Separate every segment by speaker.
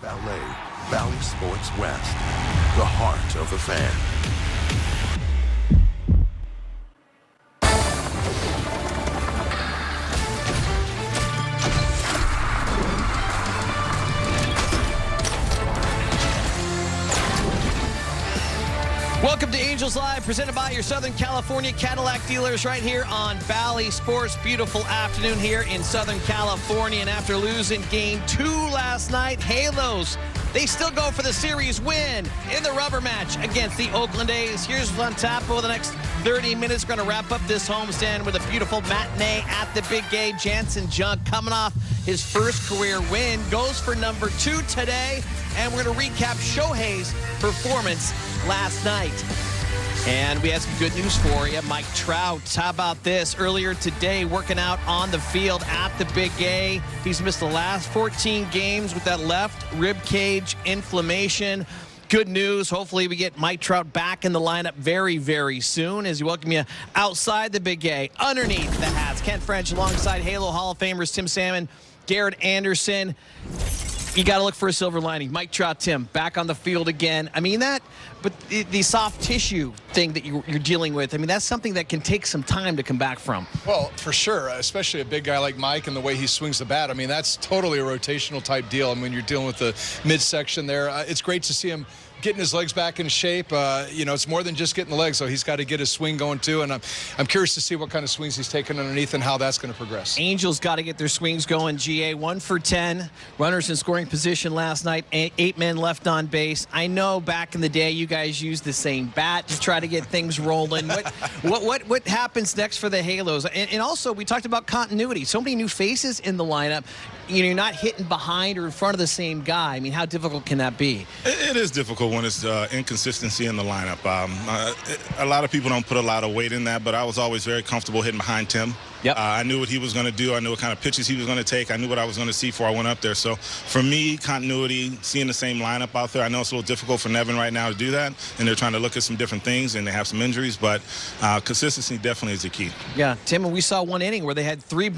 Speaker 1: Ballet, Valley Sports West, the heart of the fan.
Speaker 2: Welcome to Angels Live, presented by your Southern California Cadillac dealers right here on Valley Sports. Beautiful afternoon here in Southern California. And after losing Game 2 last night, Halos, they still go for the series win in the rubber match against the Oakland A's. Here's what's on tap over the next 30 minutes. Going to wrap up this homestand with a beautiful matinee at the Big Gay. Jansen Junk coming off his first career win. Goes for number 2 today. And we're going to recap Shohei's performance last night. And we have some good news for you. Mike Trout, how about this? Earlier today, working out on the field at the Big A. He's missed the last 14 games with that left rib cage inflammation. Good news. Hopefully we get Mike Trout back in the lineup very, very soon as we welcome you outside the Big A. Underneath the hats, Kent French alongside Halo Hall of Famers Tim Salmon, Garrett Anderson. You got to look for a silver lining. Mike Trout, Tim, back on the field again. I mean that, but the soft tissue thing that you're dealing with, I mean, that's something that can take some time to come back from.
Speaker 3: Well, for sure, especially a big guy like Mike and the way he swings the bat. I mean, that's totally a rotational type deal. I mean, you're dealing with the midsection there. It's great to see him getting his legs back in shape. You know, it's more than just getting the legs, so he's got to get his swing going too, and I'm curious to see what kind of swings he's taking underneath and how that's going to progress.
Speaker 2: Angels got to get their swings going. GA 1 for 10 runners in scoring position last night, 8 men left on base. I know back in the day you guys used the same bat to try to get things rolling. What happens next for the Halos? And also we talked about continuity. So many new faces in the lineup. You know, you're not hitting behind or in front of the same guy. I mean, how difficult can that be?
Speaker 4: It is difficult when it's inconsistency in the lineup. A lot of people don't put a lot of weight in that, but I was always very comfortable hitting behind Tim.
Speaker 2: Yep.
Speaker 4: I knew what he was going to do. I knew what kind of pitches he was going to take. I knew what I was going to see before I went up there. So for me, continuity, seeing the same lineup out there, I know it's a little difficult for Nevin right now to do that, and they're trying to look at some different things, and they have some injuries, but consistency definitely is the key.
Speaker 2: Yeah, Tim, and we saw one inning where they had 3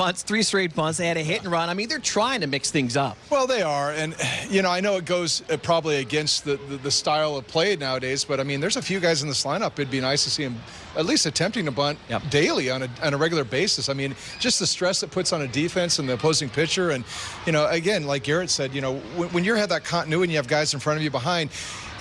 Speaker 2: straight bunts. They had a hit and run. I mean, they're trying to mix things up.
Speaker 3: Well, they are, and, you know, I know it goes probably against the style of play nowadays, but, I mean, there's a few guys in this lineup. It'd be nice to see them at least attempting to bunt daily on a regular basis. I mean, just the stress it puts on a defense and the opposing pitcher. And, you know, again, like Garrett said, you know, when you have that continuity and you have guys in front of you behind,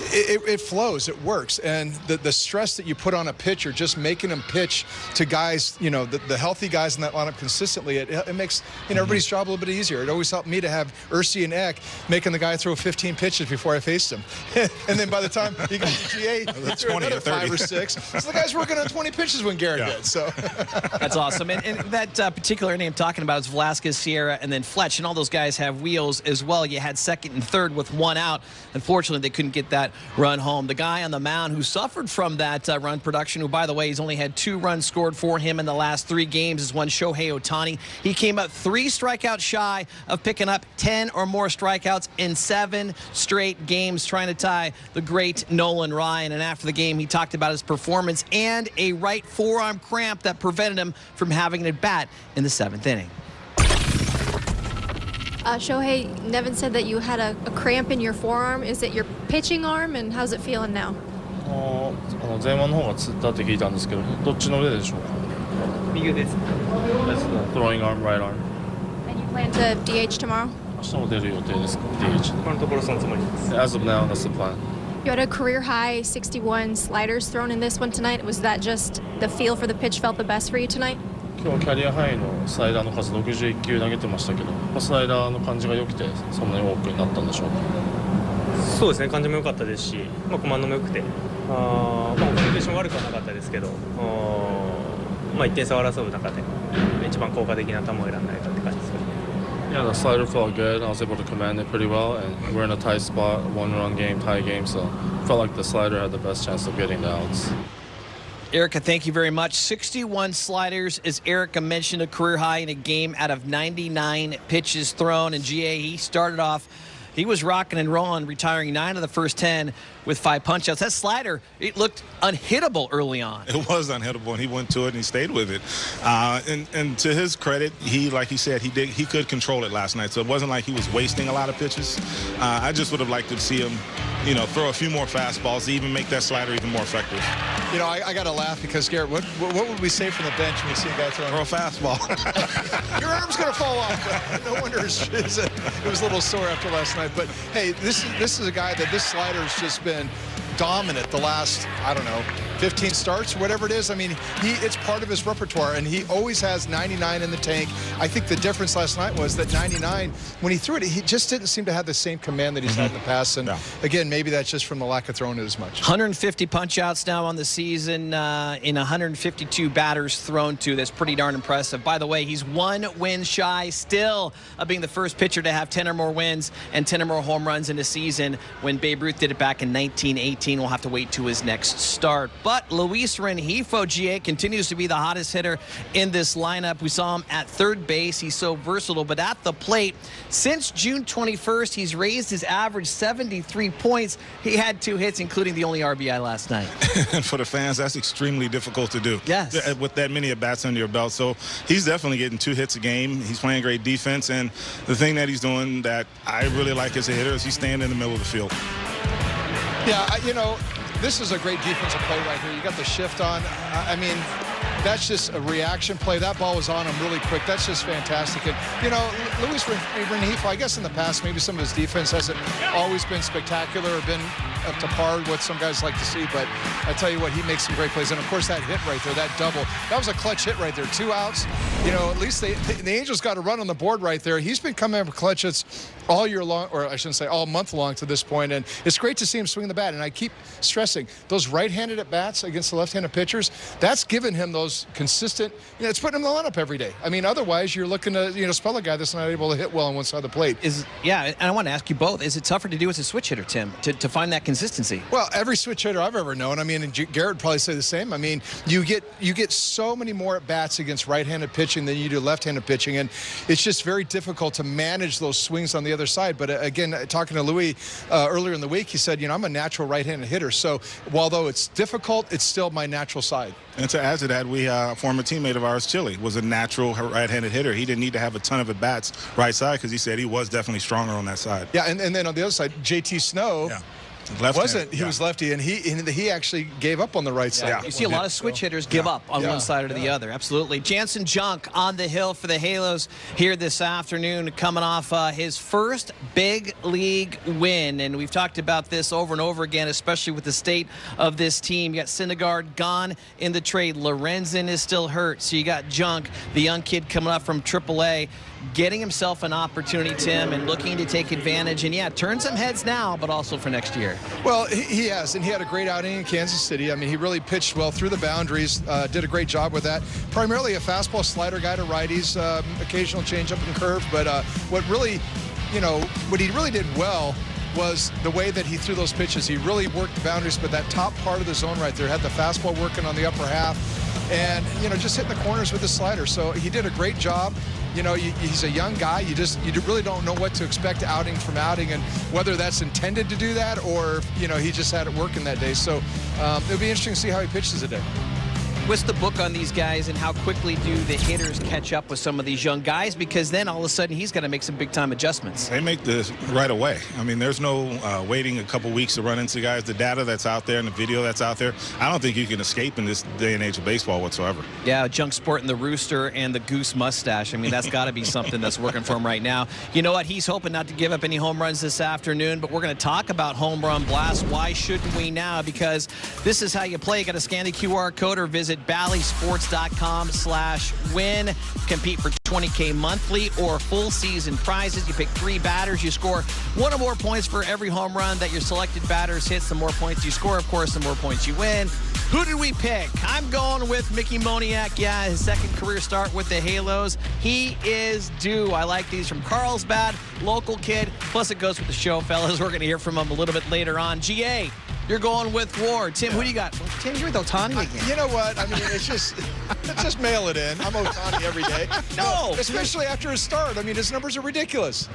Speaker 3: it flows, it works. And the stress that you put on a pitcher, just making them pitch to guys, you know, the healthy guys in that lineup consistently, it makes, you know, everybody's job a little bit easier. It always helped me to have Ursi and Eck making the guy throw 15 pitches before I faced him. And then by the time you got to GA,
Speaker 4: that's
Speaker 3: 20 or 5 or 6. So the guy's working on 20 pitches when Garrett did. So
Speaker 2: that's awesome. And that particular name talking about is Velasquez, Sierra, and then Fletch. And all those guys have wheels as well. You had second and third with 1 out. Unfortunately, they couldn't get that run home. The guy on the mound who suffered from that run production, who, by the way, he's only had 2 runs scored for him in the last 3 games, is one Shohei Ohtani. He came up 3 strikeouts shy of picking up 10 or more strikeouts in 7 straight games, trying to tie the great Nolan Ryan. And after the game, he talked about his performance and a right forearm cramp that prevented him from having an at-bat in the 7th inning.
Speaker 5: Shohei, Nevin said that you had a cramp in your forearm. Is it your pitching arm, and how's it feeling now?
Speaker 6: 前腕の方がつったって聞いたんですけど、どっちの腕でしょうか？右です。That's the throwing arm, right arm.
Speaker 5: And you plan to DH tomorrow?
Speaker 6: 明日も出る予定ですか？ DH。今のところそのつもりです。As of now, that's the plan.
Speaker 5: You had a career high 61 sliders thrown in this one tonight. Was that just the feel for the pitch felt the best for you tonight?
Speaker 6: 今日キャリアハイのスライダーの数61球投げてましたけど、スライダーの感じが良くてそんなに多くなったんでしょうか。
Speaker 7: そうですね、感じも良かったですし、コマンドも良くて、コミュニケーション悪くはなかったですけど、1点差を争う中で一番効果的な球を選んだって感じですかね。
Speaker 6: Yeah, the slider felt good. I was able to command it pretty well, and we're in a tight spot, 1-run game, tie game, so felt like the slider had the best chance of getting the outs.
Speaker 2: Erica, thank you very much. 61 sliders, as Erica mentioned, a career high in a game out of 99 pitches thrown. And GA, he started off he was rocking and rolling, retiring 9 of the first 10 with 5 punch-outs. That slider, it looked unhittable early on.
Speaker 4: It was unhittable, and he went to it and he stayed with it. And to his credit, like he said, he could control it last night. So it wasn't like he was wasting a lot of pitches. I just would have liked to see him, throw a few more fastballs to even make that slider even more effective.
Speaker 3: I got to laugh because, Garrett, what would we say from the bench when we see a guy throwing
Speaker 4: a fastball?
Speaker 3: Your arm's going to fall off. No wonder it was a little sore after last night. But, hey, this is a guy that this slider's just been dominant the last, 15 starts or whatever it is. I mean, it's part of his repertoire, and he always has 99 in the tank. I think the difference last night was that 99, when he threw it, he just didn't seem to have the same command that he's had in the past. And, again, maybe that's just from the lack of throwing it as much.
Speaker 2: 150 punch-outs now on the season in 152 batters thrown to. That's pretty darn impressive. By the way, he's 1 win shy still of being the first pitcher to have 10 or more wins and 10 or more home runs in a season. When Babe Ruth did it back in 1918, we'll have to wait to his next start. But Luis Rengifo, GA, continues to be the hottest hitter in this lineup. We saw him at third base. He's so versatile, but at the plate, since June 21st, he's raised his average 73 points. He had 2 hits, including the only RBI last night.
Speaker 4: And for the fans, that's extremely difficult to do.
Speaker 2: Yes.
Speaker 4: With that many at-bats under your belt. So he's definitely getting 2 hits a game. He's playing great defense, and the thing that he's doing that I really like as a hitter is he's staying in the middle of the field.
Speaker 3: Yeah, this is a great defensive play right here. You got the shift on. I mean, that's just a reaction play. That ball was on him really quick. That's just fantastic. And, Luis Rengifo, I guess in the past, maybe some of his defense hasn't always been spectacular or been up to par with what some guys like to see. But I tell you what, he makes some great plays. And, of course, that hit right there, that double, that was a clutch hit right there. 2 outs. At least the Angels got a run on the board right there. He's been coming up with clutch hits all year long, or I shouldn't say all month long to this point. And it's great to see him swing the bat. And I keep stressing, those right-handed at-bats against the left-handed pitchers, that's given him those consistent, it's putting him in the lineup every day. I mean, otherwise you're looking to, spell a guy that's not able to hit well on one side of the plate.
Speaker 2: And I want to ask you both, is it tougher to do as a switch hitter, Tim, to find that consistency?
Speaker 3: Well, every switch hitter I've ever known, and Garrett would probably say the same. I mean, you get so many more at-bats against right-handed pitching than you do left-handed pitching, and it's just very difficult to manage those swings on the other side. But again, talking to Louis earlier in the week, he said, I'm a natural right-handed hitter, so although it's difficult, it's still my natural side.
Speaker 4: And to add to that, a former teammate of ours, Chile, was a natural right-handed hitter. He didn't need to have a ton of at-bats right side because he said he was definitely stronger on that side.
Speaker 3: Yeah, and then on the other side, JT Snow. Yeah. He was lefty, and he actually gave up on the right side.
Speaker 2: Yeah. You see a lot of switch hitters give up on one side or the other. Absolutely. Jansen Junk on the hill for the Halos here this afternoon, coming off his first big league win. And we've talked about this over and over again, especially with the state of this team. You got Syndergaard gone in the trade. Lorenzen is still hurt. So you got Junk, the young kid coming up from AAA, getting himself an opportunity, Tim, and looking to take advantage. And, turn some heads now, but also for next year.
Speaker 3: Well, he has, and he had a great outing in Kansas City. I mean, he really pitched well through the boundaries, did a great job with that. Primarily a fastball slider guy to righties, occasional changeup and curve. But what he really did well was the way that he threw those pitches. He really worked the boundaries, but that top part of the zone right there had the fastball working on the upper half. And, just hitting the corners with the slider. So he did a great job. He's a young guy. You really don't know what to expect outing from outing, and whether that's intended to do that or, he just had it working that day. So it'll be interesting to see how he pitches today.
Speaker 2: What's the book on these guys, and how quickly do the hitters catch up with some of these young guys? Because then all of a sudden he's got to make some big-time adjustments.
Speaker 4: They make this right away. I mean, there's no waiting a couple weeks to run into guys. The data that's out there and the video that's out there, I don't think you can escape in this day and age of baseball whatsoever.
Speaker 2: Yeah, Junk sporting the rooster and the goose mustache. I mean, that's got to be something that's working for him right now. You know what? He's hoping not to give up any home runs this afternoon, but we're going to talk about home run blasts. Why shouldn't we now? Because this is how you play. You got to scan the QR code or visit BallySports.com/win. Compete for $20K monthly or full season prizes. You pick 3 batters. You score 1 or more points for every home run that your selected batters hits. The more points you score, of course, the more points you win. Who did we pick? I'm going with Mickey Moniak. Yeah, his second career start with the Halos. He is due. I like these from Carlsbad, local kid. Plus, it goes with the show, fellas. We're going to hear from him a little bit later on. GA, You're going with Ward. Tim, who do you got? Well, Tim, you're with Ohtani again.
Speaker 3: You know what? I mean, it's just mail it in. I'm Ohtani every day.
Speaker 2: No.
Speaker 3: Especially after his start. I mean, his numbers are ridiculous.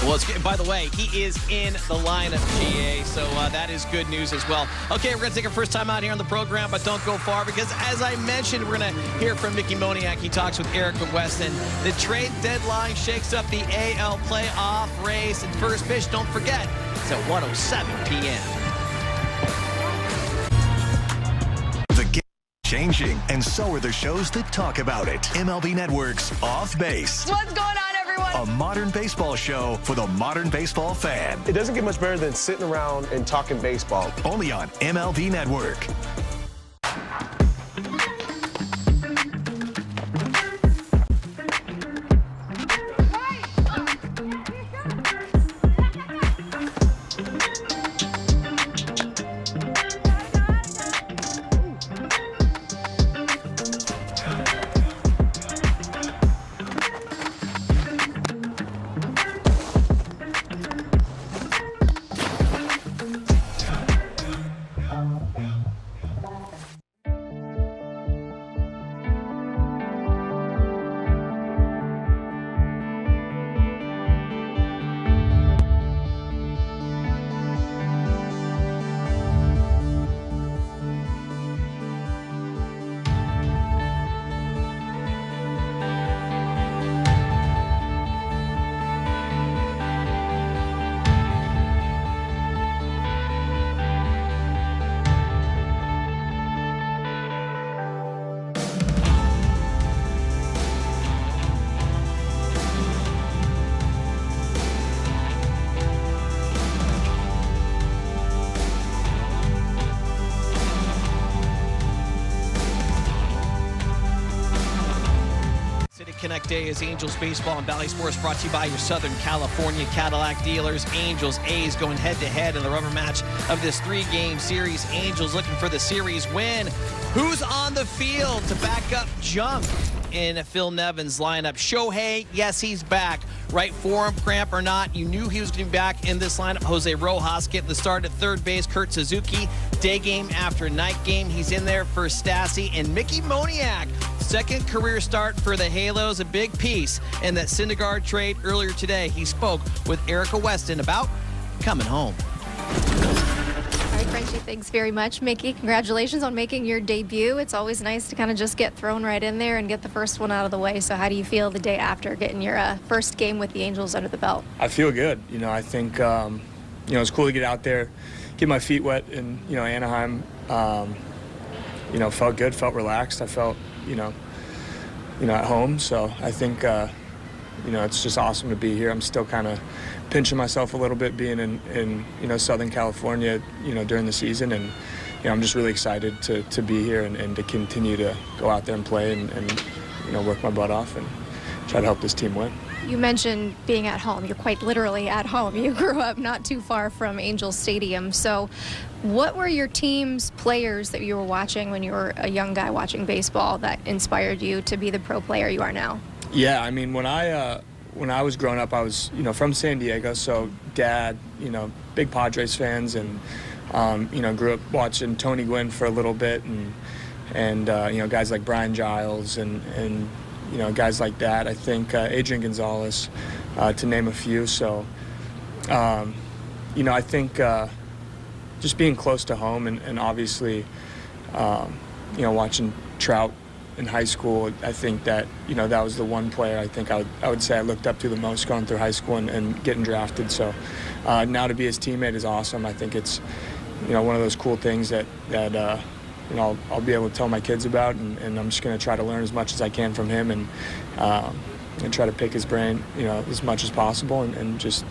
Speaker 2: Well, by the way, he is in the lineup, GA, so that is good news as well. Okay, we're going to take our first time out here on the program, but don't go far because, as I mentioned, we're going to hear from Mickey Moniak. He talks with Erica Weston. The trade deadline shakes up the AL playoff race, and first pitch, don't forget, it's at 1:07 p.m.
Speaker 8: The game is changing, and so are the shows that talk about it. MLB Network's Off Base.
Speaker 9: What's going on, everyone?
Speaker 8: A modern baseball show for the modern baseball fan.
Speaker 10: It doesn't get much better than sitting around and talking baseball.
Speaker 8: Only on MLB Network.
Speaker 2: Connect Day is Angels baseball and Valley Sports, brought to you by your Southern California Cadillac dealers. Angels A's going head-to-head in the rubber match of this 3-game series. Angels looking for the series win. Who's on the field to back up Junk in Phil Nevin's lineup? Shohei, yes, he's back. Right forearm cramp or not, you knew he was going to be back in this lineup. Jose Rojas getting the start at third base. Kurt Suzuki, day game after night game. He's in there for Stassi. And Mickey Moniak, second career start for the Halos, a big piece in that Syndergaard trade earlier today. He spoke with Erica Weston about coming home.
Speaker 5: All right, Frenchie, thanks very much. Mickey, congratulations on making your debut. It's always nice to kind of just get thrown right in there and get the first one out of the way. So how do you feel the day after getting your first game with the Angels under the belt?
Speaker 11: I feel good. You know, I think, it's cool to get out there, get my feet wet in, Anaheim. Felt good, felt relaxed. I felt, at home. So I think, it's just awesome to be here. I'm still kind of pinching myself a little bit being in Southern California, during the season. And, I'm just really excited to be here and to continue to go out there and play and work my butt off and try to help this team win.
Speaker 5: You mentioned being at home. You're quite literally at home. You grew up not too far from Angels Stadium. So what were your team's players that you were watching when you were a young guy watching baseball that inspired you to be the pro player you are now?
Speaker 11: Yeah, I mean, when I was growing up, I was, from San Diego. So dad, big Padres fans, and, grew up watching Tony Gwynn for a little bit and guys like Brian Giles and guys like that. I think Adrian Gonzalez, to name a few. So, I think just being close to home and obviously, watching Trout in high school, I think that, that was the one player I think I would say I looked up to the most going through high school and getting drafted. So now to be his teammate is awesome. I think it's, one of those cool things that I'll be able to tell my kids about, and I'm just going to try to learn as much as I can from him and try to pick his brain, as much as possible and just,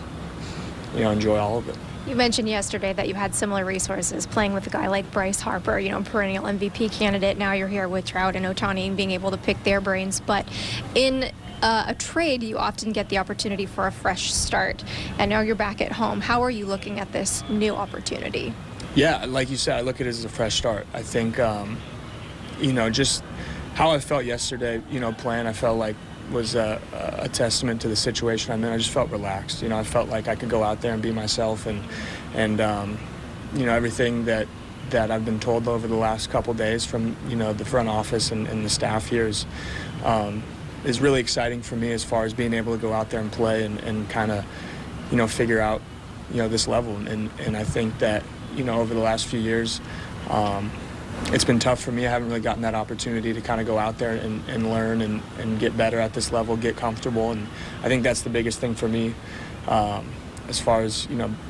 Speaker 11: enjoy all of it.
Speaker 5: You mentioned yesterday that you had similar resources playing with a guy like Bryce Harper, perennial MVP candidate. Now you're here with Trout and Ohtani and being able to pick their brains. But in a trade, you often get the opportunity for a fresh start. And now you're back at home. How are you looking at this new opportunity?
Speaker 11: Yeah, like you said, I look at it as a fresh start. I think, just how I felt yesterday, playing, I felt like was a testament to the situation I'm in. I just felt relaxed. I felt like I could go out there and be myself and everything that I've been told over the last couple days from, the front office and the staff here is really exciting for me as far as being able to go out there and play and kind of, figure out, this level. And I think that, over the last few years, it's been tough for me. I haven't really gotten that opportunity to kind of go out there and learn and get better at this level, get comfortable. And I think that's the biggest thing for me as far as,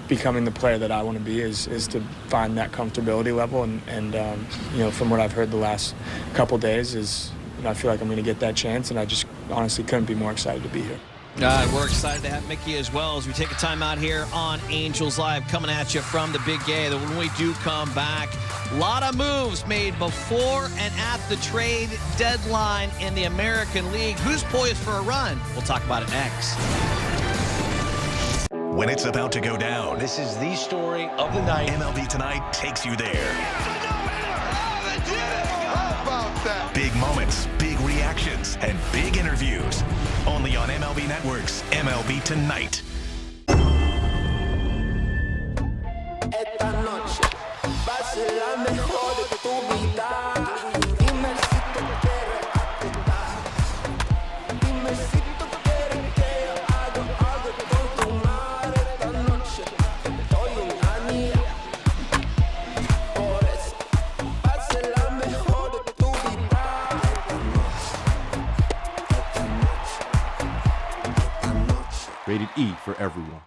Speaker 11: becoming the player that I want to be is to find that comfortability level. And from what I've heard the last couple days is, I feel like I'm going to get that chance, and I just honestly couldn't be more excited to be here.
Speaker 2: We're excited to have Mickey as well as we take a time out here on Angels Live, coming at you from the Big Gay. That when we do come back, a lot of moves made before and at the trade deadline in the American League. Who's poised for a run? We'll talk about it next.
Speaker 8: When it's about to go down,
Speaker 9: this is the story of the night.
Speaker 8: MLB Tonight takes you there.
Speaker 9: How about that?
Speaker 8: Big moments, big reactions, and big interviews. Only on MLB Network's MLB Tonight.
Speaker 12: Rated E for everyone.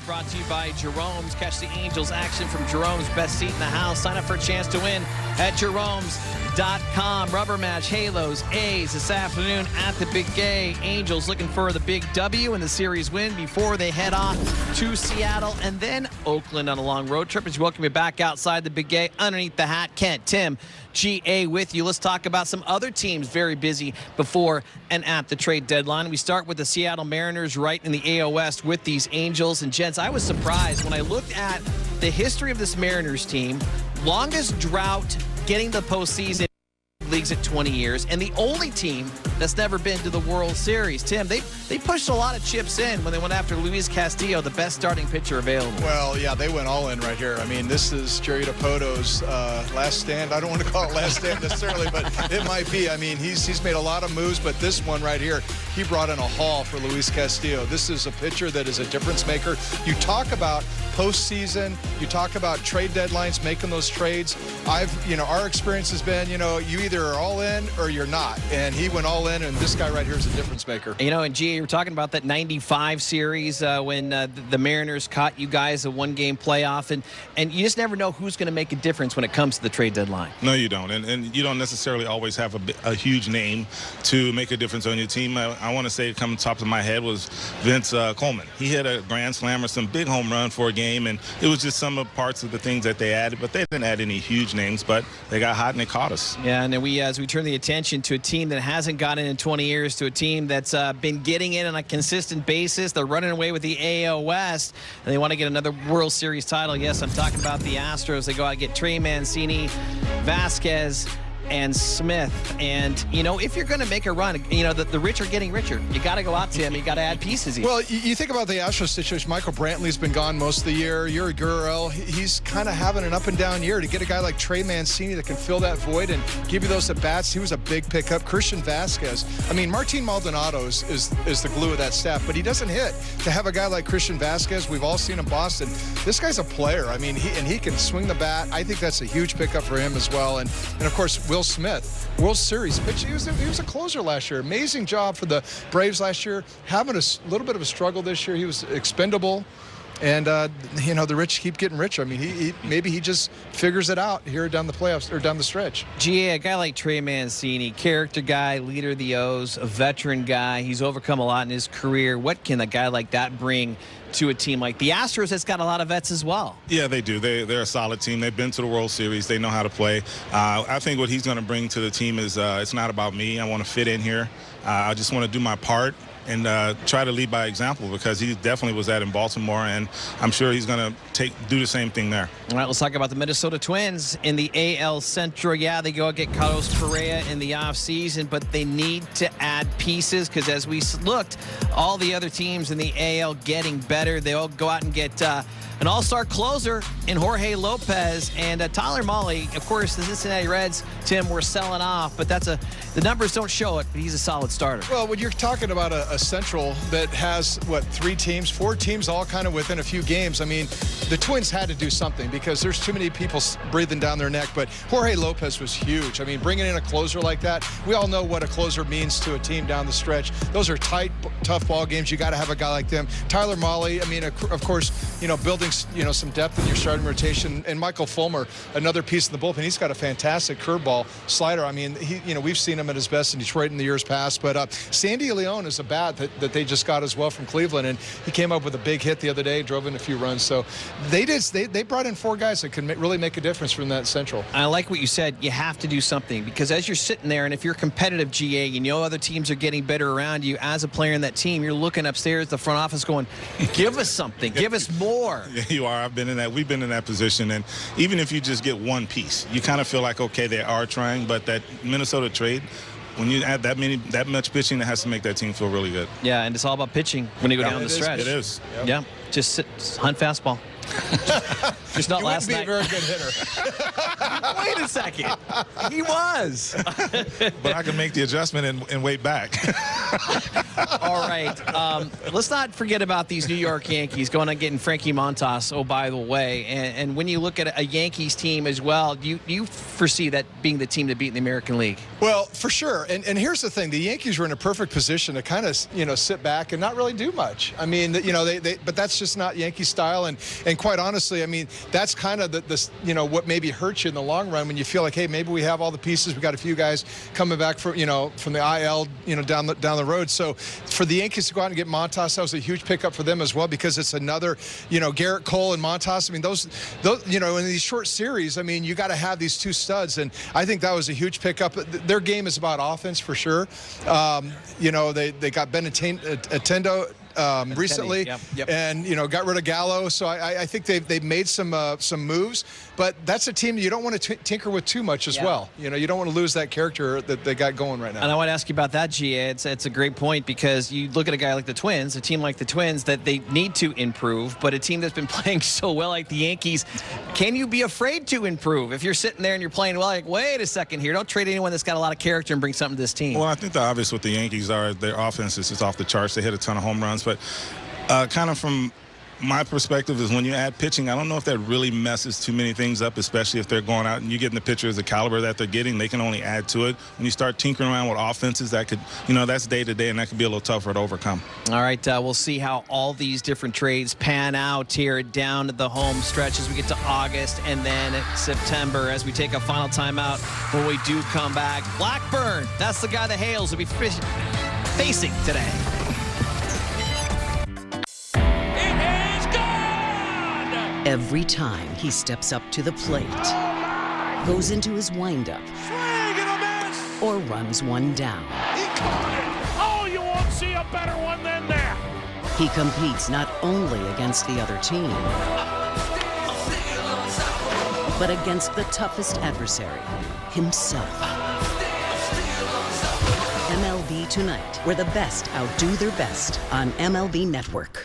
Speaker 2: Brought to you by Jerome's. Catch the Angels action from Jerome's best seat in the house. Sign up for a chance to win at Jerome's.com. Rubber match, Halos, A's this afternoon at the Big Gay. Angels looking for the big W and the series win before they head off to Seattle and then Oakland on a long road trip. As we welcome you back outside the Big Gay, underneath the hat, Kent, Tim, GA with you. Let's talk about some other teams very busy before and at the trade deadline. We start with the Seattle Mariners right in the AL West with these Angels. And gents, I was surprised when I looked at the history of this Mariners team. Longest drought getting the postseason leagues at 20 years, and the only team that's never been to the World Series. Tim, they pushed a lot of chips in when they went after Luis Castillo, the best starting pitcher available.
Speaker 3: Well, yeah, they went all in right here. I mean, this is Jerry DiPoto's last stand. I don't want to call it last stand necessarily, but it might be. I mean, he's made a lot of moves, but this one right here, he brought in a haul for Luis Castillo. This is a pitcher that is a difference maker. You talk about postseason, you talk about trade deadlines, making those trades. Our experience has been, you either are all in or you're not. And he went all in, and this guy right here is a difference maker.
Speaker 2: And G, you were talking about that 95 series when the Mariners caught you guys a one-game playoff, and you just never know who's going to make a difference when it comes to the trade deadline.
Speaker 4: No, you don't. And you don't necessarily always have a huge name to make a difference on your team. I want to say, coming top of my head, was Vince Coleman. He hit a grand slam or some big home run for a game, and it was just some of parts of the things that they added, but they didn't add any huge names, but they got hot and they caught us.
Speaker 2: Yeah, and then as we turn the attention to a team that hasn't gotten in 20 years, to a team that's been getting in on a consistent basis. They're running away with the AL West, and they want to get another World Series title. Yes, I'm talking about the Astros. They go out and get Trey Mancini, Vasquez, and Smith. And, you know, if you're going to make a run, you know, the rich are getting richer. You got to go out to him. You got to add pieces here.
Speaker 3: Well, you think about the Astros situation. Michael Brantley's been gone most of the year. Yuri Gurriel, he's kind of having an up and down year. To get a guy like Trey Mancini that can fill that void and give you those at-bats, he was a big pickup. Christian Vasquez. I mean, Martin Maldonado is the glue of that staff, but he doesn't hit. To have a guy like Christian Vasquez, we've all seen in Boston. This guy's a player. I mean, he can swing the bat. I think that's a huge pickup for him as well. And of course, Will Smith, World Series pitch. He was a closer last year. Amazing job for the Braves last year. Having a little bit of a struggle this year. He was expendable. And, you know, the rich keep getting richer. I mean, maybe he just figures it out here down the playoffs or down the stretch.
Speaker 2: GA, a guy like Trey Mancini, character guy, leader of the O's, a veteran guy. He's overcome a lot in his career. What can a guy like that bring to a team like the Astros that's got a lot of vets as well?
Speaker 4: Yeah, they do. They're a solid team. They've been to the World Series. They know how to play. I think what he's going to bring to the team is it's not about me. I want to fit in here. I just want to do my part and try to lead by example, because he definitely was that in Baltimore, and I'm sure he's going to do the same thing there.
Speaker 2: All right, let's talk about the Minnesota Twins in the AL Central. Yeah, they go get Carlos Correa in the offseason, but they need to add pieces, because as we looked, all the other teams in the AL getting better. They all go out and get an all-star closer in Jorge Lopez, and Tyler Mahle. Of course, the Cincinnati Reds, Tim, were selling off, but the numbers don't show it, but he's a solid starter.
Speaker 3: Well, when you're talking about a Central that has, what, 4 teams all kind of within a few games, I mean, the Twins had to do something because there's too many people breathing down their neck, but Jorge Lopez was huge. I mean, bringing in a closer like that, we all know what a closer means to a team down the stretch. Those are tight, tough ball games. You got to have a guy like them. Tyler Mahle, I mean, of course, you know, building, you know, some depth in your starting rotation, and Michael Fulmer, another piece of the bullpen. He's got a fantastic curveball slider. I mean, you know, we've seen him at his best in Detroit in the years past, but Sandy Leon is a bat that they just got as well from Cleveland, and he came up with a big hit the other day, drove in a few runs. So they brought in 4 guys that can really make a difference from that Central.
Speaker 2: I like what you said. You have to do something, because as you're sitting there, and if you're competitive, GA, you know other teams are getting better around you, as a player in that team, you're looking upstairs, the front office going, give us something, give us more.
Speaker 4: Yeah, you are. We've been in that position, and even if you just get one piece, you kind of feel like, okay, they are trying, but that Minnesota trade, when you add that much pitching, that has to make that team feel really good.
Speaker 2: Yeah, and it's all about pitching when you go down the stretch.
Speaker 4: It is.
Speaker 2: Yep. Yeah, just hunt fastball. Just not last night.
Speaker 3: He wouldn't be a very good hitter.
Speaker 2: Wait a second. He was.
Speaker 4: But I can make the adjustment and wait back.
Speaker 2: All right. Let's not forget about these New York Yankees going and getting Frankie Montas, oh, by the way. And when you look at a Yankees team as well, do you foresee that being the team to beat in the American League?
Speaker 3: Well, for sure. And here's the thing. The Yankees were in a perfect position to kind of, you know, sit back and not really do much. I mean, you know, but that's just not Yankee style. And quite honestly, I mean, that's kind of the you know, what maybe hurts you in the long run when you feel like, hey, maybe we have all the pieces. We got a few guys coming back from, you know, from the IL, you know, down the road. So for the Yankees to go out and get Montas, that was a huge pickup for them as well, because it's another, you know, Garrett Cole and Montas. I mean, those you know, in these short series, I mean, you got to have these 2 studs, and I think that was a huge pickup. Their game is about offense for sure. You know, they got Benintendi recently,
Speaker 2: yep.
Speaker 3: And you know, got rid of Gallo. So I think they've made some moves, but that's a team you don't want to tinker with too much as well. You know, you don't want to lose that character that they got going right now.
Speaker 2: And I want to ask you about that, GA. It's a great point, because you look at a guy like the Twins, a team like the Twins, that they need to improve, but a team that's been playing so well like the Yankees, can you be afraid to improve? If you're sitting there and you're playing well, like, wait a second here, don't trade anyone that's got a lot of character and bring something to this team.
Speaker 4: Well, I think the obvious with the Yankees are their offense is just off the charts. They hit a ton of home runs, but kind of from my perspective is when you add pitching, I don't know if that really messes too many things up, especially if they're going out and you get in the pitchers the caliber that they're getting. They can only add to it. When you start tinkering around with offenses, that could, you know, that's day to day, and that could be a little tougher to overcome.
Speaker 2: All right, we'll see how all these different trades pan out here down to the home stretch as we get to August and then September as we take a final timeout. When we do come back, Blackburn, that's the guy the Hales will be facing today.
Speaker 13: Every time he steps up to the plate, goes into his windup, or runs one down.
Speaker 9: He caught it! Oh, you won't see a better one than that!
Speaker 13: He competes not only against the other team, but against the toughest adversary, himself. MLB Tonight, where the best outdo their best on MLB Network.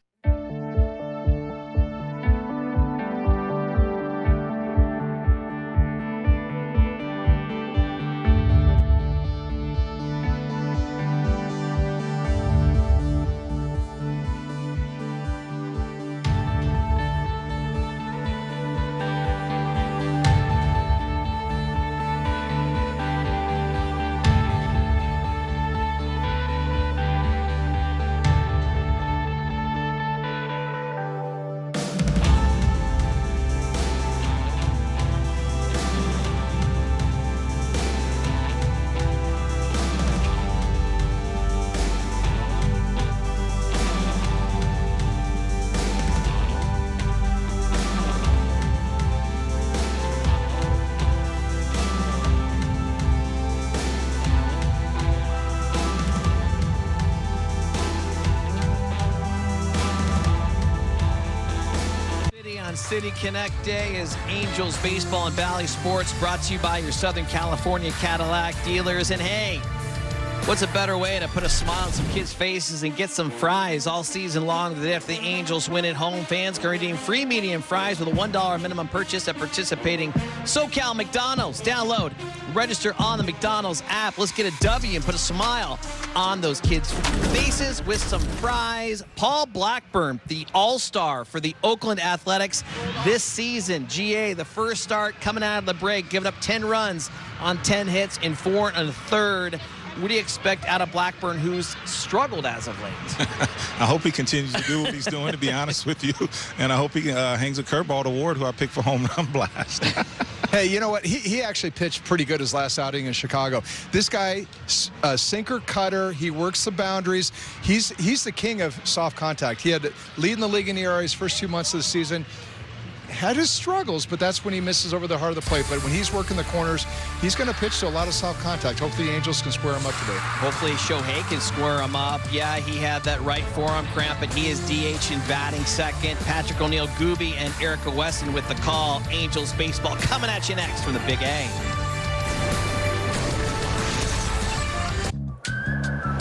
Speaker 2: City Connect Day is Angels Baseball and Valley Sports, brought to you by your Southern California Cadillac dealers. And hey, what's a better way to put a smile on some kids' faces and get some fries all season long than if the Angels win at home? Fans can redeem free medium fries with a $1 minimum purchase at participating SoCal McDonald's. Download, register on the McDonald's app. Let's get a W and put a smile on those kids' faces with some fries. Paul Blackburn, the all-star for the Oakland Athletics this season. GA, the first start coming out of the break, giving up 10 runs on 10 hits in 4 1/3. What do you expect out of Blackburn, who's struggled as of late?
Speaker 4: I hope he continues to do what he's doing, to be honest with you. And I hope he hangs a curveball to Ward, who I picked for home run blast.
Speaker 3: Hey, you know what? He actually pitched pretty good his last outing in Chicago. This guy, sinker cutter, he works the boundaries. He's the king of soft contact. He had lead in the league in ERA his first 2 months of the season. Had his struggles, but that's when he misses over the heart of the plate. But when he's working the corners, he's going to pitch to a lot of soft contact. Hopefully the Angels can square him up today.
Speaker 2: Hopefully Shohei can square him up. Yeah, he had that right forearm cramp, but he is DH and batting second. Patrick O'Neill, Gooby, and Erica Weston with the call. Angels baseball coming at you next from the Big A.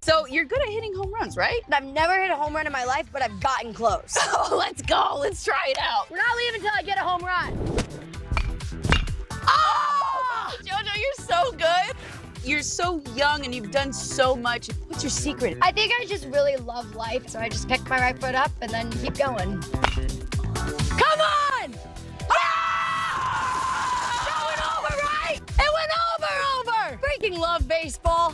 Speaker 14: So you're good at hitting home runs, right?
Speaker 15: I've never hit a home run in my life, but I've gotten close.
Speaker 14: Oh, let's go. Let's try it out.
Speaker 15: We're not leaving until I get a home run.
Speaker 14: Oh! JoJo, you're so good. You're so young and you've done so much. What's your secret?
Speaker 15: I think I just really love life, so I just pick my right foot up and then keep going.
Speaker 14: Come on! Ah! That went over, right? It went over!
Speaker 15: Freaking love baseball.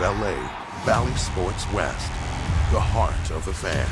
Speaker 1: LA, Valley Sports West, the heart of the fan.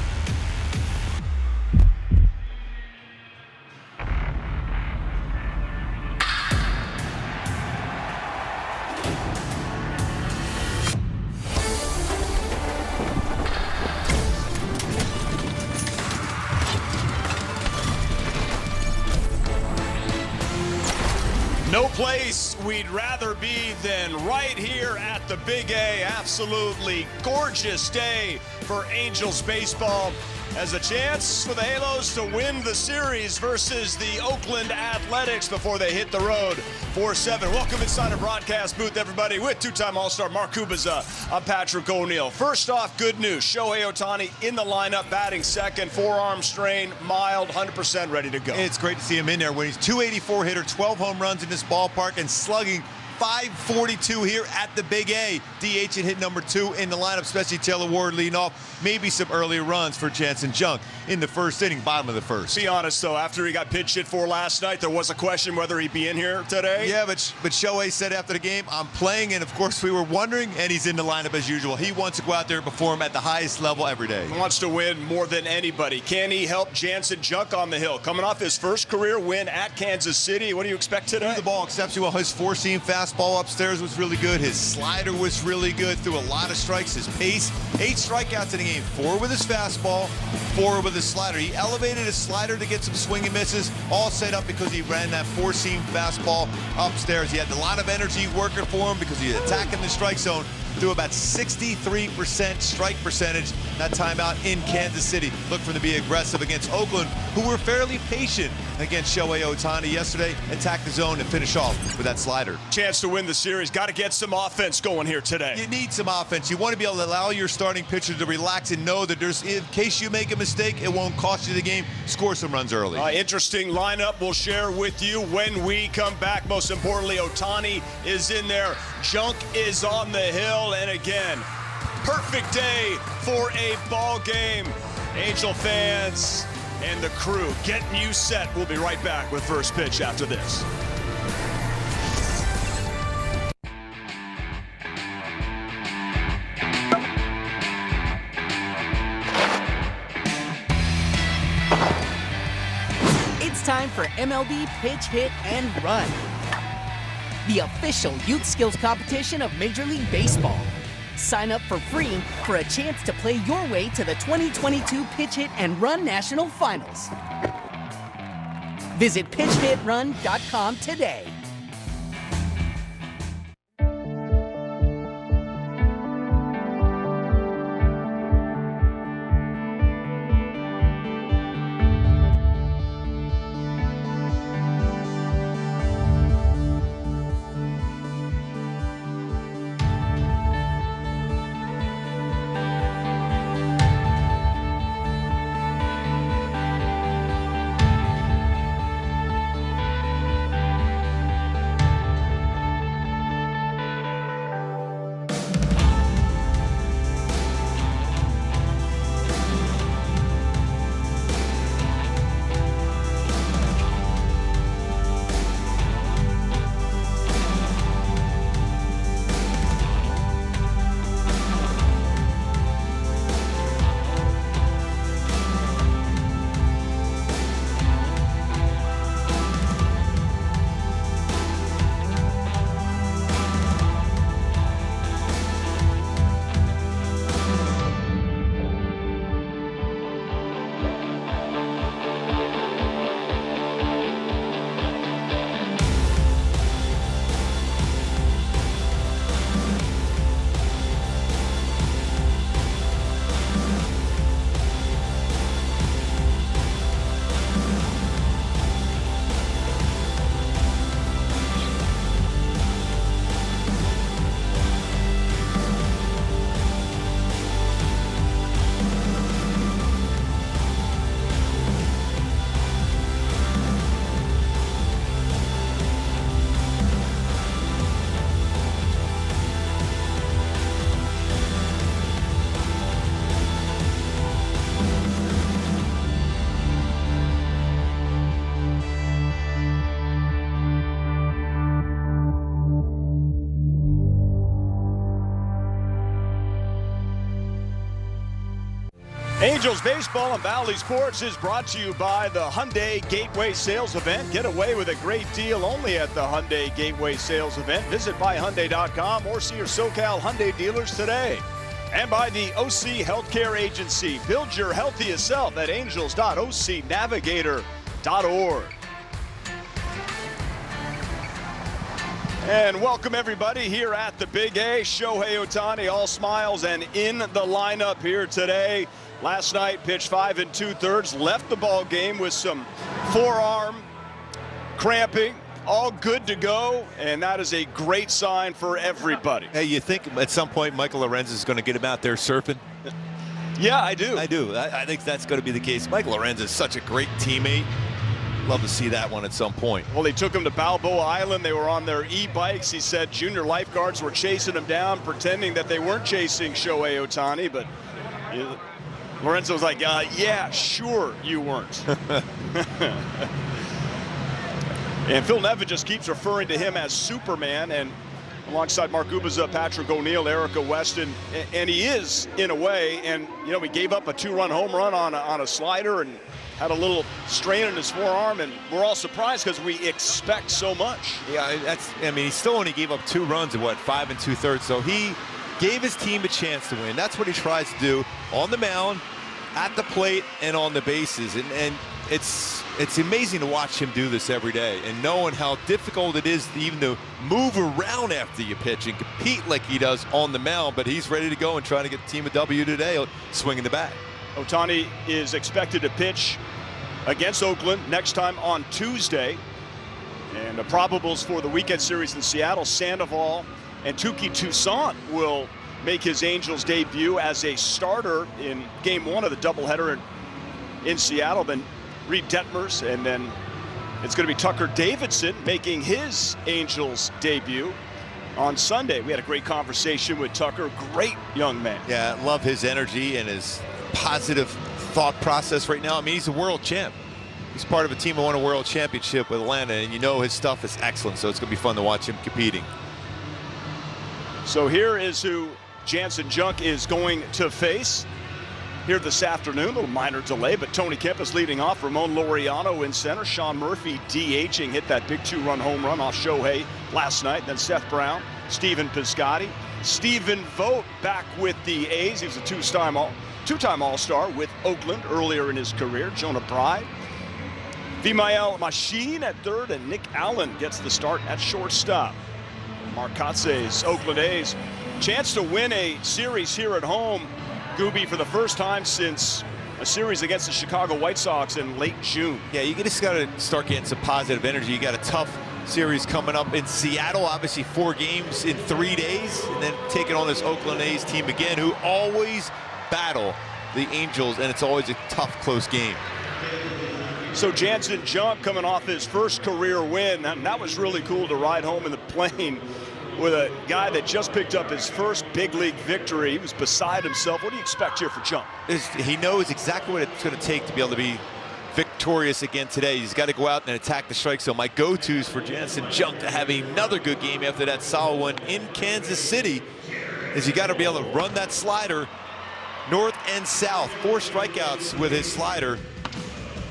Speaker 16: No place we'd rather be than right here at the Big A. Absolutely gorgeous day for Angels baseball as a chance for the Halos to win the series versus the Oakland Athletics before they hit the road 4-7. Welcome inside the broadcast booth, everybody, with two-time All-Star Mark Kubica. I'm Patrick O'Neill. First off, good news. Shohei Ohtani in the lineup, batting second, forearm strain, mild, 100% ready to go.
Speaker 17: It's great to see him in there when he's 284 hitter, 12 home runs in this ballpark, and slugging .542 here at the Big A. DH and hit number 2 in the lineup, especially Taylor Ward leading off. Maybe some earlier runs for Jansen Junk in the first inning, bottom of the first.
Speaker 16: Be honest, though, after he got pitch hit for last night, there was a question whether he'd be in here today.
Speaker 17: Yeah, but Shohei said after the game, I'm playing, and of course we were wondering, and he's in the lineup as usual. He wants to go out there and perform at the highest level every day.
Speaker 16: He wants to win more than anybody. Can he help Jansen Junk on the hill? Coming off his first career win at Kansas City, what do you expect today?
Speaker 17: The ball exceptionally well. His four-seam fastball upstairs was really good. His slider was really good. Threw a lot of strikes. His pace, 8 strikeouts in the game. 4 with his fastball, 4 with his slider. He elevated his slider to get some swing and misses, all set up because he ran that four-seam fastball upstairs. He had a lot of energy working for him because he was attacking the strike zone. Threw about 63% strike percentage that time out in Kansas City. Look for him to be aggressive against Oakland, who were fairly patient against Shohei Ohtani yesterday. Attack the zone and finish off with that slider.
Speaker 16: Chance to win the series. Got to get some offense going here today.
Speaker 17: You need some offense. You want to be able to allow your starting pitcher to relax and know that there's, in case you make a mistake, it won't cost you the game. Score some runs early.
Speaker 16: Interesting lineup we'll share with you when we come back. Most importantly, Ohtani is in there. Junk is on the hill. And again, perfect day for a ball game. Angel fans and the crew getting you set. We'll be right back with First Pitch after this.
Speaker 18: It's time for MLB Pitch, Hit, and Run, the official youth skills competition of Major League Baseball. Sign up for free for a chance to play your way to the 2022 Pitch Hit and Run National Finals. Visit pitchhitrun.com today.
Speaker 16: Angels Baseball and Valley Sports is brought to you by the Hyundai Gateway Sales Event. Get away with a great deal only at the Hyundai Gateway Sales Event. Visit buyhyundai.com or see your SoCal Hyundai dealers today. And by the OC Healthcare Agency. Build your healthiest self at angels.ocnavigator.org. And welcome everybody here at the Big A. Shohei Ohtani, all smiles and in the lineup here today. Last night, pitched 5 2/3, left the ball game with some forearm cramping, all good to go, and that is a great sign for everybody.
Speaker 17: Hey, you think at some point Michael Lorenz is going to get him out there surfing?
Speaker 16: Yeah, I do.
Speaker 17: I think that's going to be the case. Michael Lorenz is such a great teammate. Love to see that one at some point.
Speaker 16: Well, they took him to Balboa Island. They were on their e-bikes. He said junior lifeguards were chasing him down, pretending that they weren't chasing Shohei Ohtani, but Lorenzo was like, yeah, sure you weren't. And Phil Nevin just keeps referring to him as Superman, and alongside Mark Ubaza, Patrick O'Neill, Erica Weston, and he is in a way. And you know, he gave up a 2-run home run on a slider and had a little strain in his forearm, and we're all surprised because we expect so much.
Speaker 17: Yeah, he still only gave up 2 runs in 5 2/3, so he gave his team a chance to win. That's what he tries to do on the mound, at the plate, and on the bases. And it's amazing to watch him do this every day, and knowing how difficult it is to even to move around after you pitch and compete like he does on the mound. But he's ready to go and trying to get the team a W today, swinging the bat.
Speaker 16: Ohtani is expected to pitch against Oakland next time on Tuesday. And the probables for the weekend series in Seattle, Sandoval and Touki Toussaint will make his Angels debut as a starter in game 1 of the doubleheader in Seattle. Then Reed Detmers, and then it's going to be Tucker Davidson making his Angels debut on Sunday. We had a great conversation with Tucker, great young man.
Speaker 17: Yeah, love his energy and his positive thought process right now. I mean, he's a world champ. He's part of a team that won a world championship with Atlanta, and you know his stuff is excellent, so it's going to be fun to watch him competing.
Speaker 16: So here is who Jansen Junk is going to face here this afternoon. A little minor delay, but Tony Kemp is leading off. Ramon Laureano in center. Sean Murphy DHing, hit that big 2-run home run off Shohei last night. Then Seth Brown, Stephen Piscotty. Stephen Vogt back with the A's. He was a two-time All-Star with Oakland earlier in his career. Jonah Bride. Vimael Machine at third, and Nick Allen gets the start at shortstop. Mark Kotze's Oakland A's chance to win a series here at home, Gooby, for the first time since a series against the Chicago White Sox in late June.
Speaker 17: Yeah, you just got to start getting some positive energy. You got a tough series coming up in Seattle, obviously 4 games in 3 days, and then taking on this Oakland A's team again, who always battle the Angels, and it's always a tough, close game.
Speaker 16: So Jansen Junk coming off his first career win, and that was really cool to ride home in the plane with a guy that just picked up his first big league victory. He was beside himself. What do you expect here for Junk?
Speaker 17: He knows exactly what it's going to take to be able to be victorious again today. He's got to go out and attack the strike zone. My go-tos for Jansen Junk to have another good game after that solid one in Kansas City is you got to be able to run that slider north and south. 4 strikeouts with his slider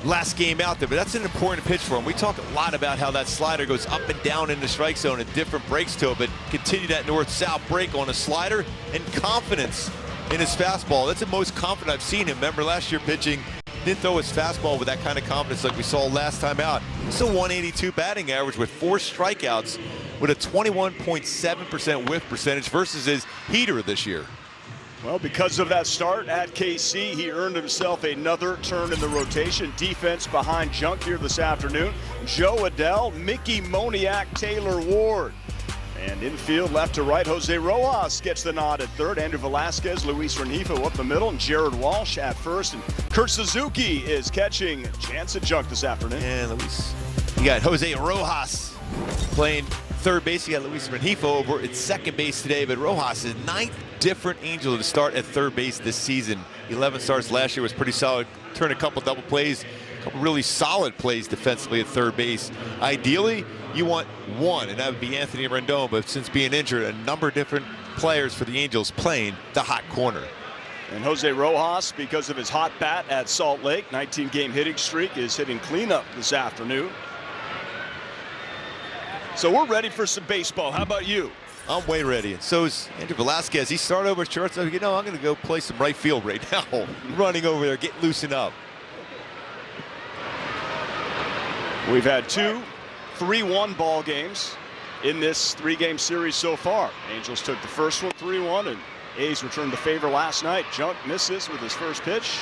Speaker 17: last game out there, but that's an important pitch for him. We talk a lot about how that slider goes up and down in the strike zone and different breaks to it, but continue that north-south break on a slider and confidence in his fastball. That's the most confident I've seen him. Remember last year pitching, didn't throw his fastball with that kind of confidence like we saw last time out. It's a 182 batting average with 4 strikeouts with a 21.7% whiff percentage versus his heater this year.
Speaker 16: Well, because of that start at KC, he earned himself another turn in the rotation. Defense behind Junk here this afternoon. Joe Adele, Mickey Moniak, Taylor Ward. And infield left to right, Jose Rojas gets the nod at third. Andrew Velasquez, Luis Rengifo up the middle, and Jared Walsh at first. And Kurt Suzuki is catching Jansen Junk this afternoon.
Speaker 17: And Luis, you got Jose Rojas playing third base. You got Luis Rengifo over at second base today, but Rojas is 9th different Angel to start at third base this season. 11 starts last year, was pretty solid. Turned a couple double plays, a couple really solid plays defensively at third base. Ideally, you want one, and that would be Anthony Rendon, but since being injured, a number of different players for the Angels playing the hot corner.
Speaker 16: And Jose Rojas, because of his hot bat at Salt Lake, 19-game hitting streak, is hitting cleanup this afternoon. So we're ready for some baseball. How about you?
Speaker 17: I'm way ready, and so is Andrew Velasquez. He started over shortstop. You know, I'm going to go play some right field right now. Running over there, get loosened up.
Speaker 16: We've had 2 3-1 ball games in this 3-game series so far. Angels took the first one 3-1, and A's returned the favor last night. Junk misses with his first pitch.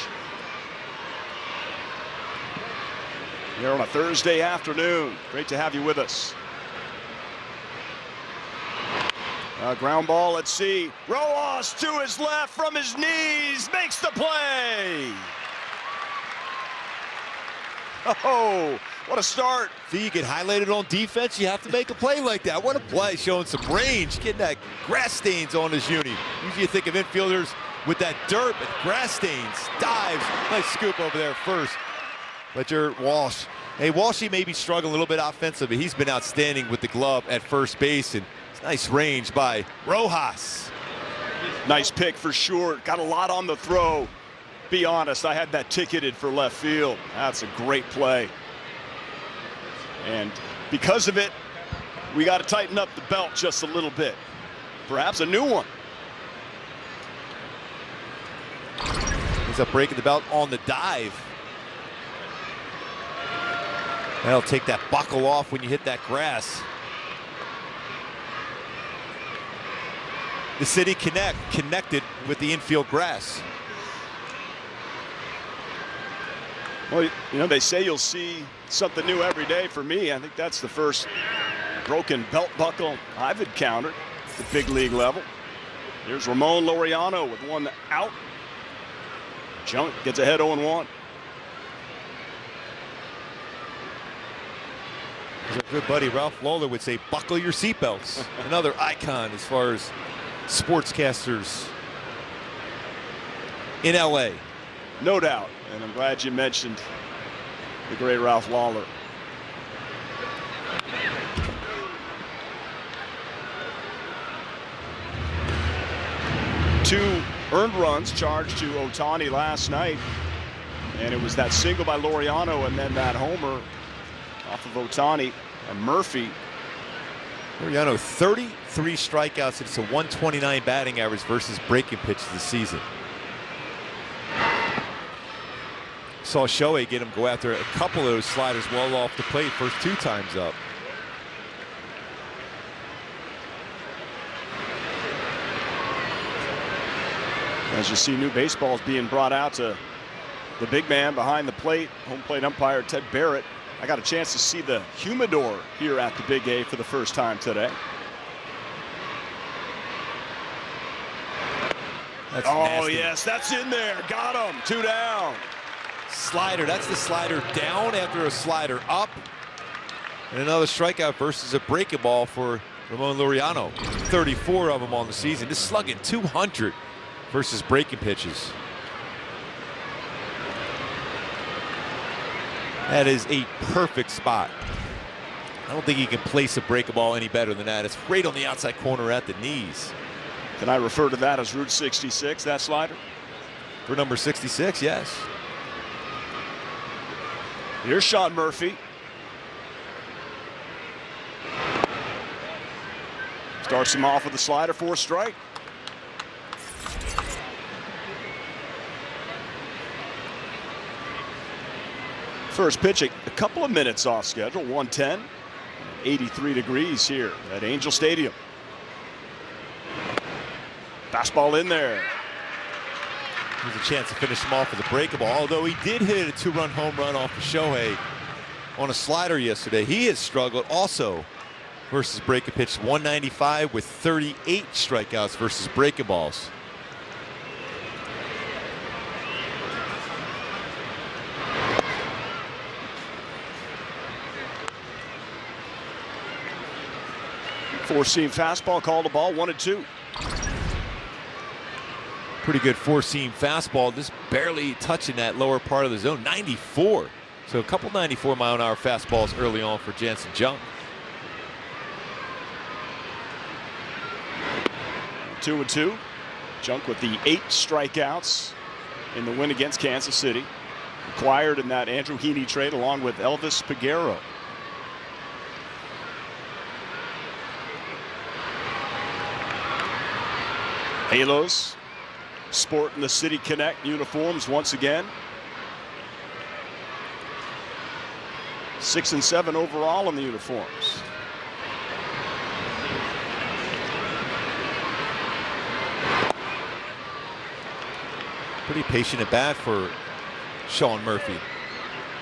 Speaker 16: Here on a Thursday afternoon. Great to have you with us. Ground ball, let's see. Rojas to his left from his knees, makes the play. Oh, what a start.
Speaker 17: See, you get highlighted on defense, you have to make a play like that. What a play, showing some range, getting that grass stains on his uni. Usually you think of infielders with that dirt, but grass stains, dives. Nice scoop over there first. But your Walsh. Hey, Walshy may be struggling a little bit offensively. He's been outstanding with the glove at first base, and nice range by Rojas.
Speaker 16: Nice pick for sure. Got a lot on the throw. Be honest, I had that ticketed for left field. That's a great play. And because of it, we got to tighten up the belt just a little bit. Perhaps a new one.
Speaker 17: He's up breaking the belt on the dive. That'll take that buckle off when you hit that grass. The city connected with the infield grass.
Speaker 16: Well, you know, they say you'll see something new every day. For me, I think that's the first broken belt buckle I've encountered at the big league level. Here's Ramon Laureano with one out. Junk gets ahead 0-1.
Speaker 17: As our good buddy Ralph Lawler would say, buckle your seatbelts. Another icon as far as sportscasters in LA.
Speaker 16: No doubt, and I'm glad you mentioned the great Ralph Lawler. Two earned runs charged to Ohtani last night, and it was that single by Laureano and then that homer off of Ohtani and Murphy.
Speaker 17: Laureano, 33 strikeouts. It's a 129 batting average versus breaking pitches this season. Saw Shohei get him go after a couple of those sliders well off the plate first 2 times up.
Speaker 16: As you see, new baseballs being brought out to the big man behind the plate, home plate umpire Ted Barrett. I got a chance to see the humidor here at the Big A for the first time today.
Speaker 17: That's
Speaker 16: oh,
Speaker 17: nasty.
Speaker 16: Yes, that's in there. Got him. 2 down.
Speaker 17: Slider, that's the slider down after a slider up. And another strikeout versus a breaking ball for Ramon Laureano. 34 of them on the season. Just slugging 200 versus breaking pitches. That is a perfect spot. I don't think you can place a breaking ball any better than that. It's right on the outside corner at the knees.
Speaker 16: Can I refer to that as Route 66, that slider?
Speaker 17: For number 66, yes.
Speaker 16: Here's Sean Murphy. Starts him off with a slider for a strike. First pitch, a couple of minutes off schedule, 1:10, 83 degrees here at Angel Stadium. Fastball in there.
Speaker 17: There's a chance to finish him off with a breakable, although he did hit a 2-run home run off of Shohei on a slider yesterday. He has struggled also versus breaking pitch, 195 with 38 strikeouts versus breaking balls.
Speaker 16: Four-seam fastball, called a ball, 1-2.
Speaker 17: Pretty good four-seam fastball, just barely touching that lower part of the zone. 94. So a couple 94-mile-an-hour fastballs early on for Jansen Junk.
Speaker 16: 2-2. Junk with the 8 strikeouts in the win against Kansas City. Acquired in that Andrew Heaney trade along with Elvis Peguero. Halos sporting the City Connect uniforms once again. 6 and 7 overall in the uniforms.
Speaker 19: Pretty patient at bat for Sean Murphy.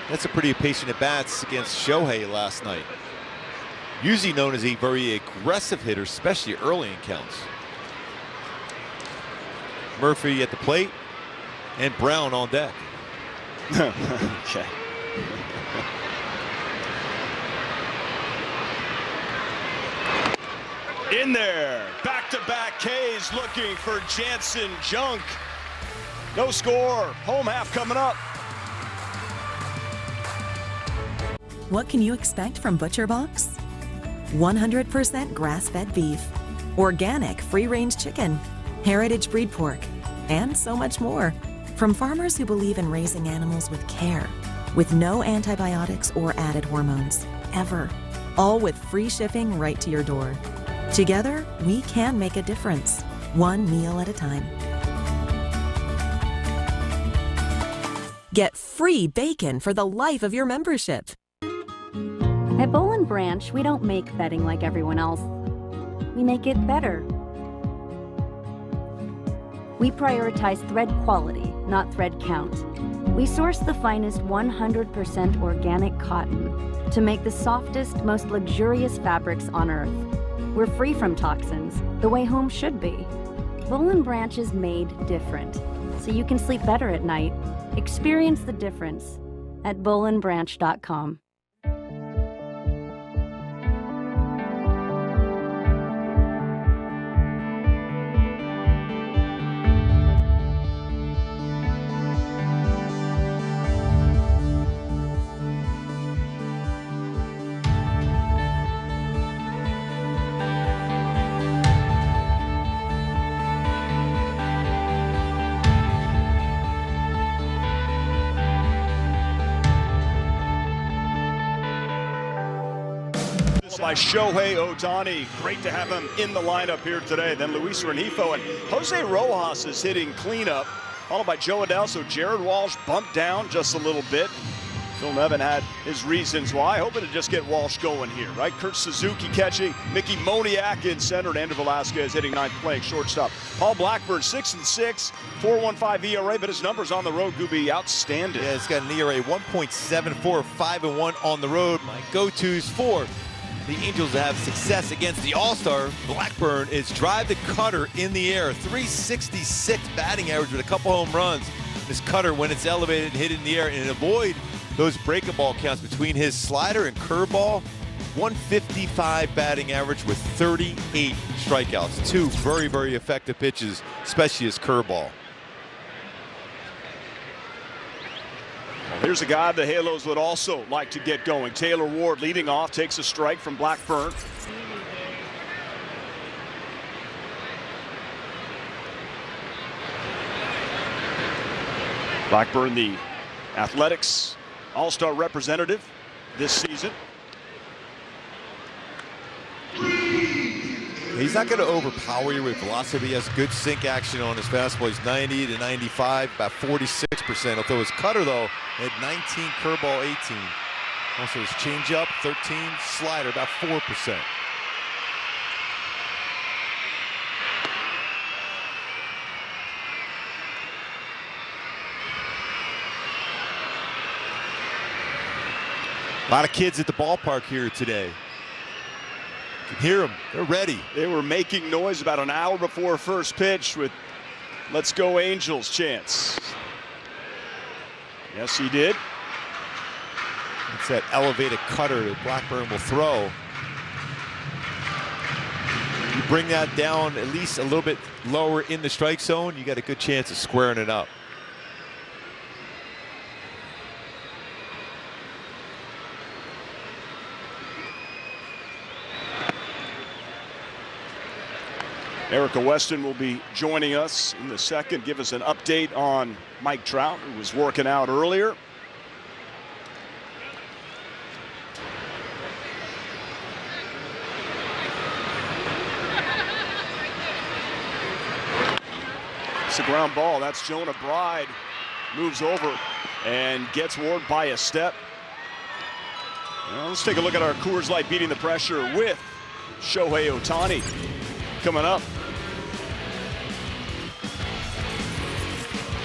Speaker 19: That's a pretty patient at bats against Shohei last night. Usually known as a very aggressive hitter, especially early in counts. Murphy at the plate and Brown on deck.
Speaker 16: Okay. In there, back-to-back Ks looking for Jansen Junk. No score, home half coming up.
Speaker 20: What can you expect from Butcher Box? 100% grass-fed beef, organic free-range chicken, heritage breed pork, and so much more. From farmers who believe in raising animals with care, with no antibiotics or added hormones, ever. All with free shipping right to your door. Together, we can make a difference, one meal at a time. Get free bacon for the life of your membership.
Speaker 21: At Boll & Branch, we don't make bedding like everyone else. We make it better. We prioritize thread quality, not thread count. We source the finest 100% organic cotton to make the softest, most luxurious fabrics on earth. We're free from toxins, the way home should be. Boll & Branch is made different, so you can sleep better at night. Experience the difference at bollandbranch.com.
Speaker 16: By Shohei Ohtani. Great to have him in the lineup here today. Then Luis Rengifo and Jose Rojas is hitting cleanup, followed by Joe Adele. So Jared Walsh bumped down just a little bit. Phil Nevin had his reasons why, hoping to just get Walsh going here, right? Kurt Suzuki catching, Mickey Moniak in center, and Andrew Velasquez hitting ninth, playing shortstop. Paul Blackburn, 6-6, 4.15 ERA, but his numbers on the road, Gooby, outstanding.
Speaker 19: Yeah, it's got an ERA 1.74, 5-1 on the road. My go-tos for the Angels have success against the All-Star. Blackburn is drive the cutter in the air. 366 batting average with a couple home runs. This cutter, when it's elevated, hit it in the air and avoid those breaking ball counts between his slider and curveball. 155 batting average with 38 strikeouts. Two very, very effective pitches, especially his curveball.
Speaker 16: Well, here's a guy the Halos would also like to get going. Taylor Ward leading off, takes a strike from Blackburn. Blackburn, the Athletics All-Star representative this season.
Speaker 19: He's not going to overpower you with velocity. He has good sink action on his fastball. He's 90 to 95, about 46%. He'll throw his cutter, though, at 19, curveball 18. Also his changeup, 13, slider, about 4%. A lot of kids at the ballpark here today. You can hear them. They're ready.
Speaker 16: They were making noise about an hour before first pitch with "Let's go Angels" chants. Yes, he did.
Speaker 19: It's that elevated cutter that Blackburn will throw. You bring that down at least a little bit lower in the strike zone, you got a good chance of squaring it up.
Speaker 16: Erica Weston will be joining us in the second, give us an update on Mike Trout, who was working out earlier. It's a ground ball. That's Jonah Bride. Moves over and gets Ward by a step. Well, let's take a look at our Coors Light beating the pressure with Shohei Ohtani coming up.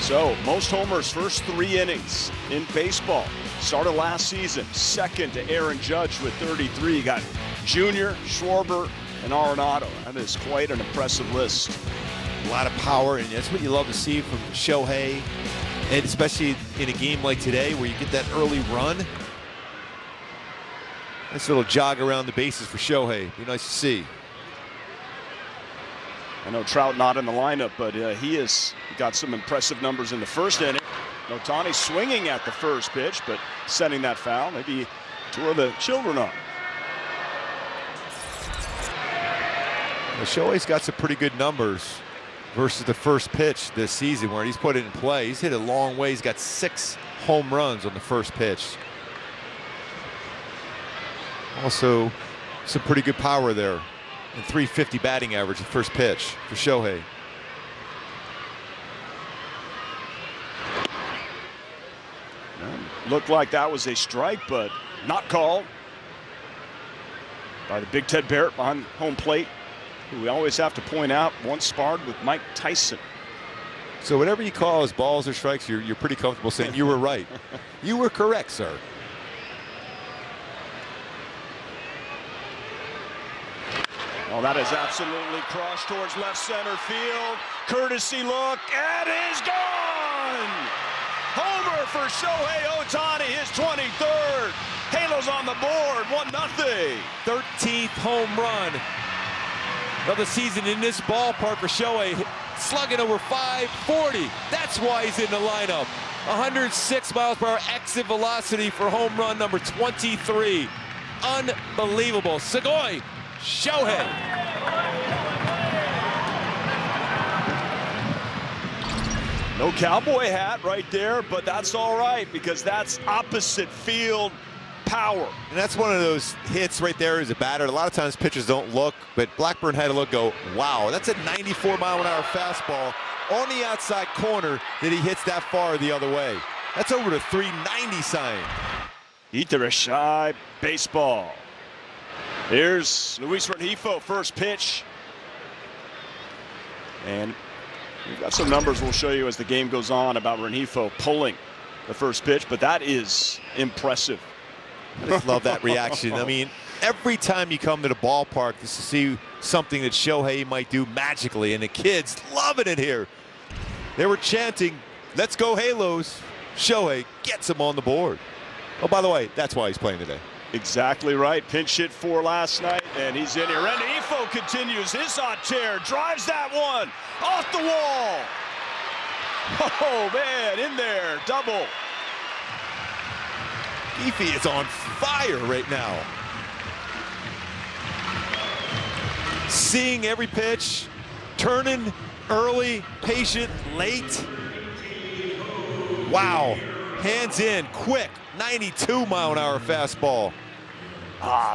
Speaker 16: So, most homers first 3 innings in baseball. Started last season, second to Aaron Judge with 33. You got Junior, Schwarber, and Arenado. That is quite an impressive list.
Speaker 19: A lot of power, and that's what you love to see from Shohei, and especially in a game like today where you get that early run. Nice little jog around the bases for Shohei. Be nice to see.
Speaker 16: I know Trout not in the lineup, but he has got some impressive numbers in the first inning. Ohtani swinging at the first pitch, but setting that foul. Maybe two of the children up.
Speaker 19: Well, Shohei's got some pretty good numbers versus the first pitch this season where he's put it in play. He's hit a long way. He's got 6 home runs on the first pitch. Also, some pretty good power there. And 350 batting average the first pitch for Shohei.
Speaker 16: Looked like that was a strike, but not called by the Big Ted Barrett behind home plate, who we always have to point out once sparred with Mike Tyson.
Speaker 19: So whatever you call as balls or strikes, you're pretty comfortable saying you were right. You were correct, sir.
Speaker 16: Oh, that is absolutely crushed towards left center field. Courtesy look, and is gone! Homer for Shohei Ohtani, his 23rd. Halos on the board, 1-0.
Speaker 19: 13th home run of the season in this ballpark for Shohei. Slugging over 540. That's why he's in the lineup. 106 miles per hour exit velocity for home run number 23. Unbelievable. Segoy. Shohei.
Speaker 16: No cowboy hat right there, but that's all right because that's opposite field power.
Speaker 19: And that's one of those hits right there as a batter. A lot of times pitchers don't look, but Blackburn had to look, go, wow, that's a 94-mile-an-hour fastball on the outside corner that he hits that far the other way. That's over the 390 sign.
Speaker 16: Iterashai baseball. Here's Luis Rengifo, first pitch. And we've got some numbers we'll show you as the game goes on about Rengifo pulling the first pitch, but that is impressive.
Speaker 19: I just love that reaction. I mean, every time you come to the ballpark just to see something that Shohei might do magically, and the kids loving it here. They were chanting, "Let's go Halos." Shohei gets him on the board. Oh, by the way, that's why he's playing today.
Speaker 16: Exactly right. Pinch hit 4 last night, and he's in here. Rengifo continues his hot tear, drives that one off the wall. Oh, man, in there, double.
Speaker 19: Efi is on fire right now. Seeing every pitch, turning early, patient, late. Wow, hands in, quick, 92-mile-an-hour fastball.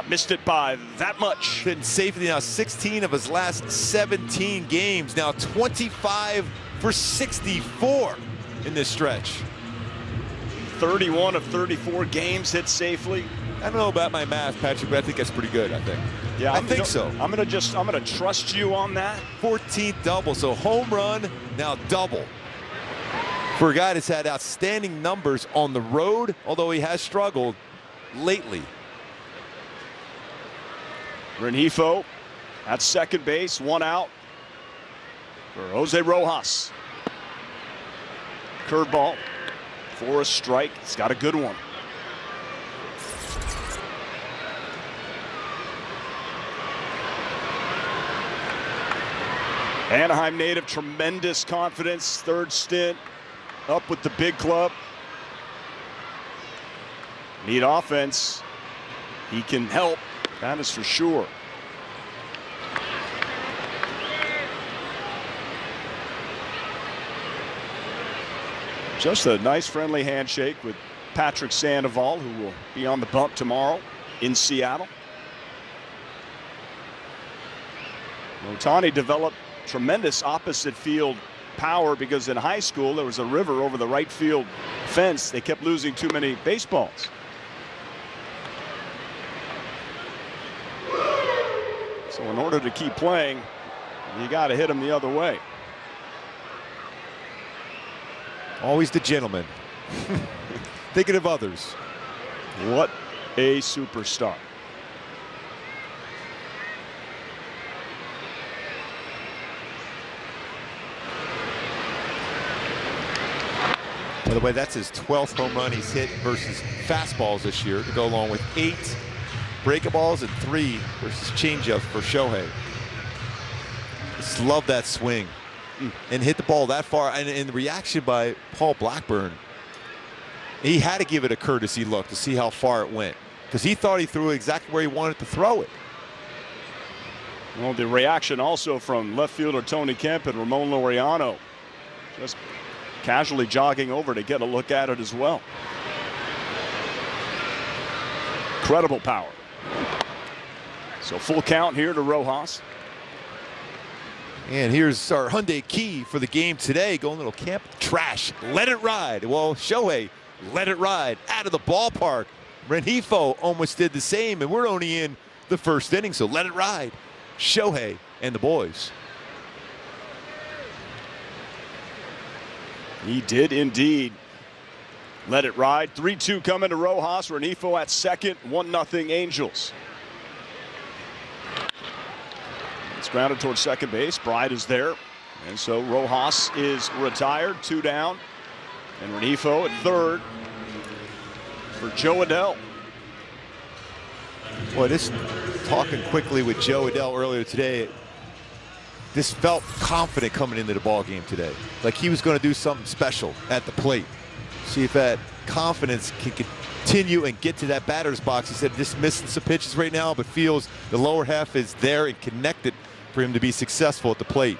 Speaker 16: Missed it by that much.
Speaker 19: Been safely now 16 of his last 17 games. Now 25 for 64 in this stretch.
Speaker 16: 31 of 34 games hit safely.
Speaker 19: I don't know about my math, Patrick, but I think that's pretty good, I think.
Speaker 16: Yeah,
Speaker 19: I think so.
Speaker 16: I'm gonna trust you on that.
Speaker 19: 14th double, so home run, now double. For a guy that's had outstanding numbers on the road, although he has struggled lately.
Speaker 16: Rengifo at second base, 1 out for Jose Rojas. Curveball for a strike. He's got a good one. Anaheim native, tremendous confidence. 3rd stint up with the big club. Need offense. He can help. That is for sure. Just a nice friendly handshake with Patrick Sandoval, who will be on the bump tomorrow in Seattle. Ohtani developed tremendous opposite field power because in high school there was a river over the right field fence. They kept losing too many baseballs. So in order to keep playing, you got to hit him the other way.
Speaker 19: Always the gentleman. Thinking of others.
Speaker 16: What a superstar.
Speaker 19: By the way, that's his 12th home run he's hit versus fastballs this year, to go along with 8 breakables and 3 versus changeup for Shohei. Just love that swing. And hit the ball that far. And the reaction by Paul Blackburn, he had to give it a courtesy look to see how far it went, because he thought he threw it exactly where he wanted to throw it.
Speaker 16: Well, the reaction also from left fielder Tony Kemp and Ramon Laureano, just casually jogging over to get a look at it as well. Incredible power. So full count here to Rojas.
Speaker 19: And here's our Hyundai key for the game today. Going a little camp trash. Let it ride. Well, Shohei let it ride out of the ballpark. Rengifo almost did the same, and we're only in the first inning, so let it ride. Shohei and the boys.
Speaker 16: He did indeed let it ride. 3-2 coming to Rojas. Rengifo at second. 1-0 Angels. It's grounded towards second base. Bride is there. And so Rojas is retired. 2 down. And Rengifo at third for Joe Adele.
Speaker 19: Boy, this talking quickly with Joe Adele earlier today, this felt confident coming into the ball game today. Like he was going to do something special at the plate. See if that confidence can continue and get to that batter's box. He said just missing some pitches right now, but feels the lower half is there and connected for him to be successful at the plate.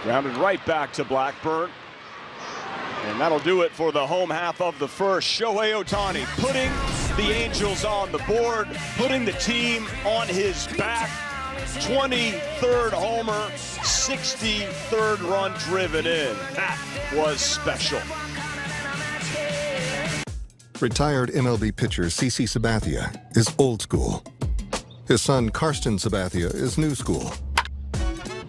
Speaker 16: Grounded right back to Blackburn. And that'll do it for the home half of the first. Shohei Ohtani putting the Angels on the board, putting the team on his back. 23rd homer, 63rd run driven in. That was special.
Speaker 7: Retired MLB pitcher CC Sabathia is old school. His son Karsten Sabathia is new school.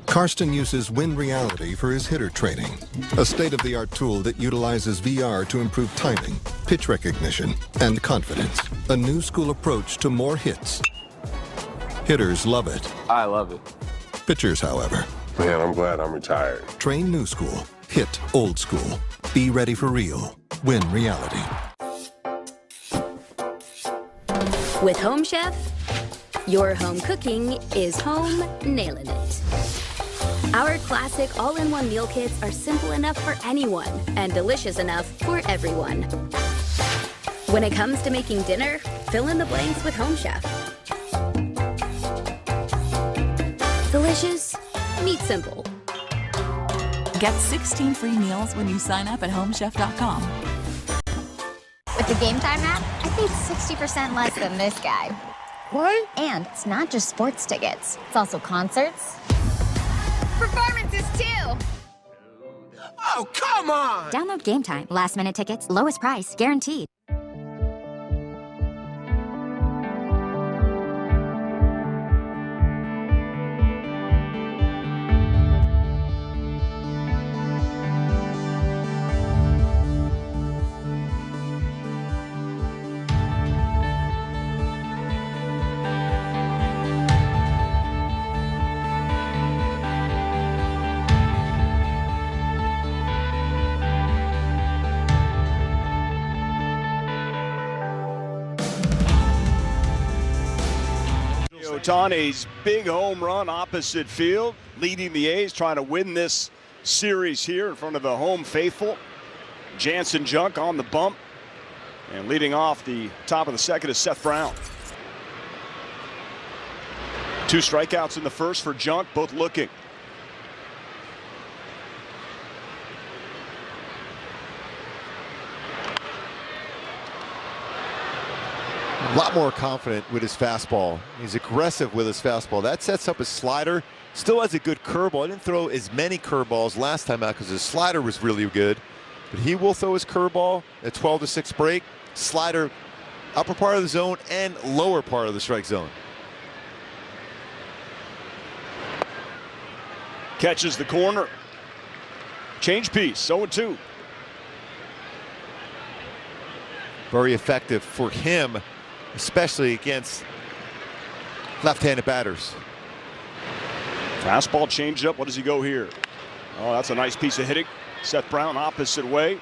Speaker 7: Karsten uses Win Reality for his hitter training, a state-of-the-art tool that utilizes VR to improve timing, pitch recognition, and confidence. A new school approach to more hits. Hitters love it.
Speaker 22: I love it.
Speaker 7: Pitchers, however.
Speaker 22: Man, I'm glad I'm retired.
Speaker 7: Train new school. Hit old school. Be ready for real. Win Reality.
Speaker 23: With Home Chef, your home cooking is home nailing it. Our classic all-in-one meal kits are simple enough for anyone and delicious enough for everyone. When it comes to making dinner, fill in the blanks with Home Chef. Delicious, meat simple.
Speaker 24: Get 16 free meals when you sign up at homechef.com.
Speaker 25: With the Game Time app, I paid 60% less than this guy. What? And it's not just sports tickets. It's also concerts. Performances, too.
Speaker 26: Oh, come on!
Speaker 25: Download Game Time. Last-minute tickets, lowest price, guaranteed.
Speaker 16: Ohtani's big home run opposite field, leading the A's, trying to win this series here in front of the home faithful. Jansen Junk on the bump. And leading off the top of the second is Seth Brown. 2 strikeouts in the first for Junk, both looking.
Speaker 19: A lot more confident with his fastball. He's aggressive with his fastball. That sets up his slider. Still has a good curveball. I didn't throw as many curveballs last time out because his slider was really good. But he will throw his curveball at 12-6 break. Slider upper part of the zone and lower part of the strike zone.
Speaker 16: Catches the corner. Change piece, 0-2.
Speaker 19: Very effective for him, especially against left-handed batters.
Speaker 16: Fastball change up. What does he go here? Oh, that's a nice piece of hitting. Seth Brown opposite way.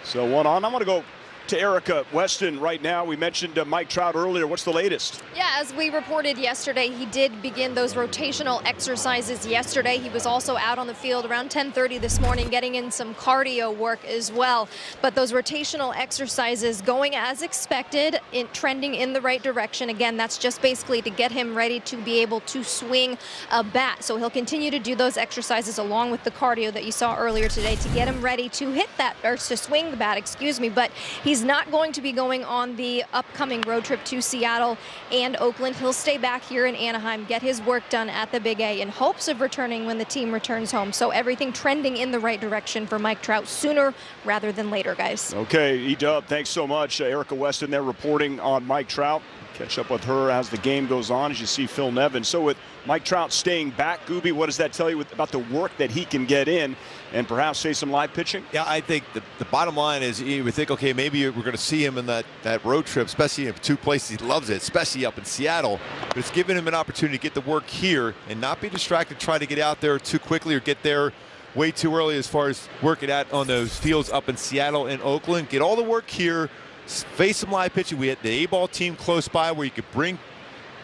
Speaker 16: So 1 on. I'm going to go to Erica Weston right now. We mentioned Mike Trout earlier. What's the latest?
Speaker 5: Yeah, as we reported yesterday, he did begin those rotational exercises yesterday. He was also out on the field around 10:30 this morning getting in some cardio work as well. But those rotational exercises going as expected, trending in the right direction. Again, that's just basically to get him ready to be able to swing a bat. So he'll continue to do those exercises along with the cardio that you saw earlier today to get him ready to hit that, or to swing the bat, excuse me. But he's not going to be going on the upcoming road trip to Seattle and Oakland. He'll stay back here in Anaheim, get his work done at the Big A in hopes of returning when the team returns home. So everything trending in the right direction for Mike Trout sooner rather than later, guys.
Speaker 16: Okay, E-Dub, thanks so much. Erica Weston there reporting on Mike Trout. Catch up with her as the game goes on, as you see Phil Nevin. So with Mike Trout staying back, Gooby, what does that tell you about the work that he can get in and perhaps say some live pitching?
Speaker 19: Yeah, I think the bottom line is you would think, okay, maybe we're going to see him in that road trip, especially in 2 places he loves it, especially up in Seattle. But it's giving him an opportunity to get the work here and not be distracted, try to get out there too quickly or get there way too early as far as working out on those fields up in Seattle and Oakland. Get all the work here. Face some live pitching. We had the A-ball team close by where you could bring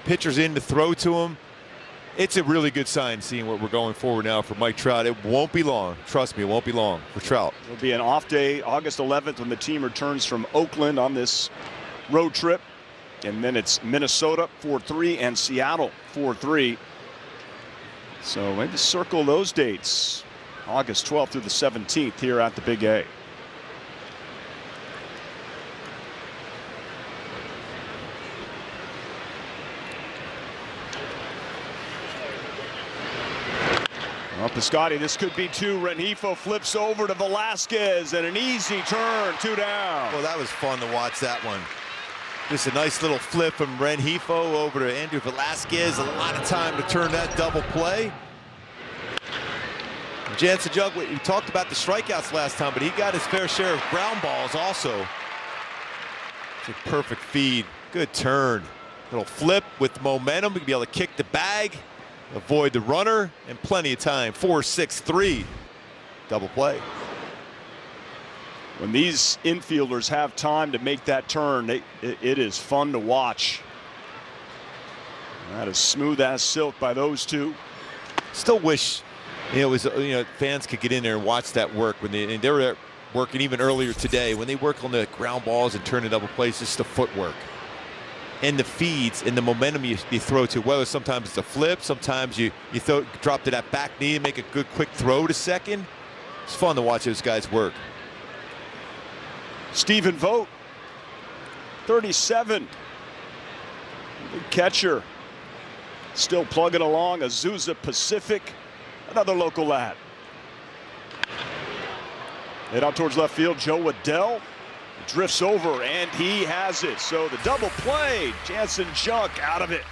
Speaker 19: pitchers in to throw to them. It's a really good sign seeing what we're going forward now for Mike Trout. It won't be long. Trust me, it won't be long for Trout.
Speaker 16: It'll be an off day, August 11th, when the team returns from Oakland on this road trip. And then it's Minnesota 4-3 and Seattle 4-3. So maybe circle those dates. August 12th through the 17th here at the Big A. Well, Piscotty, this could be 2. Rengifo flips over to Velasquez and an easy turn, 2 down.
Speaker 19: Well, that was fun to watch that one. Just a nice little flip from Rengifo over to Andrew Velasquez. A lot of time to turn that double play. Jansen Junk, we talked about the strikeouts last time, but he got his fair share of ground balls also. It's a perfect feed. Good turn. Little flip with momentum. He'll be able to kick the bag, avoid the runner, and plenty of time. 4-6-3. Double play.
Speaker 16: When these infielders have time to make that turn, it is fun to watch. That is smooth as silk by those two.
Speaker 19: Still wish fans could get in there and watch that work when they were working even earlier today. When they work on the ground balls and turn the double plays, just the footwork and the feeds and the momentum you throw to. Whether sometimes it's a flip, sometimes you drop to that back knee and make a good quick throw to second. It's fun to watch those guys work.
Speaker 16: Stephen Vogt, 37. Good catcher. Still plugging along. Azusa Pacific, another local lad. Head out towards left field. Joe Adele drifts over, and he has it. So the double play. Jansen Junk out of it.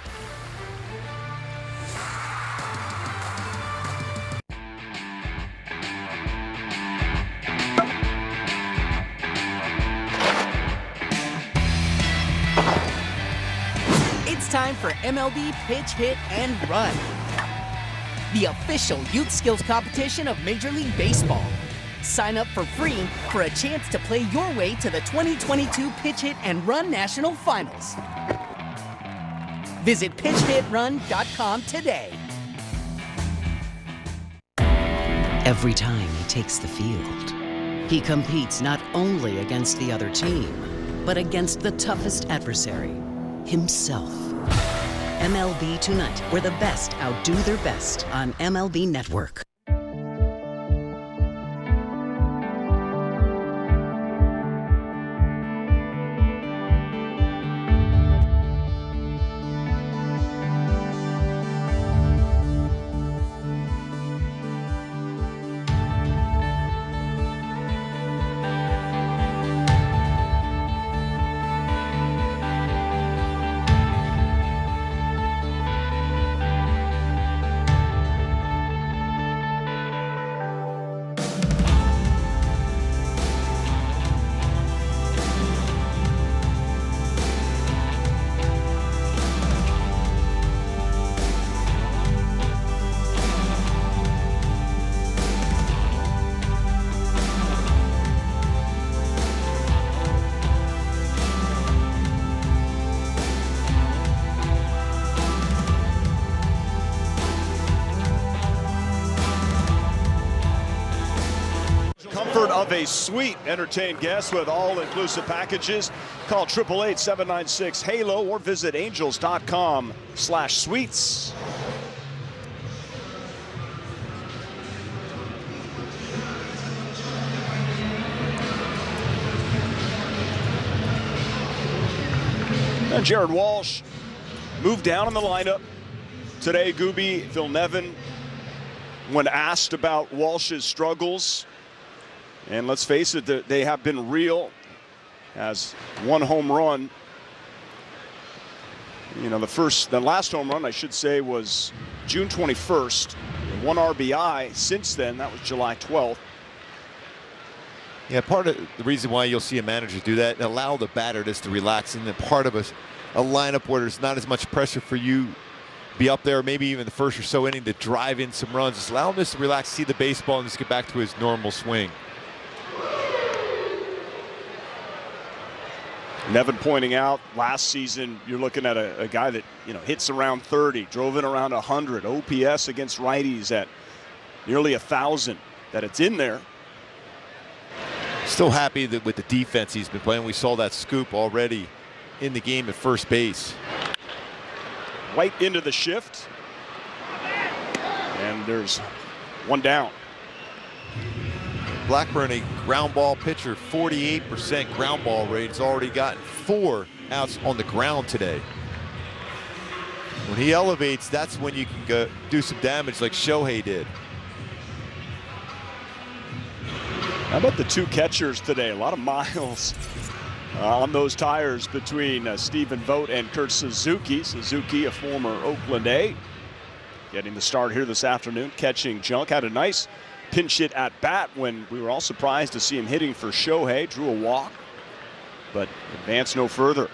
Speaker 18: Time for MLB Pitch Hit and Run, the official youth skills competition of Major League Baseball. Sign up for free for a chance to play your way to the 2022 Pitch Hit and Run National Finals. Visit pitchhitrun.com today.
Speaker 13: Every time he takes the field, he competes not only against the other team, but against the toughest adversary, himself. MLB Tonight, where the best outdo their best on MLB Network.
Speaker 16: Of a suite. Entertain guests with all-inclusive packages. Call 888-796-HALO or visit angels.com/suites. And Jared Walsh moved down in the lineup today. Gooby Villeneuve, when asked about Walsh's struggles, and let's face it, they have been real, as one home run. You know, the last home run, I should say, was June 21st. One RBI since then. That was July 12th.
Speaker 19: Yeah, part of the reason why you'll see a manager do that and allow the batter just to relax, and then part of a lineup where there's not as much pressure for you be up there, maybe even the first or so inning, to drive in some runs. Just allow him just to relax, see the baseball, and just get back to his normal swing.
Speaker 16: Nevin pointing out, last season you're looking at a guy that, you know, hits around 30, drove in around 100, OPS against righties at nearly 1,000. That it's in there.
Speaker 19: Still happy that with the defense he's been playing. We saw that scoop already in the game at first base.
Speaker 16: Right into the shift, and there's one down.
Speaker 19: Blackburn, a ground ball pitcher, 48% ground ball rate. Has already gotten 4 outs on the ground today. When he elevates, that's when you can go do some damage like Shohei did.
Speaker 16: How about the two catchers today? A lot of miles on those tires between Stephen Vogt and Kurt Suzuki. Suzuki, a former Oakland A, getting the start here this afternoon, catching Junk. Had a nice pinch hit at bat when we were all surprised to see him hitting for Shohei. Drew a walk, but advanced no further.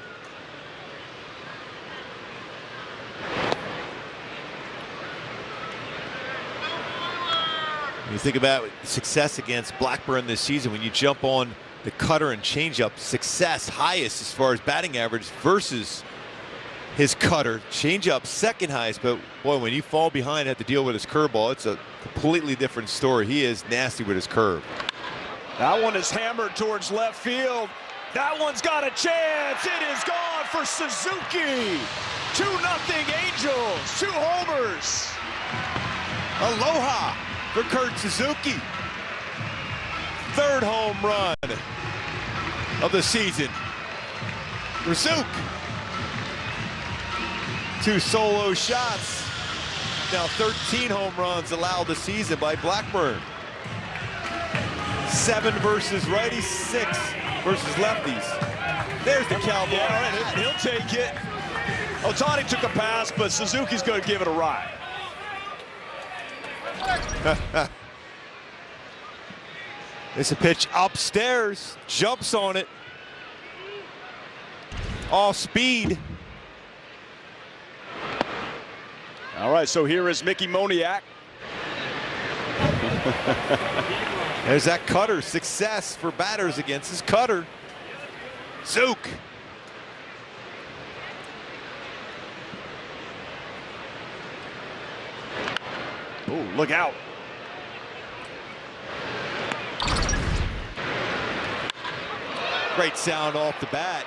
Speaker 19: When you think about success against Blackburn this season, when you jump on the cutter and changeup, success highest as far as batting average versus his cutter. Changeup second highest, but boy, when you fall behind and have to deal with his curveball, it's a completely different story. He is nasty with his curve.
Speaker 16: That one is hammered towards left field. That one's got a chance. It is gone for Suzuki. 2-0 Angels, 2 homers.
Speaker 19: Aloha for Kurt Suzuki. 3rd home run of the season for Zook. 2 solo shots. Now 13 home runs allowed this season by Blackburn. 7 versus righties, 6 versus lefties. There's the Cowboy.
Speaker 16: Yeah, all right, he'll take it. Ohtani took a pass, but Suzuki's going to give it a ride.
Speaker 19: It's a pitch upstairs, jumps on it. Off speed.
Speaker 16: All right, so here is Mickey Moniak.
Speaker 19: There's that cutter. Success for batters against his cutter. Zook.
Speaker 16: Oh, look out.
Speaker 19: Great sound off the bat.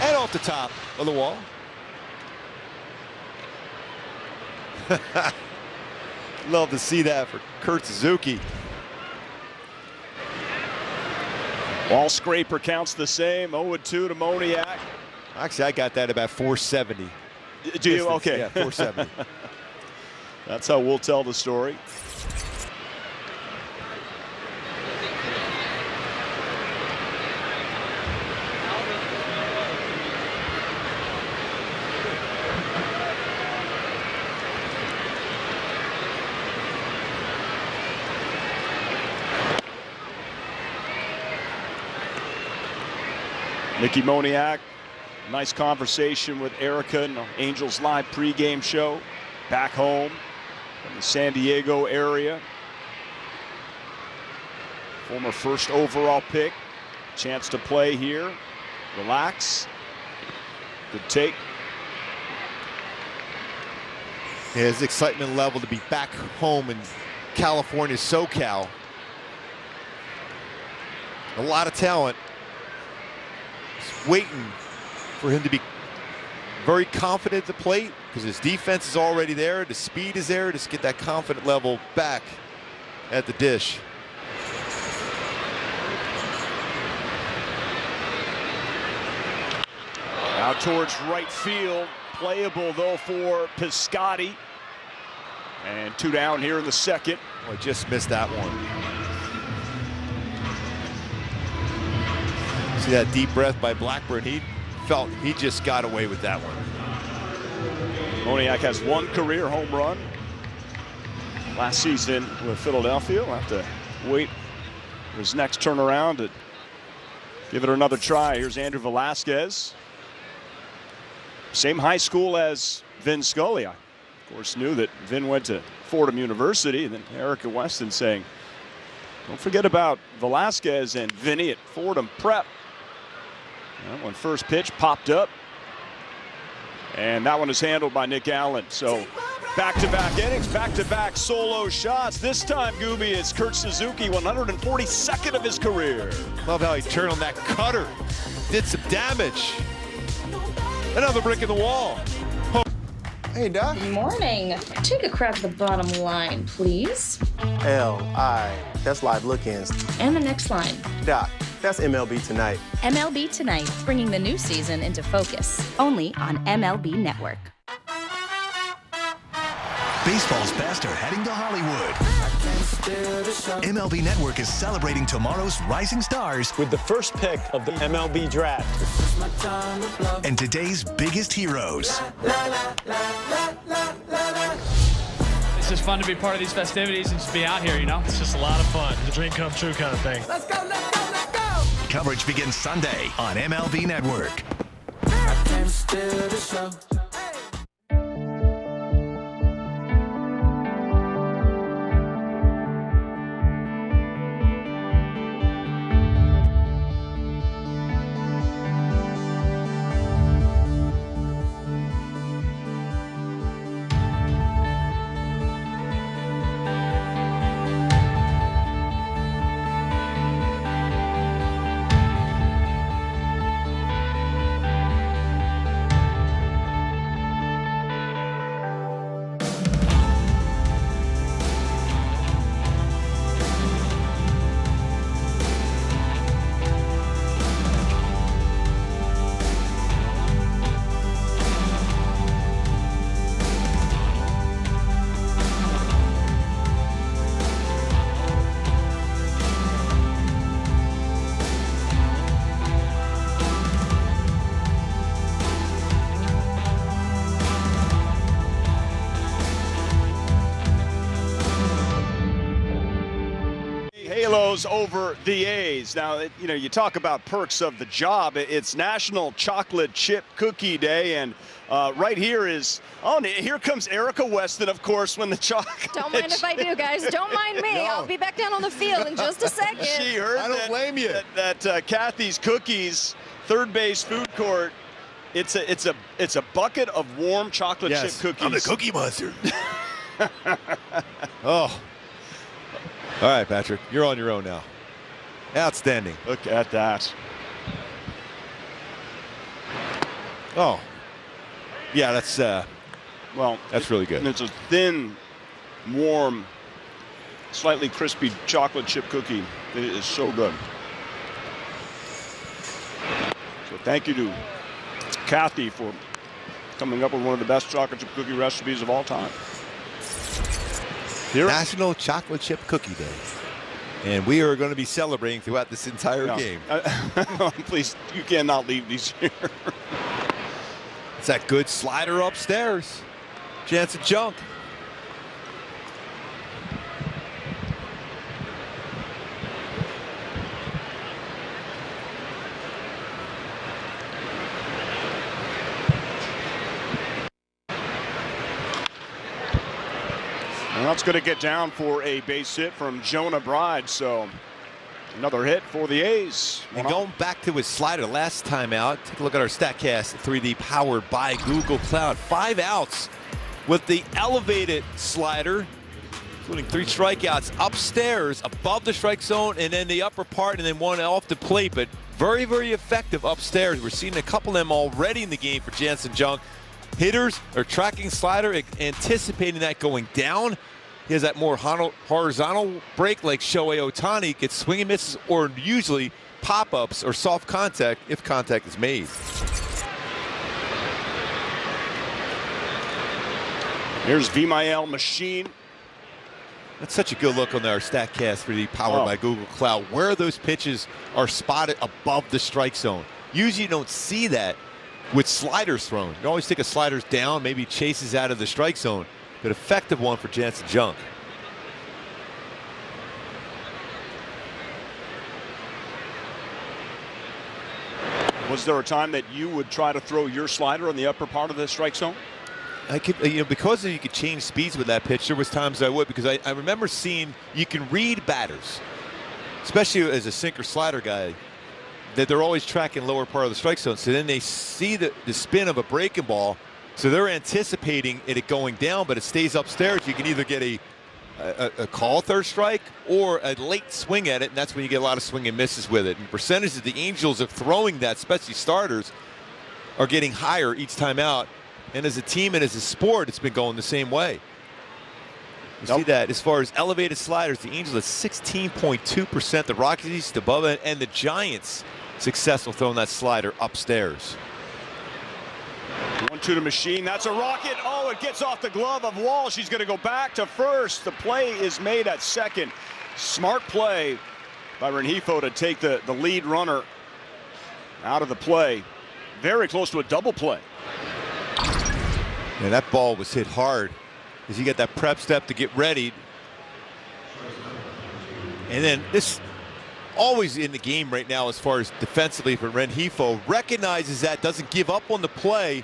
Speaker 19: And off the top of the wall. Love to see that for Kurt Suzuki.
Speaker 16: Ball scraper counts the same. 0-2 to Moniak.
Speaker 19: Actually, I got that about 470.
Speaker 16: Do you? Okay.
Speaker 19: Yeah, 470.
Speaker 16: That's how we'll tell the story. Mickey Moniak, nice conversation with Erica in the Angels Live pregame show. Back home from the San Diego area. Former first overall pick. Chance to play here. Relax. Good take.
Speaker 19: Yeah, his excitement level to be back home in California, SoCal. A lot of talent. Just waiting for him to be very confident at the plate because his defense is already there. The speed is there. Just get that confident level back at the dish.
Speaker 16: Out towards right field. Playable, though, for Piscotty. And 2 down here in the second.
Speaker 19: Oh, I just missed that one. See that deep breath by Blackburn? He felt he just got away with that one.
Speaker 16: Moniak has 1 career home run last season with Philadelphia. We'll have to wait for his next turnaround to give it another try. Here's Andrew Velasquez. Same high school as Vin Scully. I, of course, knew that Vin went to Fordham University. And then Erica Weston saying, don't forget about Velasquez and Vinny at Fordham Prep. Well, when first pitch popped up. And that one is handled by Nick Allen. So back-to-back innings, back-to-back solo shots. This time, Gooby, it's Kurt Suzuki, 142nd of his career.
Speaker 19: Love how he turned on that cutter. Did some damage. Another brick in the wall.
Speaker 6: Hey, Doc.
Speaker 8: Good morning. Take a crack at the bottom line, please.
Speaker 6: L-I. That's live look-ins.
Speaker 8: And the next line.
Speaker 6: Doc, that's MLB Tonight.
Speaker 9: MLB Tonight, bringing the new season into focus. Only on MLB Network.
Speaker 10: Baseball's best are heading to Hollywood. MLB Network is celebrating tomorrow's rising stars
Speaker 11: with the first pick of the MLB draft.
Speaker 10: And today's biggest heroes.
Speaker 12: It's just fun to be part of these festivities and just be out here, you know? It's just a lot of fun. The dream come true kind of thing.
Speaker 6: Let's go, let's go, let's go!
Speaker 10: Coverage begins Sunday on MLB Network.
Speaker 6: I can't steal the show.
Speaker 16: Halos over the A's. Now, you know, you talk about perks of the job. It's National Chocolate Chip Cookie Day, and right here is, oh, here comes Erica Weston, of course, when the chocolate.
Speaker 5: Don't mind if I do, guys. Don't mind me.
Speaker 19: No.
Speaker 5: I'll be back down on the field in just a second.
Speaker 16: She heard
Speaker 19: I don't blame you.
Speaker 16: that Kathy's Cookies, third base food court. It's a bucket of warm chocolate chip cookies.
Speaker 10: I'm the Cookie Monster.
Speaker 19: Oh. All right, Patrick, you're on your own now. Outstanding.
Speaker 16: Look at that.
Speaker 19: Oh, yeah, that's really good.
Speaker 16: And it's a thin, warm, slightly crispy chocolate chip cookie. It is so good. So thank you to Kathy for coming up with one of the best chocolate chip cookie recipes of all time.
Speaker 19: National Chocolate Chip Cookie Day. And we are going to be celebrating throughout this entire game.
Speaker 16: Please, you cannot leave these here.
Speaker 19: It's that good slider upstairs. Jansen Junk.
Speaker 16: And that's going to get down for a base hit from Jonah Bride. So another hit for the A's.
Speaker 19: And going back to his slider last time out, take a look at our StatCast 3D powered by Google Cloud. 5 outs with the elevated slider, including 3 strikeouts upstairs above the strike zone and then the upper part and then 1 off the plate. But very, very effective upstairs. We're seeing a couple of them already in the game for Jansen Junk. Hitters are tracking slider, anticipating that going down. He has that more horizontal break like Shohei Ohtani, gets swing and misses or usually pop-ups or soft contact if contact is made.
Speaker 16: Here's Vimael Machine.
Speaker 19: That's such a good look on our StatCast 3D powered by Google Cloud, where those pitches are spotted above the strike zone. Usually you don't see that with sliders thrown. You always take a sliders down, maybe chases out of the strike zone. But effective one for Jansen Junk.
Speaker 16: Was there a time that you would try to throw your slider on the upper part of the strike zone?
Speaker 19: I could, because you could change speeds with that pitch, there was times I would, because I remember seeing you can read batters, especially as a sinker slider guy, that they're always tracking lower part of the strike zone. So then they see the spin of a breaking ball. So they're anticipating it going down, but it stays upstairs. You can either get a call third strike or a late swing at it, and that's when you get a lot of swing and misses with it. And the percentage that the Angels of throwing that, especially starters, are getting higher each time out. And as a team and as a sport, it's been going the same way. You see that as far as elevated sliders, the Angels at 16.2%, the Rockies above it, and the Giants successful throwing that slider upstairs.
Speaker 16: 1-2 to Machine. That's a rocket. Oh, it gets off the glove of Walsh. He's going to go back to first. The play is made at second. Smart play by Rengifo to take the lead runner out of the play. Very close to a double play.
Speaker 19: And that ball was hit hard as you get that prep step to get ready. And then this always in the game right now as far as defensively for Rengifo, recognizes that, doesn't give up on the play,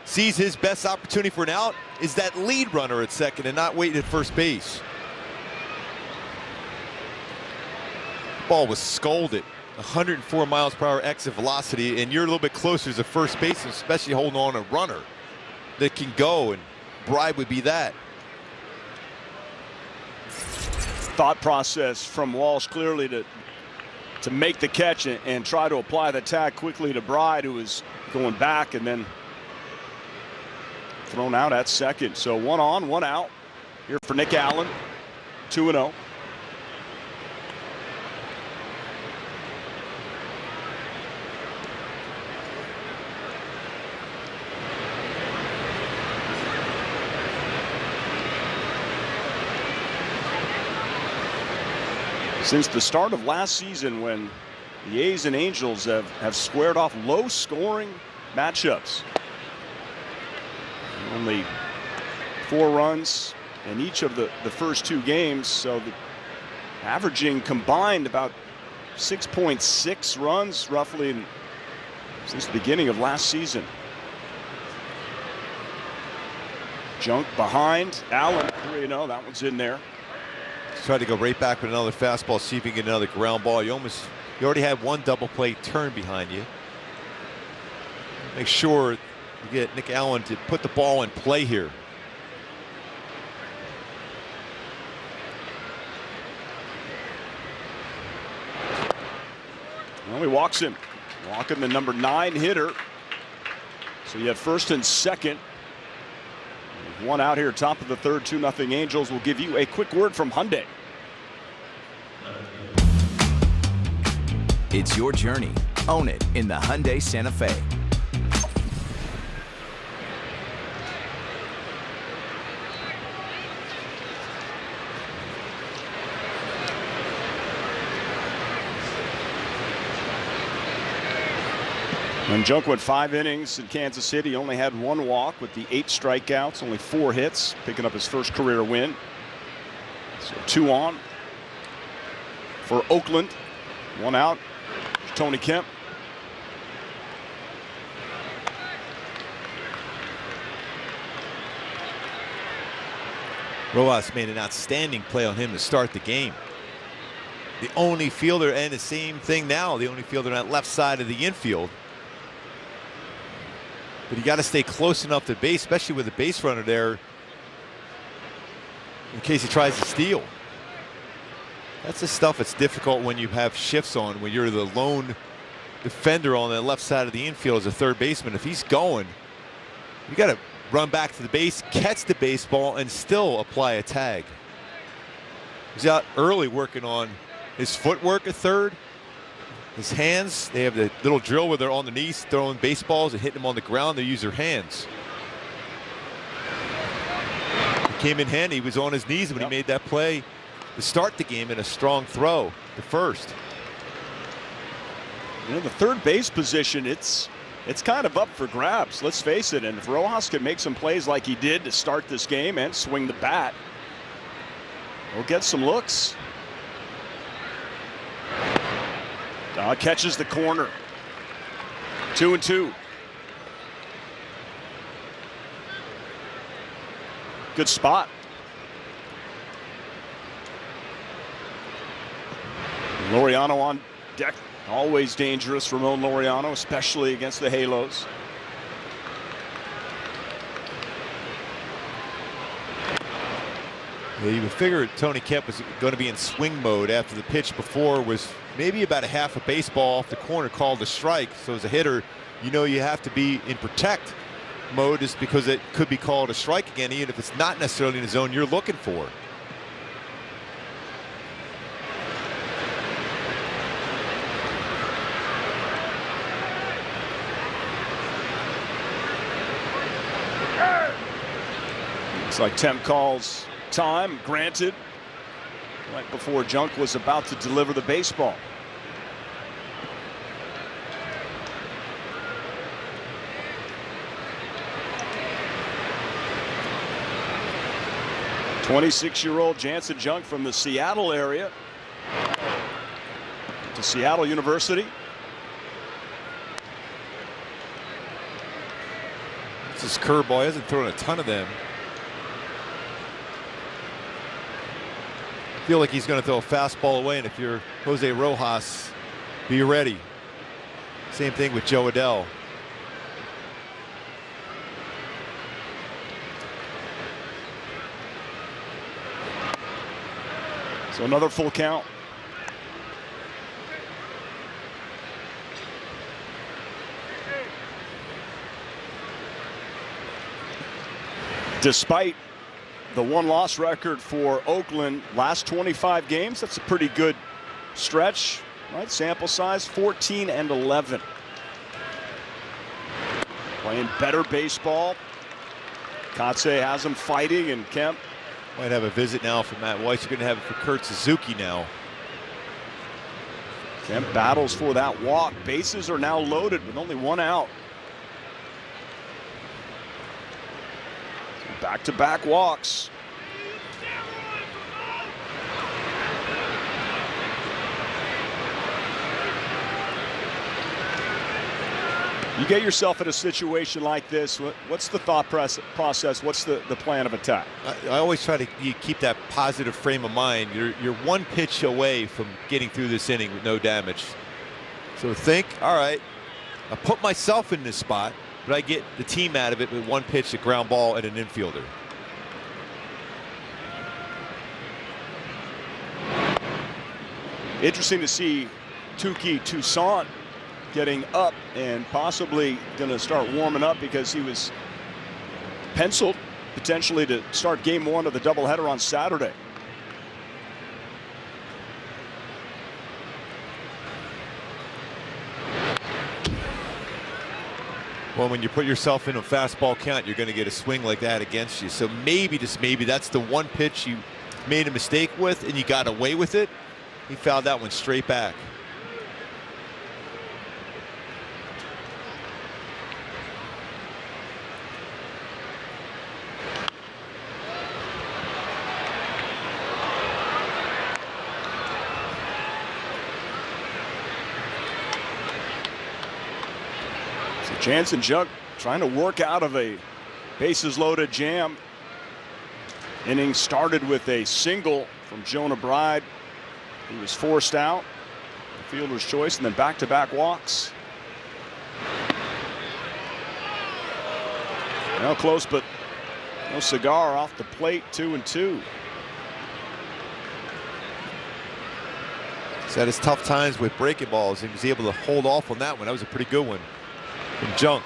Speaker 19: sees his best opportunity for an out is that lead runner at second and not waiting at first base. Ball was scolded, 104 miles per hour exit velocity, and you're a little bit closer to first base, especially holding on a runner that can go, and Bride would be that.
Speaker 16: Thought process from Walsh clearly to make the catch and try to apply the tag quickly to Bride, who was going back and then thrown out at second. So 1 on, 1 out here for Nick Allen, 2-0. Since the start of last season, when the A's and Angels have squared off low-scoring matchups. Only 4 runs in each of the first 2 games, so averaging combined about 6.6 runs roughly since the beginning of last season. Junk behind, Allen 3-0, that one's in there.
Speaker 19: Tried to go right back with another fastball, see if you can get another ground ball. You already had 1 double play turn behind you. Make sure you get Nick Allen to put the ball in play here.
Speaker 16: Well, he walks him. Walking the number 9 hitter. So you have first and second. One out here, top of the third, 2-0 Angels. Will give you a quick word from Hyundai.
Speaker 10: It's your journey. Own it in the Hyundai Santa Fe.
Speaker 16: When Junk went 5 innings in Kansas City, only had 1 walk with the 8 strikeouts, only 4 hits, picking up his first career win. So 2 on for Oakland. 1 out. Tony Kemp.
Speaker 19: Rojas made an outstanding play on him to start the game. The only fielder, and the same thing now, the only fielder on that left side of the infield. But you got to stay close enough to base, especially with the base runner there, in case he tries to steal. That's the stuff that's difficult when you have shifts on, when you're the lone defender on the left side of the infield as a third baseman. If he's going, you got to run back to the base, catch the baseball, and still apply a tag. He's out early working on his footwork at third. His hands, they have the little drill where they're on the knees throwing baseballs and hitting them on the ground. They use their hands. It came in handy. He was on his knees when he made that play to start the game in a strong throw to first.
Speaker 16: You know, the third base position, it's kind of up for grabs, let's face it. And if Rojas can make some plays like he did to start this game and swing the bat, we'll get some looks. Catches the corner. 2-2. Good spot. Laureano on deck. Always dangerous, Ramon Laureano, especially against the Halos.
Speaker 19: Yeah, you would figure Tony Kemp was going to be in swing mode after the pitch before was maybe about a half a baseball off the corner called a strike. So as a hitter, you know you have to be in protect mode just because it could be called a strike again, even if it's not necessarily in the zone you're looking for.
Speaker 16: Looks like Temp calls time, granted, right before Junk was about to deliver the baseball. '26-year-old Jansen Junk from the Seattle area to Seattle University.
Speaker 19: This is curveball. He hasn't thrown a ton of them. Feel like he's going to throw a fastball away, and if you're Jose Rojas, be ready. Same thing with Joe Adele.
Speaker 16: So another full count. Despite the 1-loss record for Oakland, last 25 games, that's a pretty good stretch, right? Sample size 14-11. Playing better baseball. Katse has him fighting, and Kemp
Speaker 19: might have a visit now from Matt Weiss. You're going to have it for Kurt Suzuki now.
Speaker 16: Kemp battles for that walk. Bases are now loaded with only 1 out. Back-to-back walks. You get yourself in a situation like this, what's the thought process? What's the plan of attack?
Speaker 19: I always try to keep that positive frame of mind. You're 1 pitch away from getting through this inning with no damage. So think, all right, I put myself in this spot, but I get the team out of it with 1 pitch, a ground ball, and an infielder.
Speaker 16: Interesting to see Touki Toussaint getting up and possibly going to start warming up because he was penciled potentially to start game 1 of the doubleheader on Saturday.
Speaker 19: Well, when you put yourself in a fastball count, you're going to get a swing like that against you. So maybe, just maybe, that's the one pitch you made a mistake with and you got away with it. He fouled that one straight back.
Speaker 16: Jansen Junk trying to work out of a bases loaded jam. Inning started with a single from Jonah Bride. He was forced out, the fielder's choice, and then back-to-back walks. Now close, but no cigar off the plate. 2-2.
Speaker 19: He's had his tough times with breaking balls. He was able to hold off on that one. That was a pretty good one from Junk.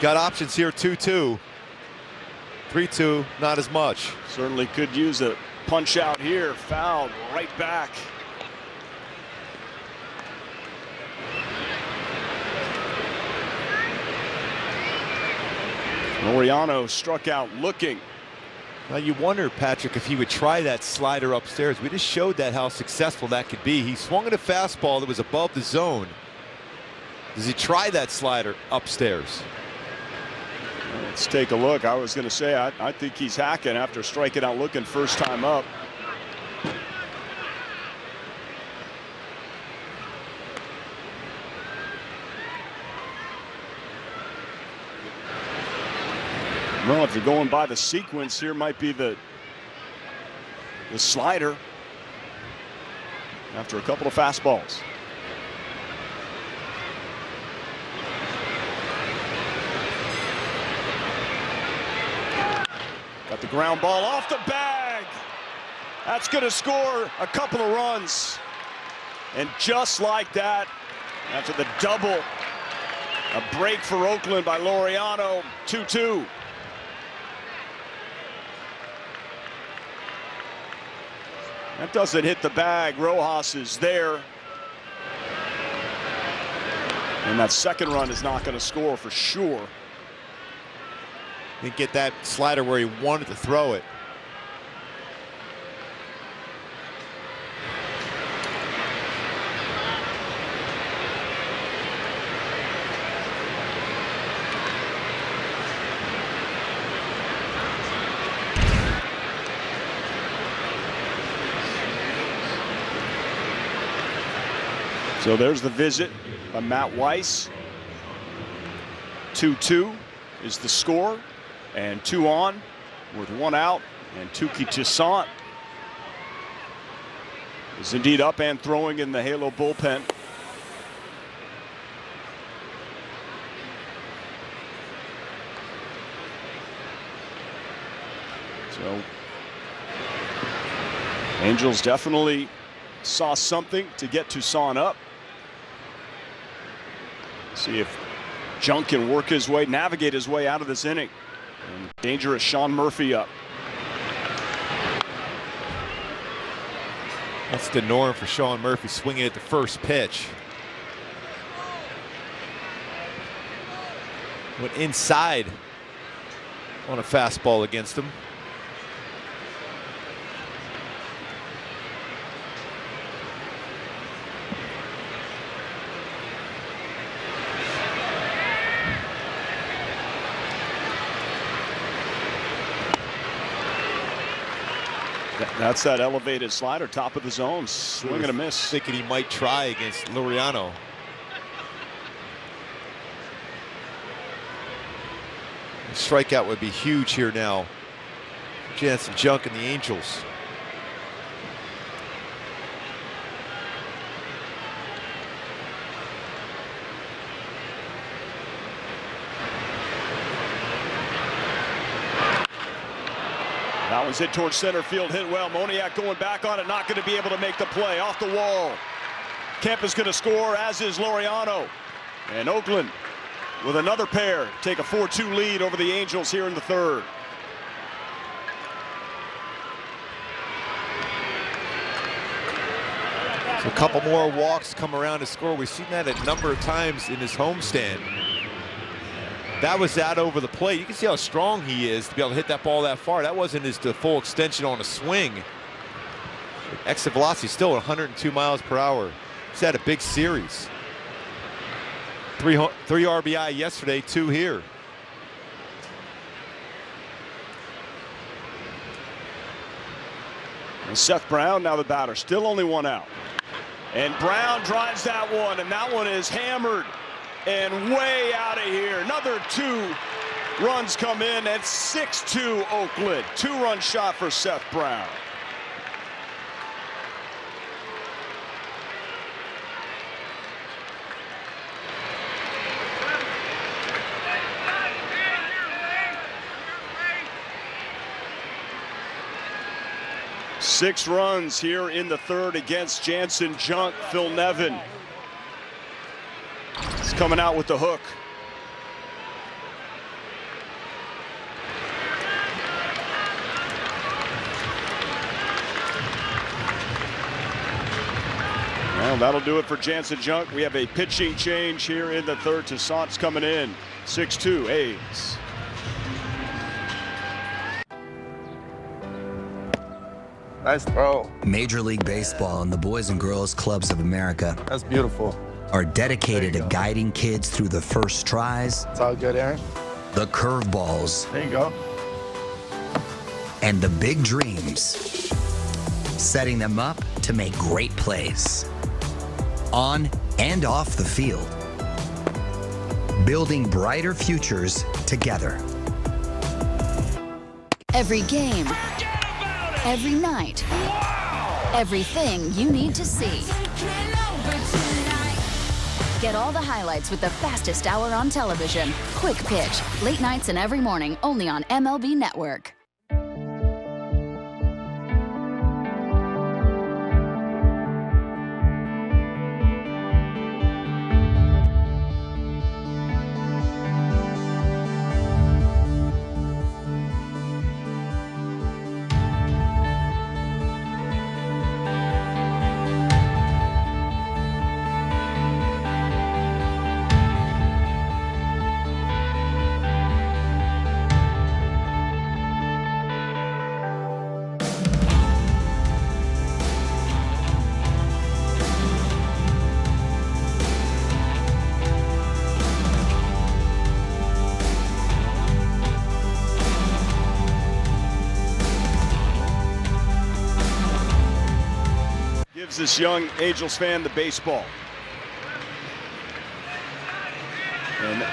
Speaker 19: Got options here. 2-2. 3-2, not as much.
Speaker 16: Certainly could use a punch out here. Fouled right back. Laureano struck out looking.
Speaker 19: Now you wonder, Patrick, if he would try that slider upstairs. We just showed that how successful that could be. He swung at a fastball that was above the zone. Does he try that slider upstairs?
Speaker 16: Let's take a look. I was going to say, I think he's hacking after striking out looking first time up. Well, if you're going by the sequence, here might be the slider after a couple of fastballs. Got the ground ball off the bag. That's going to score a couple of runs. And just like that, after the double, a break for Oakland by Laureano. 2-2. That doesn't hit the bag. Rojas is there. And that second run is not going to score for sure.
Speaker 19: Didn't get that slider where he wanted to throw it.
Speaker 16: So there's the visit by Matt Weiss. 2-2 is the score. And 2 on with 1 out, and Touki Toussaint is indeed up and throwing in the Halo bullpen. So Angels definitely saw something to get Toussaint up. See if Junk can work his way, navigate his way out of this inning. And dangerous Sean Murphy up.
Speaker 19: That's the norm for Sean Murphy, swinging at the first pitch. Went inside on a fastball against him.
Speaker 16: That's that elevated slider, top of the zone, swing and a miss.
Speaker 19: Thinking he might try against Laureano. A strikeout would be huge here now. Jansen Junk and the Angels.
Speaker 16: That one's hit towards center field, hit well. Moniak going back on it, not going to be able to make the play. Off the wall. Kemp is going to score, as is Laureano. And Oakland with another pair take a 4-2 lead over the Angels here in the third.
Speaker 19: So a couple more walks come around to score. We've seen that a number of times in his homestand. That was out over the plate. You can see how strong he is to be able to hit that ball that far. That wasn't his full extension on a swing. Exit velocity still at 102 miles per hour. He's had a big series. Three RBI yesterday, 2 here.
Speaker 16: And Seth Brown now the batter, still only 1 out. And Brown drives that one, and that one is hammered and way out of here. Another 2 runs come in at 6-2 Oakland. 2-run shot for Seth Brown. Six runs here in the third against Jansen Junk. Phil Nevin is coming out with the hook. Well, that'll do it for Jansen Junk. We have a pitching change here in the third. Toussaint's coming in. 6-2 A's.
Speaker 6: Nice throw.
Speaker 1: Major League Baseball and the Boys and Girls Clubs of America.
Speaker 6: That's beautiful.
Speaker 1: Are dedicated to guiding kids through the first tries.
Speaker 6: It's all good, Aaron.
Speaker 1: The curveballs.
Speaker 6: There you go.
Speaker 1: And the big dreams. Setting them up to make great plays. On and off the field. Building brighter futures together.
Speaker 2: Every game. Every night. Everything you need to see. Get all the highlights with the fastest hour on television. Quick Pitch. Late nights and every morning only on MLB Network.
Speaker 16: This young Angels fan the baseball. And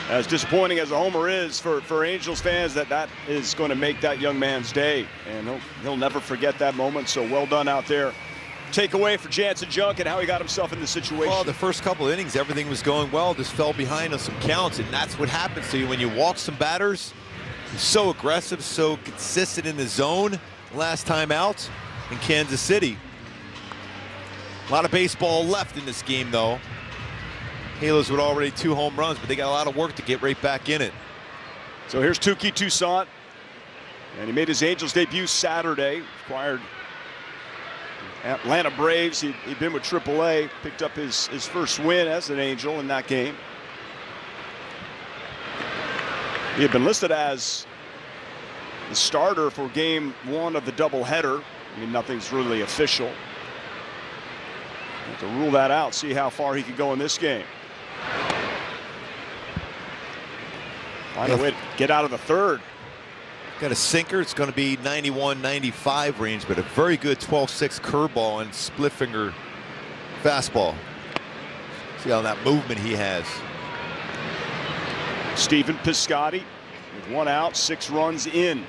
Speaker 16: as disappointing as a homer is for Angels fans, that is going to make that young man's day. And he'll never forget that moment. So well done out there. Takeaway for Jansen Junk and how he got himself in this situation.
Speaker 19: Well, the first couple of innings, everything was going well. Just fell behind on some counts, and that's what happens to you when you walk some batters. He's so aggressive, so consistent in the zone last time out in Kansas City. A lot of baseball left in this game, though. Halos with already 2 home runs, but they got a lot of work to get right back in it.
Speaker 16: So here's Touki Toussaint, and he made his Angels debut Saturday. Acquired Atlanta Braves. He'd been with AAA, picked up his first win as an Angel in that game. He had been listed as the starter for game 1 of the doubleheader. I mean, nothing's really official. Have to rule that out, see how far he could go in this game. Find a way to get out of the third.
Speaker 19: Got a sinker. It's going to be 91, 95 range, but a very good 12-6 curveball and split finger fastball. See how that movement he has.
Speaker 16: Stephen Piscotty with 1 out, 6 runs in.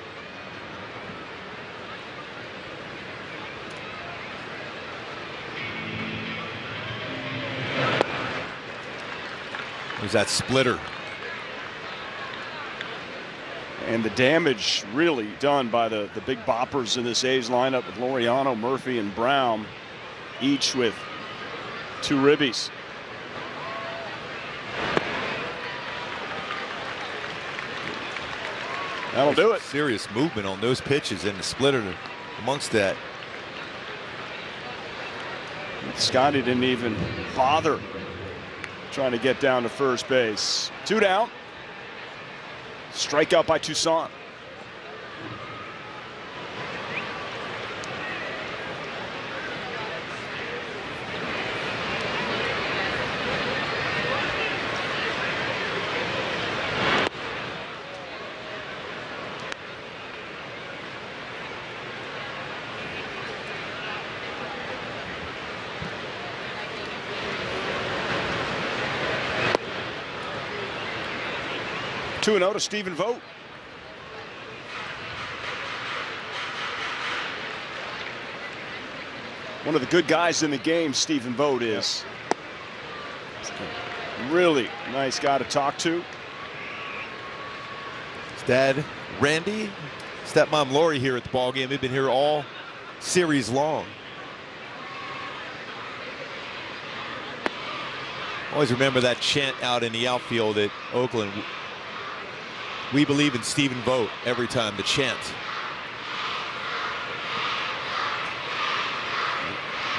Speaker 19: There's that splitter.
Speaker 16: And And the damage really done by the big boppers in this A's lineup with Laureano, Murphy, and Brown, each with 2 ribbies. That'll do it.
Speaker 19: Serious movement on those pitches and the splitter amongst that.
Speaker 16: Scotty didn't even bother trying to get down to first base. 2 down. Strikeout by Toussaint. Two and 0 to Stephen Vogt. One of the good guys in the game, Stephen Vogt is. Really nice guy to talk to.
Speaker 19: His dad, Randy, stepmom Lori here at the ball game. They've been here all series long. Always remember that chant out in the outfield at Oakland. We believe in Stephen Vogt every time, the chant.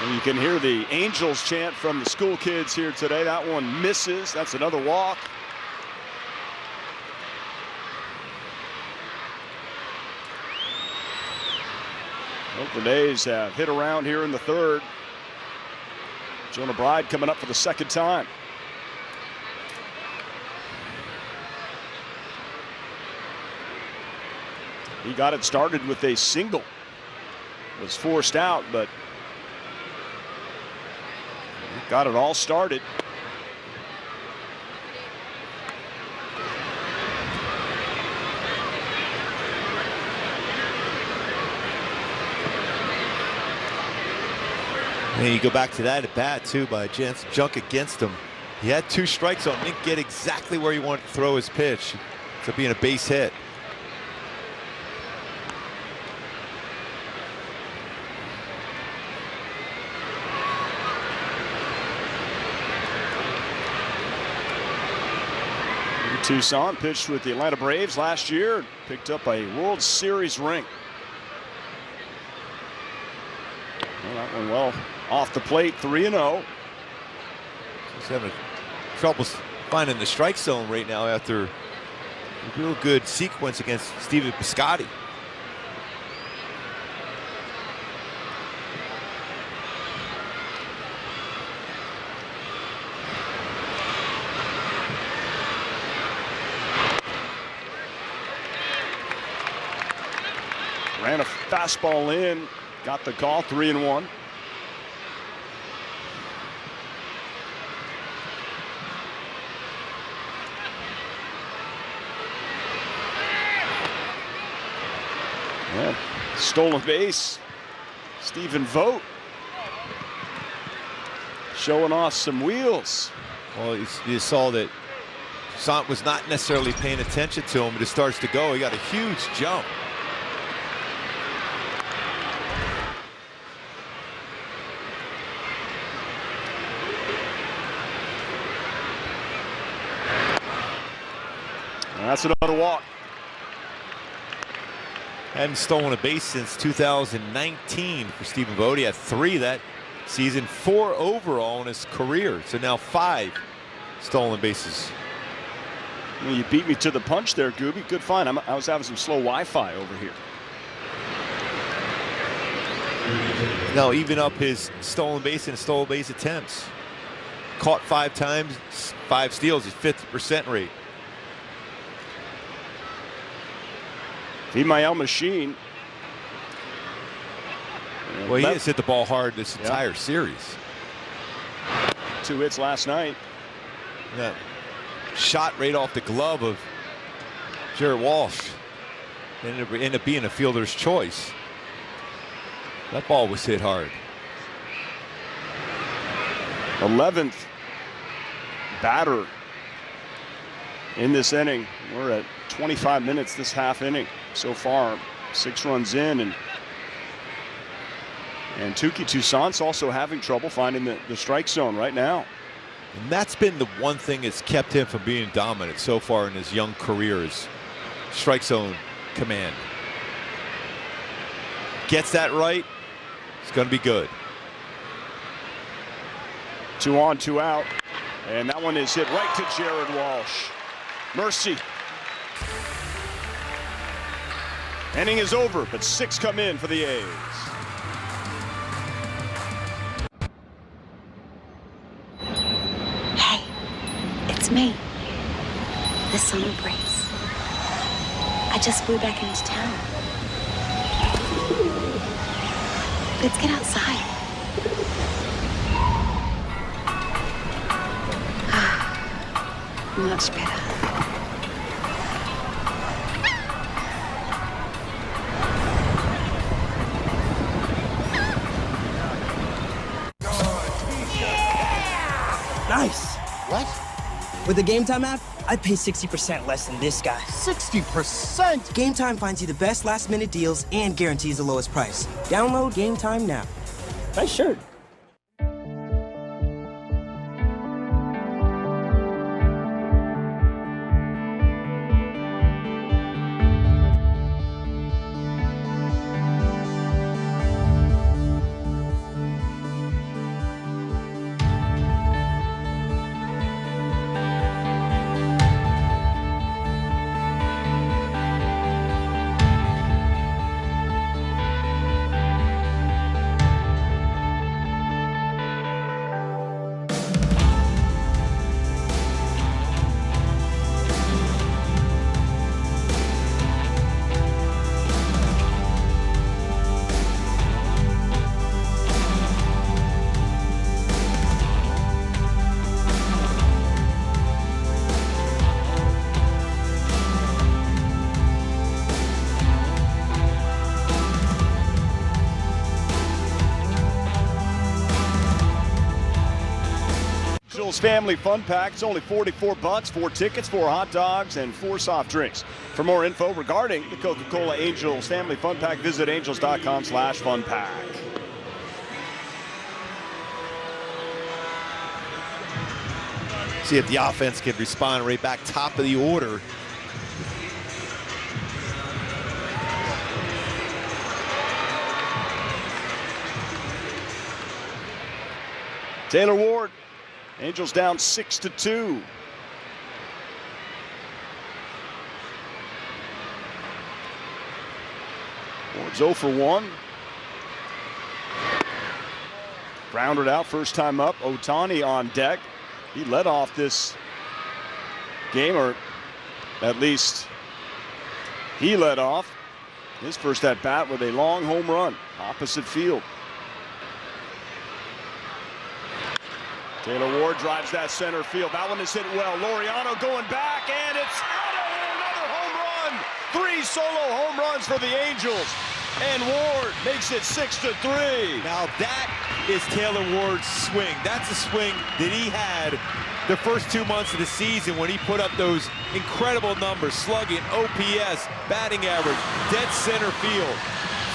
Speaker 16: And you can hear the Angels chant from the school kids here today. That one misses. That's another walk. Oakland A's have hit around here in the 3rd. Jonah Bride coming up for the 2nd time. He got it started with a single. Was forced out, but got it all started.
Speaker 19: And you go back to that at bat too by Jansen Junk against him. He had 2 strikes on him, didn't get exactly where he wanted to throw his pitch. It's being a base hit.
Speaker 16: Toussaint pitched with the Atlanta Braves last year, picked up a World Series ring. Well, that one well off the plate, 3-0.
Speaker 19: He's having trouble finding the strike zone right now after a real good sequence against Stephen Piscotty.
Speaker 16: Ran a fastball in, got the call, 3-1. Yeah, stolen base. Stephen Vogt showing off some wheels.
Speaker 19: Well, you saw that Sant was not necessarily paying attention to him, but it starts to go. He got a huge jump.
Speaker 16: That's another walk.
Speaker 19: Hadn't stolen a base since 2019 for Stephen Vogt. He had 3 that season, 4 overall in his career. So now 5 stolen bases.
Speaker 16: Well, you beat me to the punch there, Gooby. Good find. I was having some slow Wi-Fi over here.
Speaker 19: Now even up his stolen base and stolen base attempts. Caught 5 times, 5 steals, his 50% rate.
Speaker 16: Vimael Machine.
Speaker 19: Well, he has hit the ball hard this entire series.
Speaker 16: 2 hits last night.
Speaker 19: Yeah. Shot right off the glove of Jared Walsh. Ended up being a fielder's choice. That ball was hit hard.
Speaker 16: 11th batter in this inning. We're at
Speaker 3: 25 minutes this half inning so far. 6 runs in, and Tuki Toussaint's also having trouble finding the strike zone right now.
Speaker 19: And that's been the one thing that's kept him from being dominant so far in his young career, is strike zone command. Gets that right, it's going to be good.
Speaker 3: 2 on, 2 out. And that one is hit right to Jared Walsh. Mercy. Inning is over, but 6 come in for the A's.
Speaker 23: Hey, it's me. The summer breeze. I just flew back into town. Let's get outside. Much better.
Speaker 4: Nice.
Speaker 18: What?
Speaker 4: With the Game Time app, I pay 60% less than this guy.
Speaker 18: 60%?
Speaker 4: Game Time finds you the best last-minute deals and guarantees the lowest price. Download Game Time now. Nice shirt.
Speaker 3: Family Fun Pack. It's only $44. 4 tickets, 4 hot dogs, and 4 soft drinks. For more info regarding the Coca-Cola Angels Family Fun Pack, visit angels.com/funpack.
Speaker 19: See if the offense can respond right back top of the order.
Speaker 3: Taylor Ward. Angels down 6-2. Ward's 0 for 1. Grounded out first time up. Ohtani on deck. He led off this game, or at least he led off his first at bat with a long home run opposite field. Taylor Ward drives that center field. That one is hit well. Laureano going back, and it's out of here. Another home run. 3 solo home runs for the Angels. And Ward makes it 6-3.
Speaker 19: Now that is Taylor Ward's swing. That's a swing that he had the first 2 months of the season when he put up those incredible numbers, slugging, OPS, batting average, dead center field.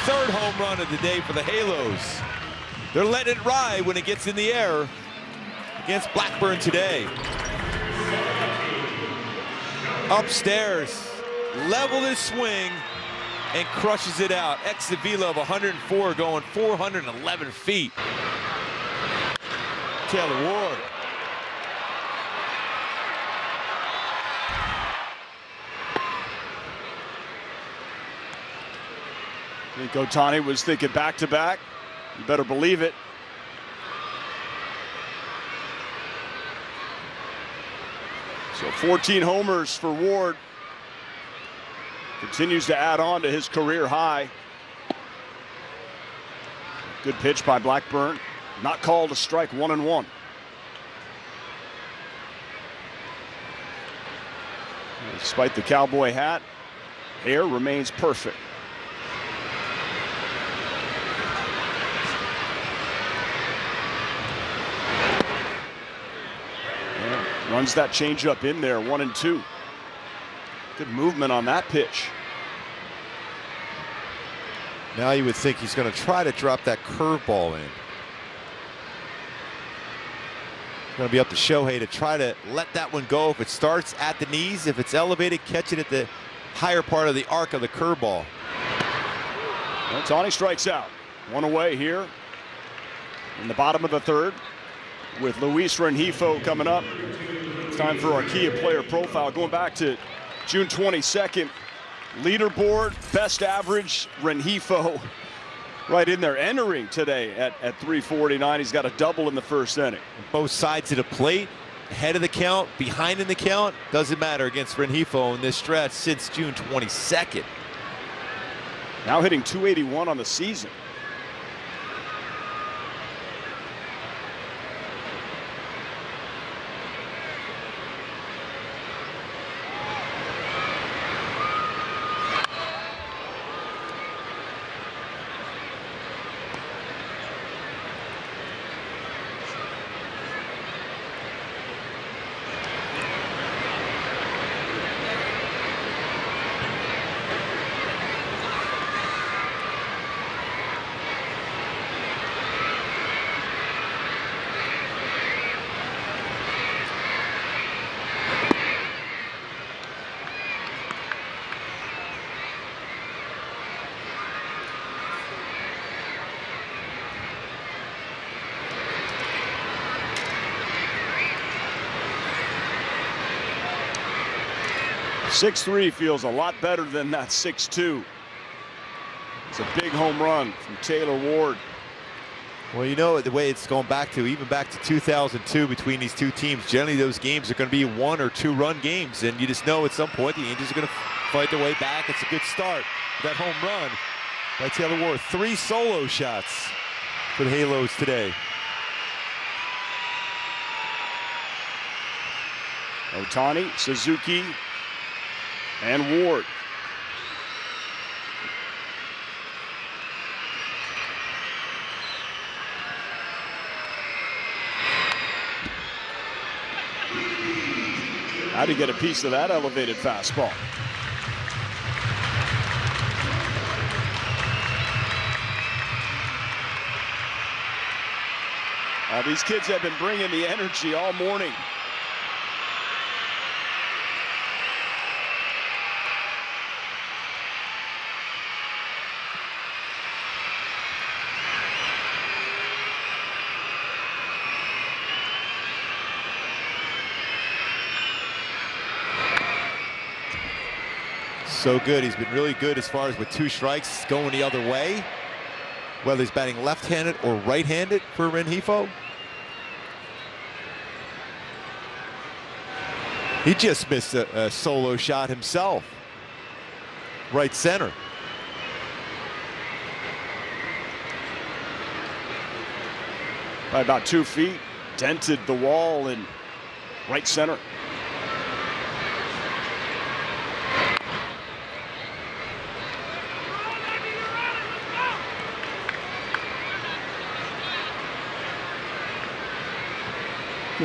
Speaker 19: 3rd home run of the day for the Halos. They're letting it ride when it gets in the air against Blackburn today. Upstairs, leveled his swing and crushes it out. Exit velo of 104, going 411 feet. Taylor Ward.
Speaker 3: I think Ohtani was thinking back-to-back. You better believe it. So 14 homers for Ward. Continues to add on to his career high. Good pitch by Blackburn. Not called a strike, 1-1. Despite the cowboy hat, hair remains perfect. Runs that changeup in there, 1-2. Good movement on that pitch.
Speaker 19: Now you would think he's going to try to drop that curveball in. Going to be up to Shohei to try to let that one go. If it starts at the knees, if it's elevated, catch it at the higher part of the arc of the curveball.
Speaker 3: Ohtani strikes out. One away here in the bottom of the third with Luis Rengifo coming up. It's time for our Kia player profile. Going back to June 22nd, leaderboard, best average, Rengifo right in there, entering today at 349. He's got a double in the first inning.
Speaker 19: Both sides of the plate, ahead of the count, behind in the count, doesn't matter against Rengifo in this stretch since June 22nd.
Speaker 3: Now hitting 281 on the season. .6'3" feels a lot better than that 6'2". It's a big home run from Taylor Ward.
Speaker 19: Well, you know, the way it's going back to, even back to 2002 between these two teams, generally those games are going to be 1 or 2 run games, and you just know at some point the Angels are going to fight their way back. It's a good start. That home run by Taylor Ward. 3 solo shots for the Halos today.
Speaker 3: Ohtani, Suzuki, and Ward. How do you get a piece of that elevated fastball? These kids have been bringing the energy all morning.
Speaker 19: So good. He's been really good as far as with 2 strikes going the other way, whether he's batting left-handed or right-handed for Rengifo. He just missed a solo shot himself. Right center.
Speaker 3: By about 2 feet, dented the wall in right center.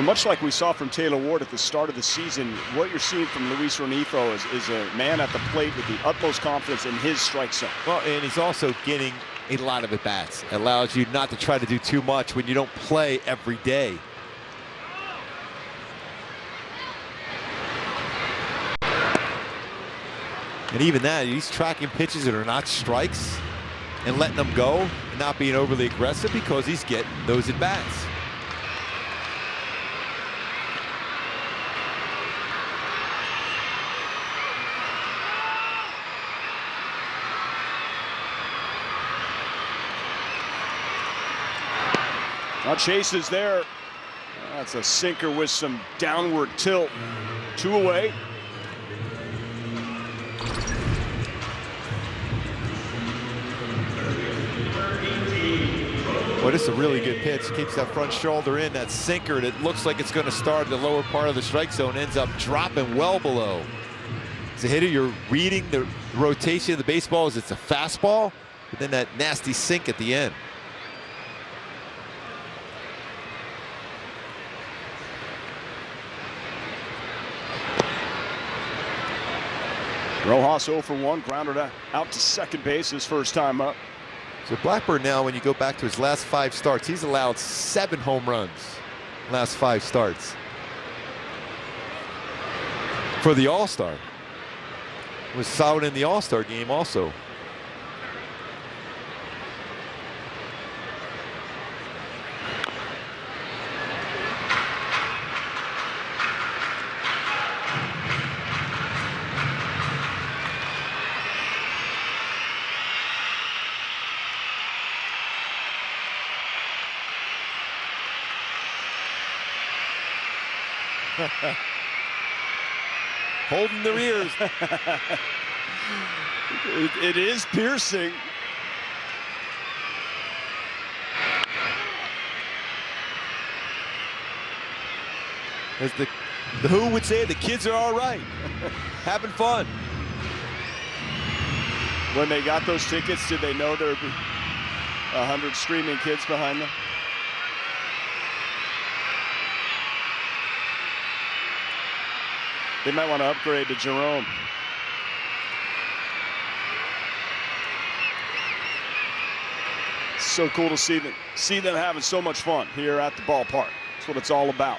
Speaker 3: Much like we saw from Taylor Ward at the start of the season, what you're seeing from Luis Rengifo is a man at the plate with the utmost confidence in his strike zone.
Speaker 19: Well, and he's also getting a lot of at-bats. It allows you not to try to do too much when you don't play every day. And even that, he's tracking pitches that are not strikes and letting them go and not being overly aggressive because he's getting those at-bats.
Speaker 3: Now Chase is there. That's a sinker with some downward tilt. 2 away.
Speaker 19: Well, this is a really good pitch. Keeps that front shoulder in. That sinker that looks like it's going to start at the lower part of the strike zone ends up dropping well below. As a hitter, you're reading the rotation of the baseball as it's a fastball, but then that nasty sink at the end.
Speaker 3: Rojas 0 for 1, grounded out to second base his first time up.
Speaker 19: So Blackburn now, when you go back to his last 5 starts, he's allowed 7 home runs last 5 starts. For the All-Star. Was solid in the All-Star game also. Holding their ears.
Speaker 3: It is piercing.
Speaker 19: As the Who would say, the kids are all right. Having fun.
Speaker 3: When they got those tickets, did they know there would be 100 screaming kids behind them? They might want to upgrade to Jerome. It's so cool to see them having so much fun here at the ballpark. That's what it's all about.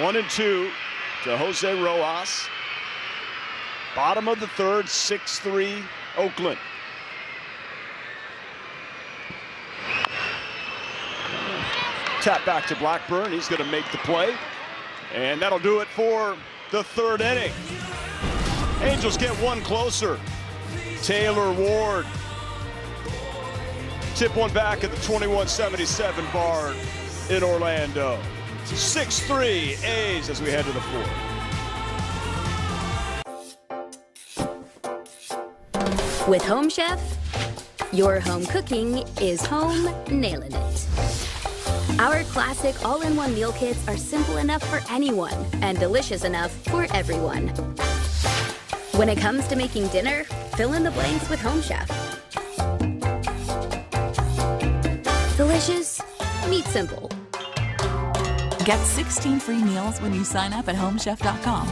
Speaker 3: One and 2 to Jose Rojas. Bottom of the third, 6-3 Oakland. Tap back to Blackburn. He's going to make the play. And that'll do it for the third inning. Angels get one closer. Taylor Ward. Tip one back at the 2177 bar in Orlando. 6-3 A's as we head to the fourth.
Speaker 23: With Home Chef, your home cooking is home nailing it. Our classic all-in-one meal kits are simple enough for anyone and delicious enough for everyone. When it comes to making dinner, fill in the blanks with Home Chef. Delicious, meat simple.
Speaker 24: Get 16 free meals when you sign up at homechef.com.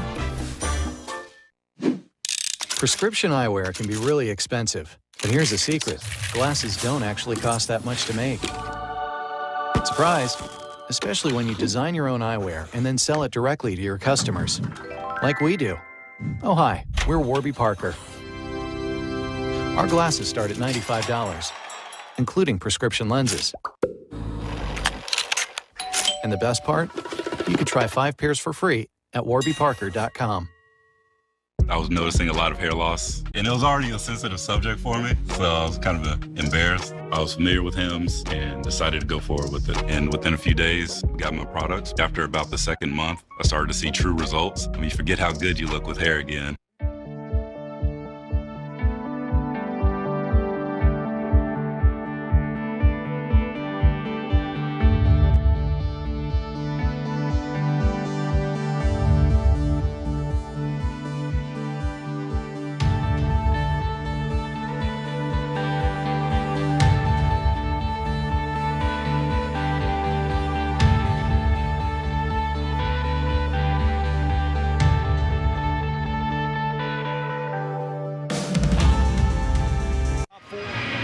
Speaker 14: Prescription eyewear can be really expensive, but here's a secret. Glasses don't actually cost that much to make. Surprise! Especially when you design your own eyewear and then sell it directly to your customers. Like we do. Oh hi, we're Warby Parker. Our glasses start at $95, including prescription lenses. And the best part? You can try 5 pairs for free at warbyparker.com.
Speaker 15: I was noticing a lot of hair loss, and it was already a sensitive subject for me, so I was kind of embarrassed. I was familiar with Hims and decided to go forward with it. And within a few days, I got my products. After about the second month, I started to see true results. I mean, you forget how good you look with hair again.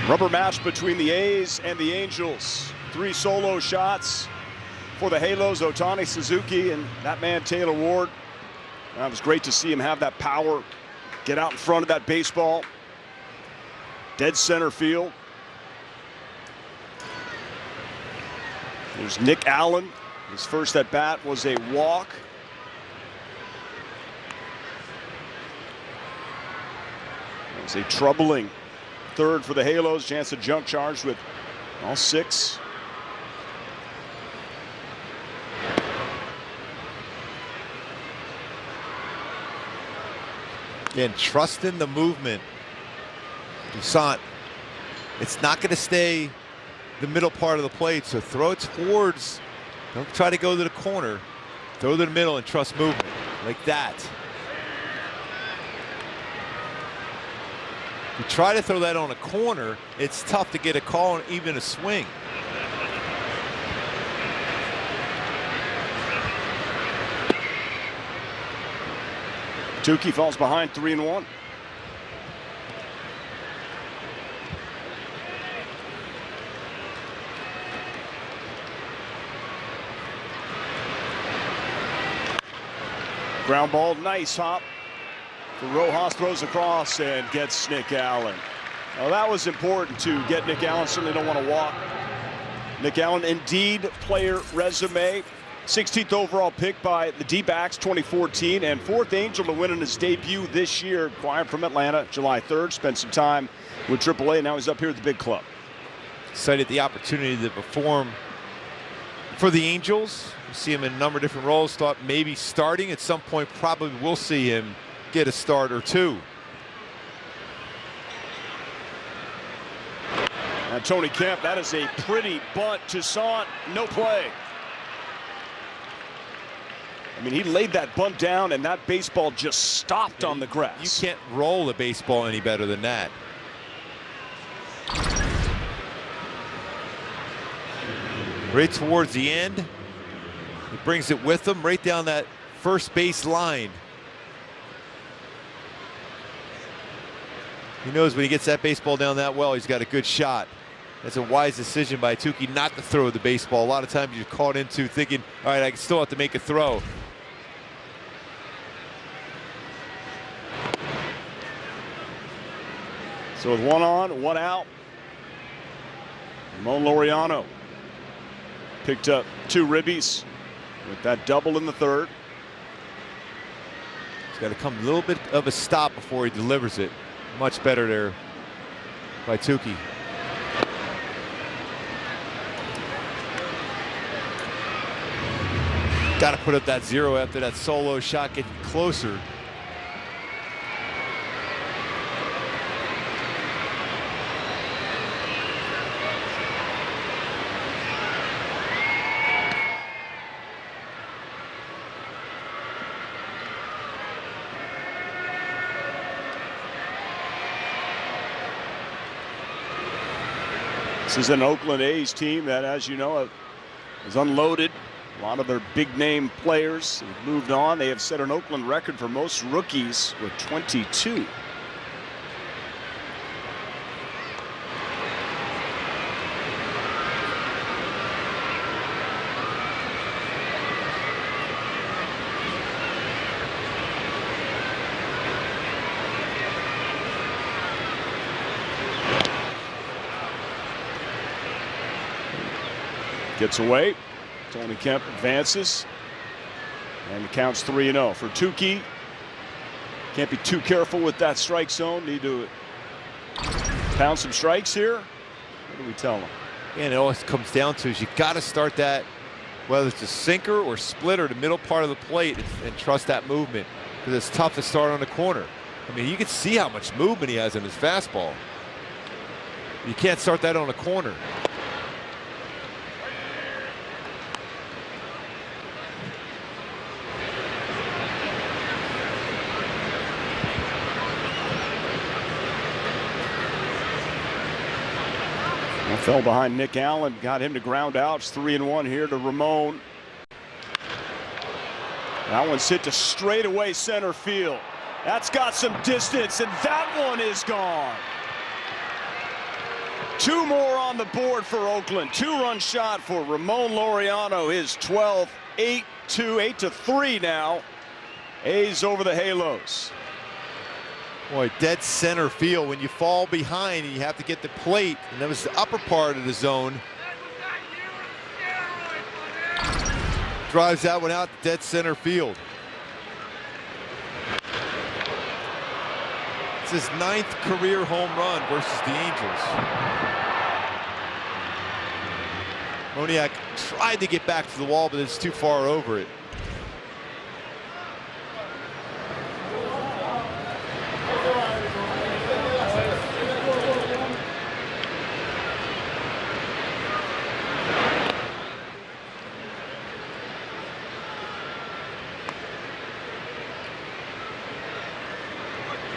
Speaker 3: Rubber match between the A's and the Angels. 3 solo shots for the Halos, Ohtani, Suzuki, and that man Taylor Ward. That was great to see him have that power, get out in front of that baseball. Dead center field. There's Nick Allen. His first at bat was a walk. It was a troubling third for the Halos. Jansen Junk charged with all 6.
Speaker 19: Again, trusting the movement. Toussaint, it's not going to stay the middle part of the plate, so throw it towards, don't try to go to the corner. Throw to the middle and trust movement. like that. You try to throw that on a corner, it's tough to get a call on even a swing.
Speaker 3: Tukey falls behind 3-1. Ground ball, nice hop. Rojas throws across and gets Nick Allen. Well, that was important to get Nick Allen. Certainly don't want to walk. Nick Allen, indeed, player resume. 16th overall pick by the D-backs 2014 and 4th Angel to win in his debut this year. Acquired from Atlanta July 3rd. Spent some time with AAA. Now he's up here at the big club.
Speaker 19: Excited the opportunity to perform for the Angels. You see him in a number of different roles. Thought maybe starting at some point. Probably we'll see him get a start or two.
Speaker 3: And Tony Kemp, that is a pretty bunt to Sant. No play. I mean, he laid that bunt down, and that baseball just stopped on the grass.
Speaker 19: You can't roll a baseball any better than that. Right towards the end, he brings it with him right down that first base line. He knows when he gets that baseball down that well, he's got a good shot. That's a wise decision by Tukey not to throw the baseball. A lot of times you're caught into thinking, all right, I still have to make a throw.
Speaker 3: So with 1 on, 1 out, Ramon Laureano picked up 2 ribbies with that double in the 3rd.
Speaker 19: He's got to come a little bit of a stop before he delivers it. Much better there by Tukey. Got to put up that 0 after that solo shot, getting closer.
Speaker 3: This is an Oakland A's team that, as you know, has unloaded a lot of their big-name players. They've moved on. They have set an Oakland record for most rookies with 22. Gets away. Tony Kemp advances. And the count's 3-0 for Tukey. Can't be too careful with that strike zone. Need to pound some strikes here. What do we tell him?
Speaker 19: And it always comes down to is you got to start that, whether it's a sinker or splitter, the middle part of the plate, and trust that movement, because it's tough to start on the corner. I mean, you can see how much movement he has in his fastball. You can't start that on a corner.
Speaker 3: Fell behind Nick Allen, got him to ground out. It's 3-1 here to Ramon. That one's hit to straightaway center field. That's got some distance, and that one is gone. 2 more on the board for Oakland. 2-run shot for Ramon Laureano, his 12th, 8-3 now. A's over the Halos.
Speaker 19: Boy, dead center field. When you fall behind and you have to get the plate, and that was the upper part of the zone. Drives that one out to dead center field. It's his 9th career home run versus the Angels. Moniak tried to get back to the wall, but it's too far over it.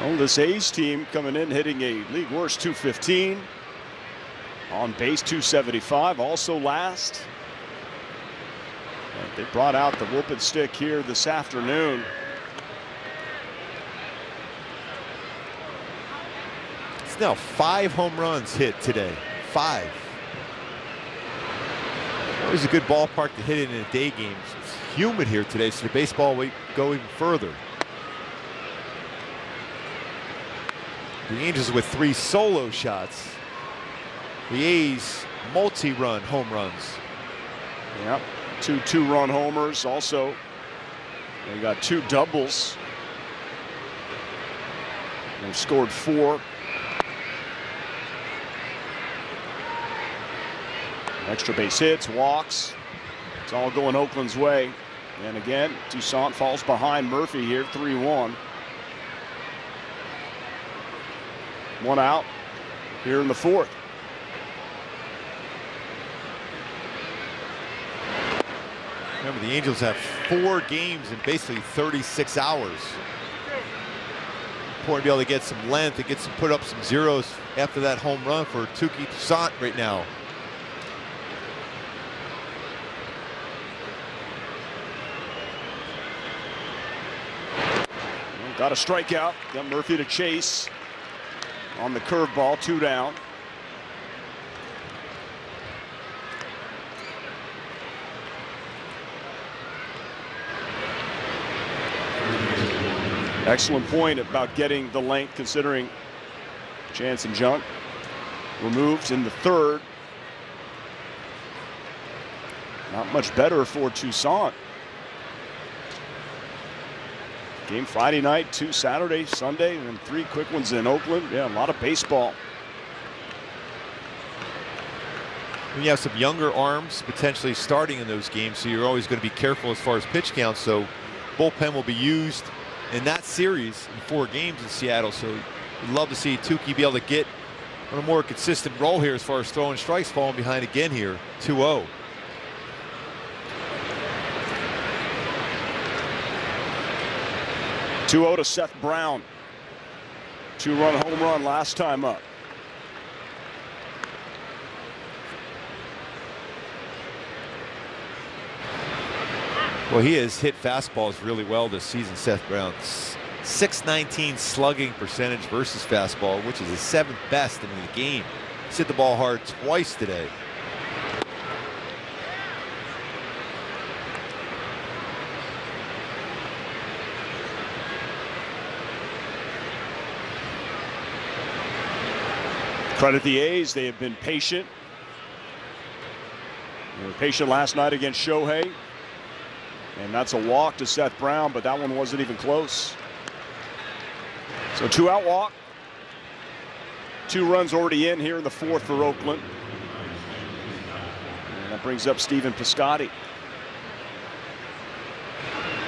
Speaker 3: Well, this A's team coming in hitting a league worst 215. On base 275, also last. And they brought out the whooping stick here this afternoon.
Speaker 19: It's now 5 home runs hit today. 5. Always a good ballpark to hit it in a day game. It's humid here today, so the baseball will go even further. The Angels with 3 solo shots. The A's multi-run home runs.
Speaker 3: Yep, 2 two-run homers. Also, they got 2 doubles. They've scored 4. Extra base hits, walks. It's all going Oakland's way. And again, Toussaint falls behind Murphy here, 3-1. 1 out here in the 4th.
Speaker 19: Remember, the Angels have 4 games in basically 36 hours. Important to be able to get some length, to get some, put up some zeros after that home run for Touki Toussaint right now.
Speaker 3: Got a strikeout. Got Murphy to chase on the curveball. 2 down. Excellent point about getting the length, considering Jansen Junk removed in the 3rd. Not much better for Toussaint. Game Friday night, 2 Saturday, Sunday, and 3 quick ones in Oakland. Yeah, a lot of baseball.
Speaker 19: And you have some younger arms potentially starting in those games, so you're always going to be careful as far as pitch count. So bullpen will be used in that series in 4 games in Seattle. So you'd love to see Touki be able to get on a more consistent role here as far as throwing strikes, falling behind again here, 2-0.
Speaker 3: To Seth Brown. 2-run home run last time up.
Speaker 19: Well, he has hit fastballs really well this season, Seth Brown. .619 slugging percentage versus fastball, which is his 7th best in the game. He's hit the ball hard twice today.
Speaker 3: Credit the A's, they have been patient. They were patient last night against Shohei. And that's a walk to Seth Brown, but that one wasn't even close. So 2-out walk. 2 runs already in here in the 4th for Oakland. And that brings up Stephen Piscotty.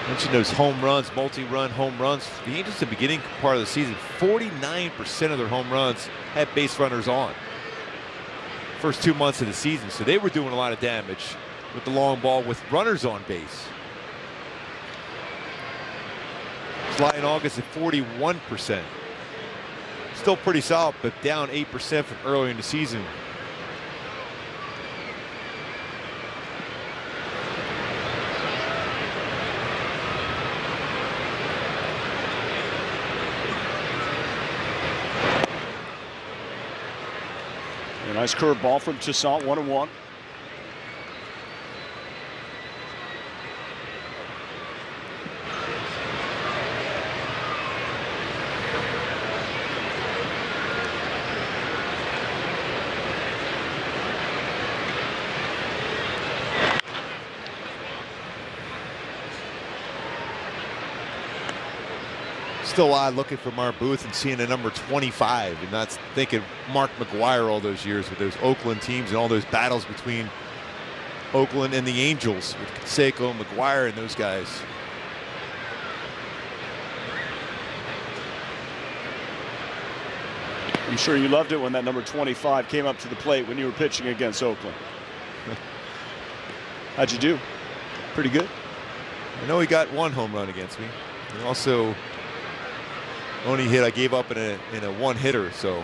Speaker 19: Mentioned those home runs, multi-run home runs. The Angels at the beginning part of the season, 49% of their home runs had base runners on. First 2 months of the season, so they were doing a lot of damage with the long ball with runners on base. July and August at 41%. Still pretty solid, but down 8% from earlier in the season.
Speaker 3: A nice curve ball from Toussaint, 1-1.
Speaker 19: Still odd looking for Mark Booth and seeing a number 25 and not thinking Mark McGwire all those years with those Oakland teams and all those battles between Oakland and the Angels with Canseco, McGwire, and those guys.
Speaker 3: I'm sure you loved it when that number 25 came up to the plate when you were pitching against Oakland. How'd you do? Pretty good.
Speaker 19: I know he got 1 home run against me. He also Only hit I gave up in a one-hitter, so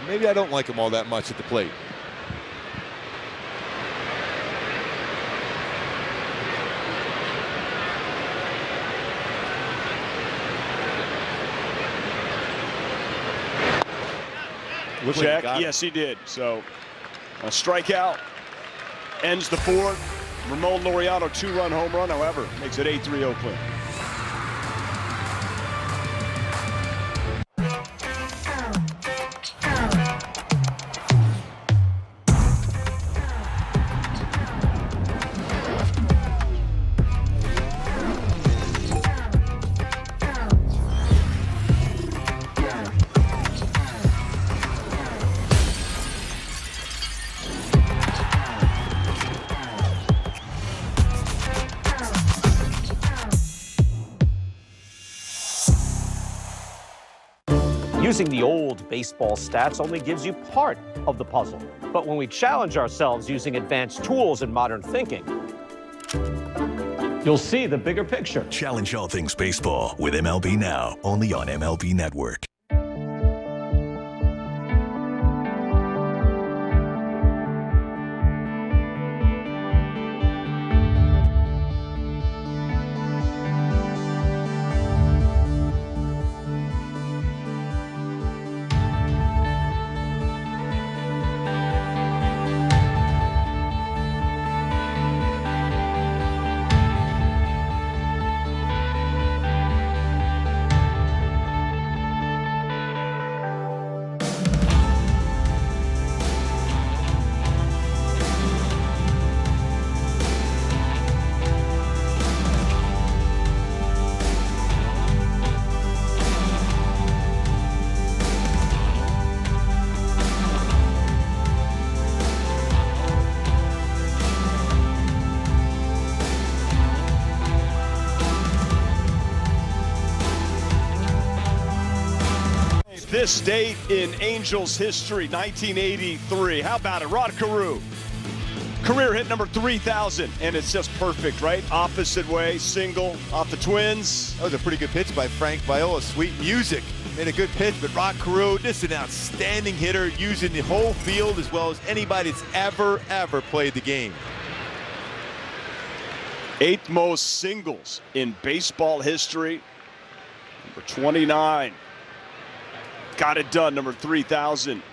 Speaker 19: maybe I don't like him all that much at the plate.
Speaker 3: Check. Yes, he did. So a strikeout ends the fourth. Ramon Laureano 2-run home run, however, makes it 8-3 Oakland.
Speaker 7: Using the old baseball stats only gives you part of the puzzle. But when we challenge ourselves using advanced tools and modern thinking, you'll see the bigger picture.
Speaker 17: Challenge all things baseball with MLB Now, only on MLB Network. This date in Angels history, 1983. How about it? Rod Carew. Career hit number 3,000, and it's just perfect, right? Opposite way, single off the Twins.
Speaker 19: That was a pretty good pitch by Frank Viola. Sweet music. Made a good pitch, but Rod Carew, just an outstanding hitter, using the whole field as well as anybody that's ever played the game.
Speaker 3: 8th most singles in baseball history. Number 29. Got it done, number 3,000.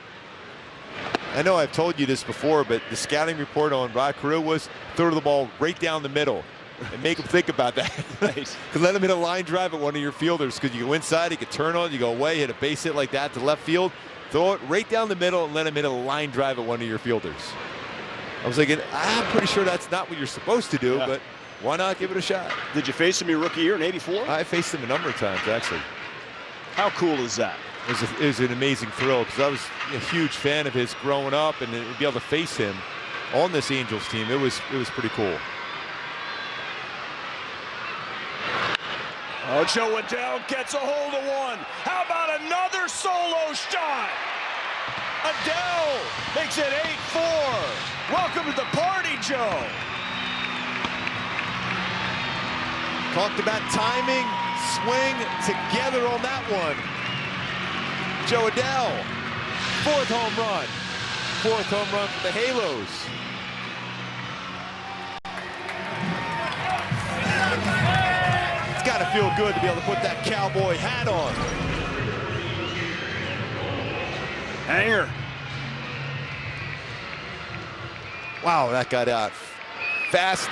Speaker 19: I know I've told you this before, but the scouting report on Rod Carew was throw the ball right down the middle and make him think about that. Because let him hit a line drive at one of your fielders, because you go inside, he could turn on, you go away, hit a base hit like that to left field, throw it right down the middle and let him hit a line drive at one of your fielders. I was thinking, I'm pretty sure that's not what you're supposed to do, but why not give it a shot?
Speaker 3: Did you face him your rookie year in '84?
Speaker 19: I faced him a number of times, actually.
Speaker 3: How cool is that?
Speaker 19: It was an amazing thrill, because I was a huge fan of his growing up, and to be able to face him on this Angels team, it was pretty cool.
Speaker 3: Oh, Joe Adele gets a hold of one. How about another solo shot? Adele makes it 8-4. Welcome to the party, Joe.
Speaker 19: Talked about timing, swing together on that one. Joe Adele, 4th home run. 4th home run for the Halos. It's got to feel good to be able to put that cowboy hat on.
Speaker 3: Hanger.
Speaker 19: Wow, that got out fast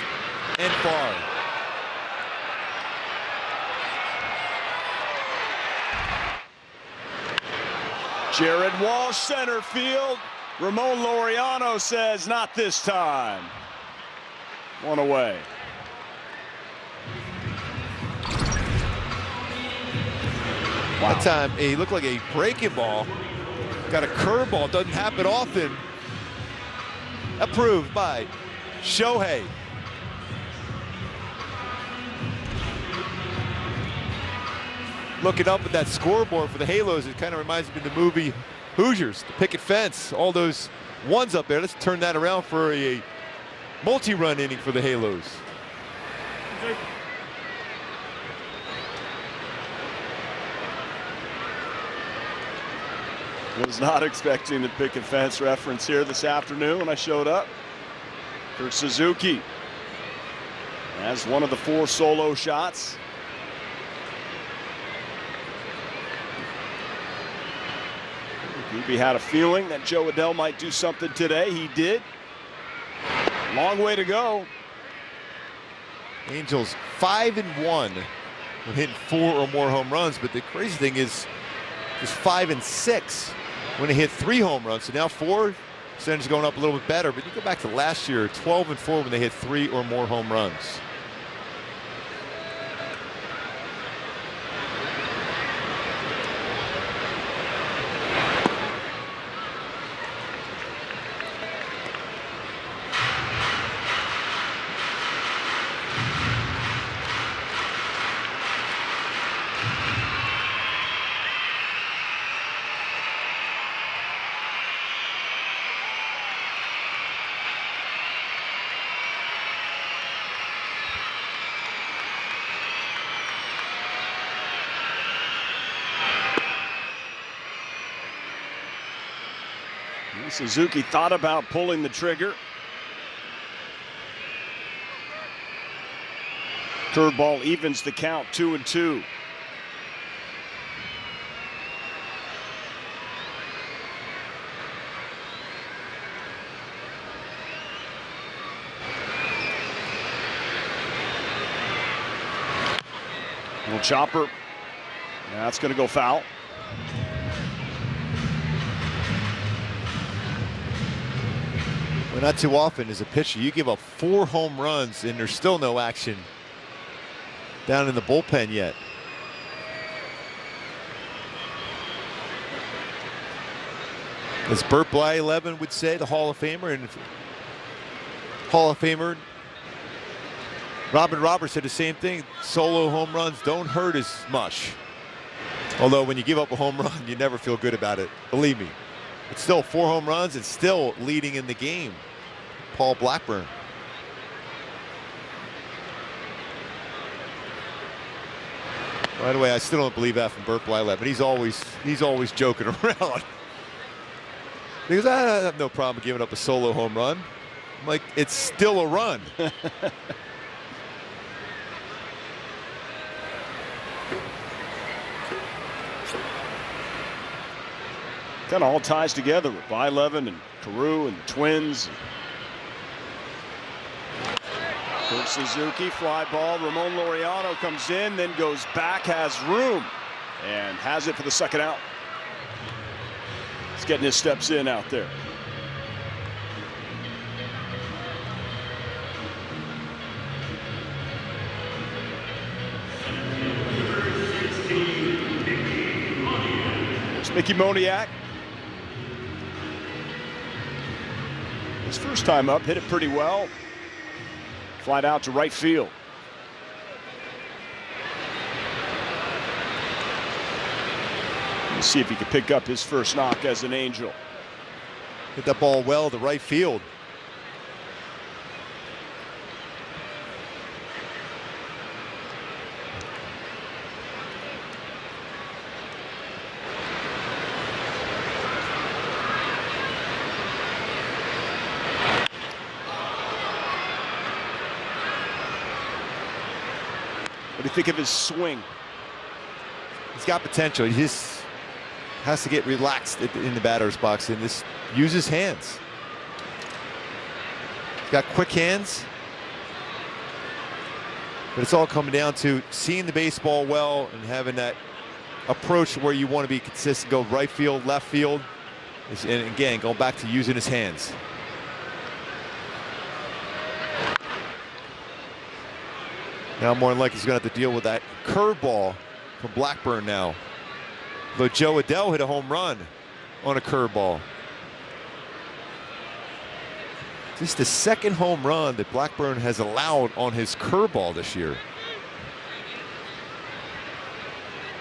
Speaker 19: and far.
Speaker 3: Jared Walsh, center field. Ramon Laureano says, not this time. One away.
Speaker 19: Wow. That time, he looked like a breaking ball. Got a curveball, doesn't happen often. Approved by Shohei. Looking up at that scoreboard for the Halos, it kind of reminds me of the movie Hoosiers, the picket fence, all those ones up there. Let's turn that around for a multi-run inning for the Halos.
Speaker 3: Was not expecting the picket fence reference here this afternoon when I showed up. Kurt Suzuki has one of the 4 solo shots. He had a feeling that Joe Adele might do something today. He did. Long way to go.
Speaker 19: Angels 5-1 when hitting 4 or more home runs, but the crazy thing is 5-6 when they hit 3 home runs. So now 4 percentage going up a little bit better, but you go back to last year, 12-4 when they hit 3 or more home runs.
Speaker 3: Suzuki thought about pulling the trigger. Curveball evens the count, 2-2. Little chopper. That's going to go foul.
Speaker 19: Well, not too often as a pitcher, you give up 4 home runs and there's still no action down in the bullpen yet. As Burt Blyleven would say, the Hall of Famer, and Hall of Famer Robin Roberts said the same thing. Solo home runs don't hurt as much. Although when you give up a home run, you never feel good about it. Believe me. It's still 4 home runs and still leading in the game. Paul Blackburn. By the way, I still don't believe that from Burt Blyleven. He's always joking around. Because I have no problem giving up a solo home run. I'm like, it's still a run.
Speaker 3: Kind of all ties together with Blyleven and Carew and the Twins. Kurt Suzuki, fly ball. Ramon Laureano comes in, then goes back, has room, and has it for the second out. He's getting his steps in out there. It's Mickey Moniak. His first time up, hit it pretty well. Flied out to right field. Let's see if he can pick up his first knock as an Angel.
Speaker 19: Hit that ball well to right field.
Speaker 3: What do you think of his swing?
Speaker 19: He's got potential. He just has to get relaxed in the batter's box and just use his hands. He's got quick hands. But it's all coming down to seeing the baseball well and having that approach where you want to be consistent. Go right field, left field. And again, going back to using his hands. Now more than likely he's going to have to deal with that curveball from Blackburn now. Though Joe Adele hit a home run on a curveball. This is the second home run that Blackburn has allowed on his curveball this year.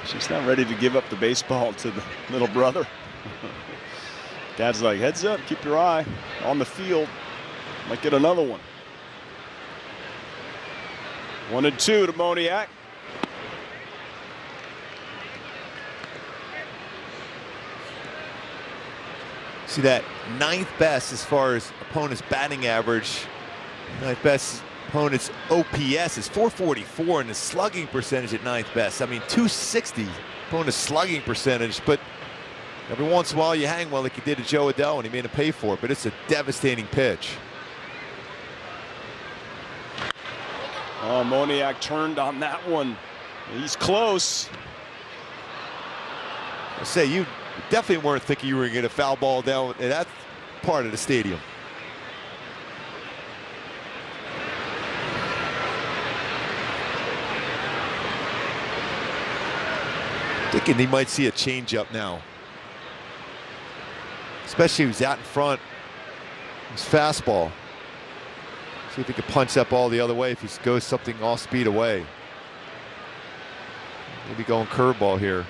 Speaker 3: She's not ready to give up the baseball to the little brother. Dad's like, heads up, keep your eye on the field. Might get another one. 1-2 to Moniak.
Speaker 19: See that 9th best as far as opponent's batting average. 9th best opponent's OPS is 444 and the slugging percentage at 9th best. I mean, 260 opponent's slugging percentage, but every once in a while you hang well like you did to Joe Adele and he made him pay for it, but it's a devastating pitch.
Speaker 3: Oh, Moniak turned on that one. He's close.
Speaker 19: I say, you definitely weren't thinking you were going to get a foul ball down in that part of the stadium. Thinking he might see a changeup now. Especially if he's out in front. His fastball. See if he can punch that ball the other way if he goes something off speed away. Maybe going curveball here.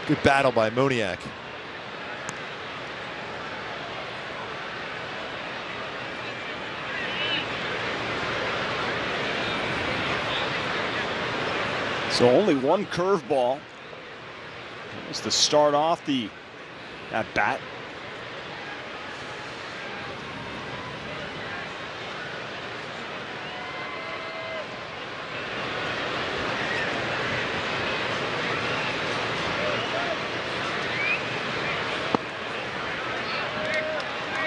Speaker 19: Good battle by Moniak.
Speaker 3: So only one curveball. That's to start off the at bat.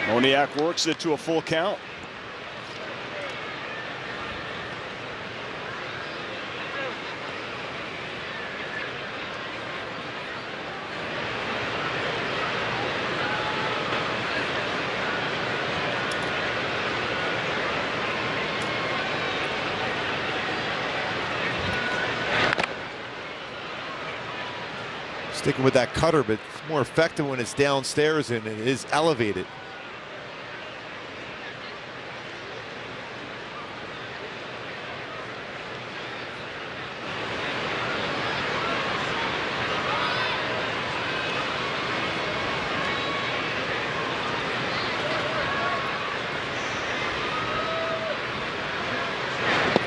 Speaker 3: Moniak works it to a full count.
Speaker 19: Sticking with that cutter, but it's more effective when it's downstairs and it is elevated.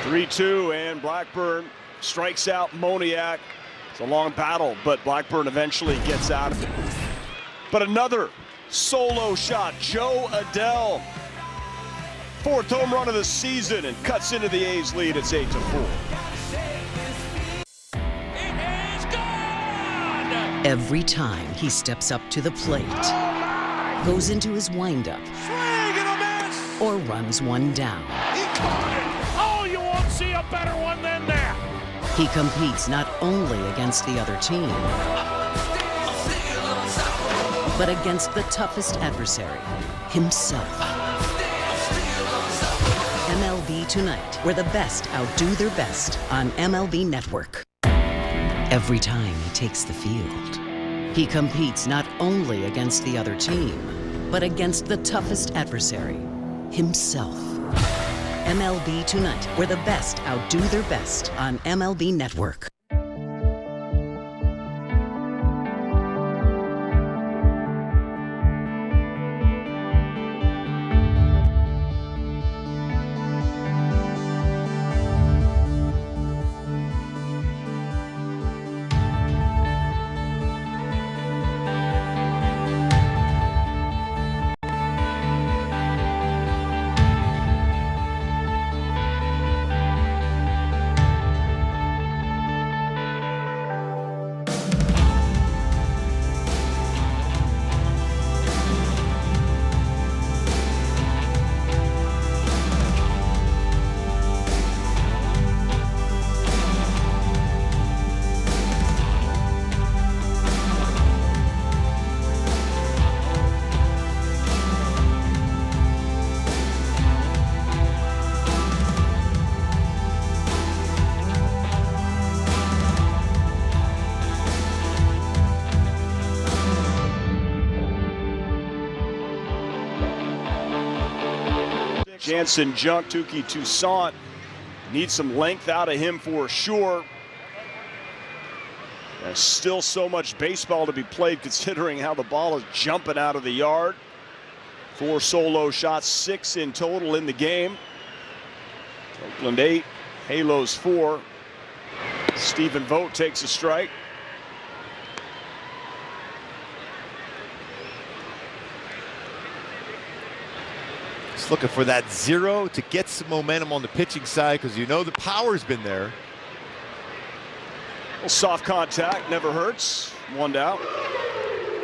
Speaker 3: Three-two, and Blackburn strikes out Moniak. It's a long battle, but Blackburn eventually gets out of it. But another solo shot. Joe Adele, 4th home run of the season, and cuts into the A's lead. It's 8-4.
Speaker 13: Every time he steps up to the plate, goes into his windup, or runs one down.
Speaker 20: Oh, you won't see a better one than that.
Speaker 13: He competes not only against the other team, but against the toughest adversary, himself. MLB Tonight, where the best outdo their best on MLB Network. Every time he takes the field, he competes not only against the other team, but against the toughest adversary, himself. MLB Tonight, where the best outdo their best on MLB Network.
Speaker 3: Jansen Junk, Tuki Toussaint. Need some length out of him for sure. There's still so much baseball to be played considering how the ball is jumping out of the yard. 4 solo shots, 6 in total in the game. Oakland 8, Halos 4. Stephen Vogt takes a strike.
Speaker 19: Just looking for that 0 to get some momentum on the pitching side because you know the power's been there.
Speaker 3: Well, soft contact never hurts. 1 out.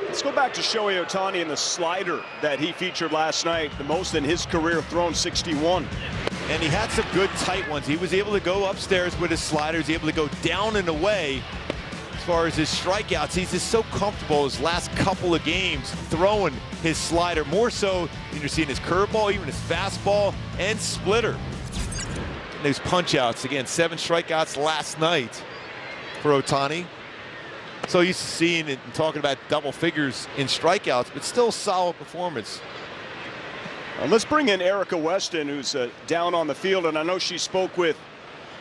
Speaker 3: Let's go back to Shohei Ohtani and the slider that he featured last night, the most in his career, thrown 61.
Speaker 19: And he had some good tight ones. He was able to go upstairs with his sliders, able to go down and away. As far as his strikeouts, he's just so comfortable his last couple of games throwing his slider, more so than you're seeing his curveball, even his fastball and splitter. And those punch outs, again, 7 strikeouts last night for Ohtani. So used to seeing it and talking about double figures in strikeouts, but still solid performance.
Speaker 3: Let's bring in Erica Weston, who's down on the field, and I know she spoke with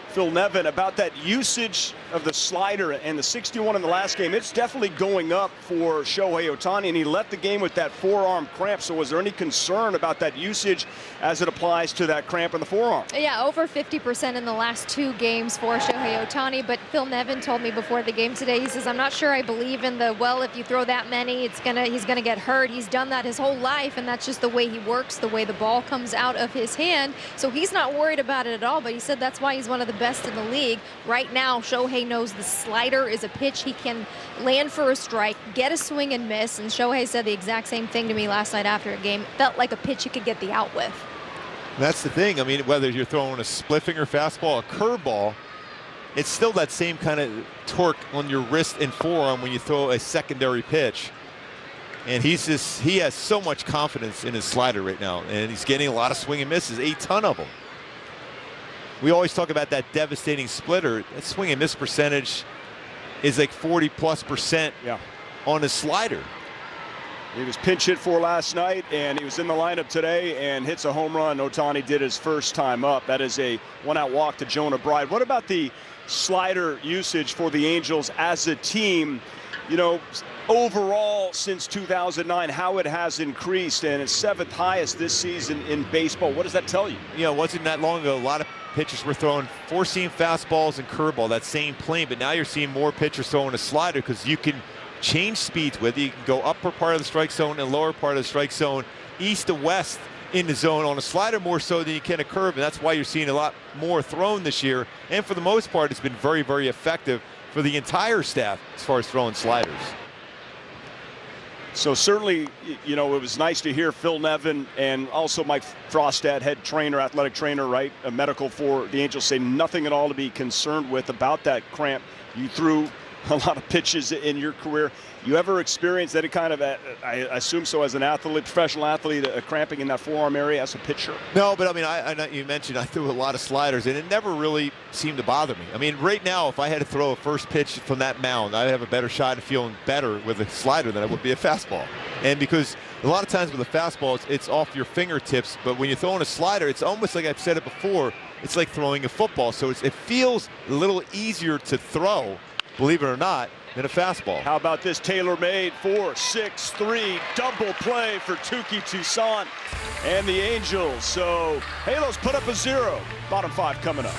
Speaker 3: Phil Nevin about that usage of the slider and the 61 in the last game. It's definitely going up for Shohei Ohtani, and he left the game with that forearm cramp. So was there any concern about that usage as it applies to that cramp in the forearm?
Speaker 5: Yeah, over 50% in the last 2 games for Shohei Ohtani. But Phil Nevin told me before the game today, he says, I'm not sure I believe in the, well, if you throw that many, he's gonna get hurt. He's done that his whole life, and that's just the way he works, the way the ball comes out of his hand. So he's not worried about it at all, but he said that's why he's one of the best in the league. Right now, Shohei knows the slider is a pitch he can land for a strike, get a swing and miss, and Shohei said the exact same thing to me last night after a game. Felt like a pitch he could get the out with.
Speaker 19: That's the thing. I mean, whether you're throwing a split finger fastball, a curveball, it's still that same kind of torque on your wrist and forearm when you throw a secondary pitch. And he has so much confidence in his slider right now, and he's getting a lot of swing and misses, a ton of them. We always talk about that devastating splitter. That swing and miss percentage is like 40+% on his slider.
Speaker 3: He was pinch hit for last night, and he was in the lineup today and hits a home run. Ohtani did his first time up. That is a 1-out walk to Jonah Bride. What about the slider usage for the Angels as a team? You know, overall since 2009, how it has increased, and it's 7th highest this season in baseball. What does that tell you?
Speaker 19: You know, it wasn't that long ago, a lot of pitchers were throwing 4-seam fastballs and curveball, that same plane, but now you're seeing more pitchers throwing a slider because you can change speeds with it. You can go upper part of the strike zone and lower part of the strike zone, east to west in the zone on a slider more so than you can a curve, and that's why you're seeing a lot more thrown this year. And for the most part, it's been very, very effective for the entire staff as far as throwing sliders.
Speaker 3: So certainly, you know, it was nice to hear Phil Nevin and also Mike Frostad, head trainer, athletic trainer, right, a medical for the Angels, say nothing at all to be concerned with about that cramp. You threw a lot of pitches in your career. You ever experienced any kind of, I assume so, as an athlete, professional athlete, cramping in that forearm area as a pitcher?
Speaker 19: No, but I mean, I know you mentioned I threw a lot of sliders, and it never really seemed to bother me. I mean, right now, if I had to throw a first pitch from that mound, I'd have a better shot of feeling better with a slider than I would be a fastball. And because a lot of times with a fastball, it's off your fingertips, but when you're throwing a slider, it's almost like I've said it before, it's like throwing a football. So it feels a little easier to throw, believe it or not, than a fastball.
Speaker 3: How about this tailor-made 4-6-3 double play for Touki Toussaint and the Angels. So Halos put up a 0. Bottom 5 coming up.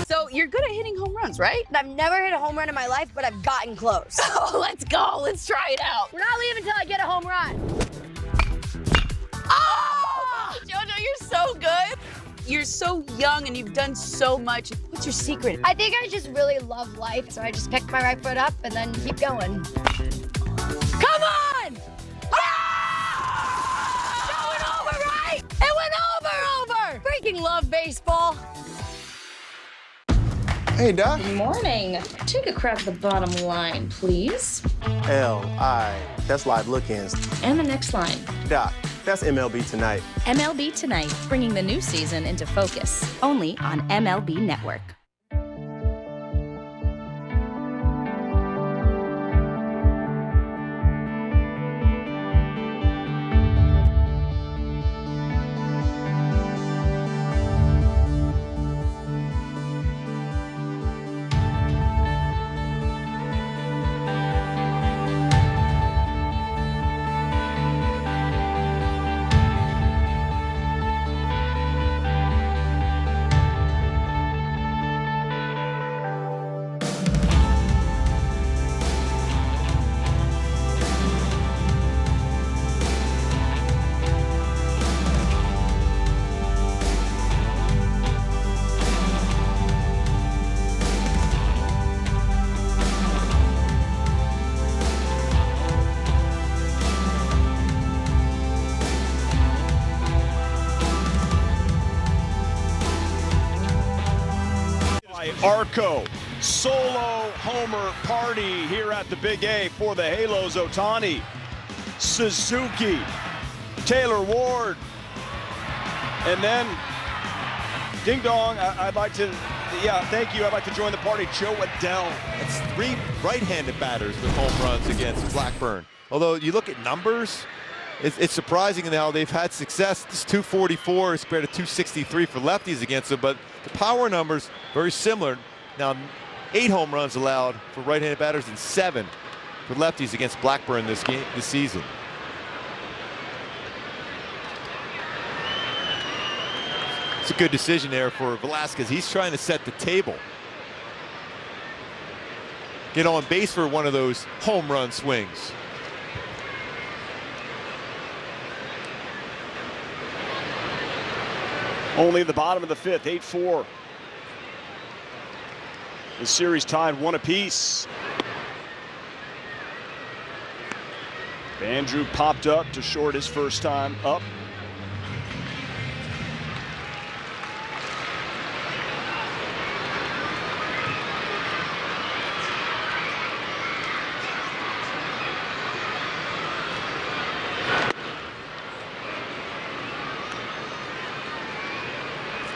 Speaker 8: So you're good at hitting home runs, right?
Speaker 9: I've never hit a home run in my life, but I've gotten close.
Speaker 8: Oh, let's go. Let's try it out.
Speaker 9: We're not leaving until I get a home run.
Speaker 8: Oh! JoJo, you're so good. You're so young and you've done so much. What's your secret?
Speaker 9: I think I just really love life, so I just pick my right foot up and then keep going.
Speaker 8: Come on! Ah! That went over, right? It went over!
Speaker 9: Freaking love baseball.
Speaker 6: Hey, Doc.
Speaker 21: Good morning. Take a crack at the bottom line, please.
Speaker 6: L-I. That's live look-ins.
Speaker 21: And the next line.
Speaker 6: Doc. That's MLB Tonight.
Speaker 2: MLB Tonight, bringing the new season into focus, only on MLB Network.
Speaker 3: Arco, solo homer party here at the Big A for the Halos. Ohtani, Suzuki, Taylor Ward, and then ding dong. I'd like to join the party. Joe Adele.
Speaker 19: That's 3 right-handed batters with home runs against Blackburn. Although you look at numbers, it's surprising how they've had success. This 244 is compared to 263 for lefties against them, but the power numbers very similar. Now, 8 home runs allowed for right-handed batters and 7 for lefties against Blackburn this season. It's a good decision there for Velasquez. He's trying to set the table. Get on base for one of those home run swings.
Speaker 3: Only the bottom of the 5th, 8-4. The series tied 1 apiece. Andrew popped up to short his first time up.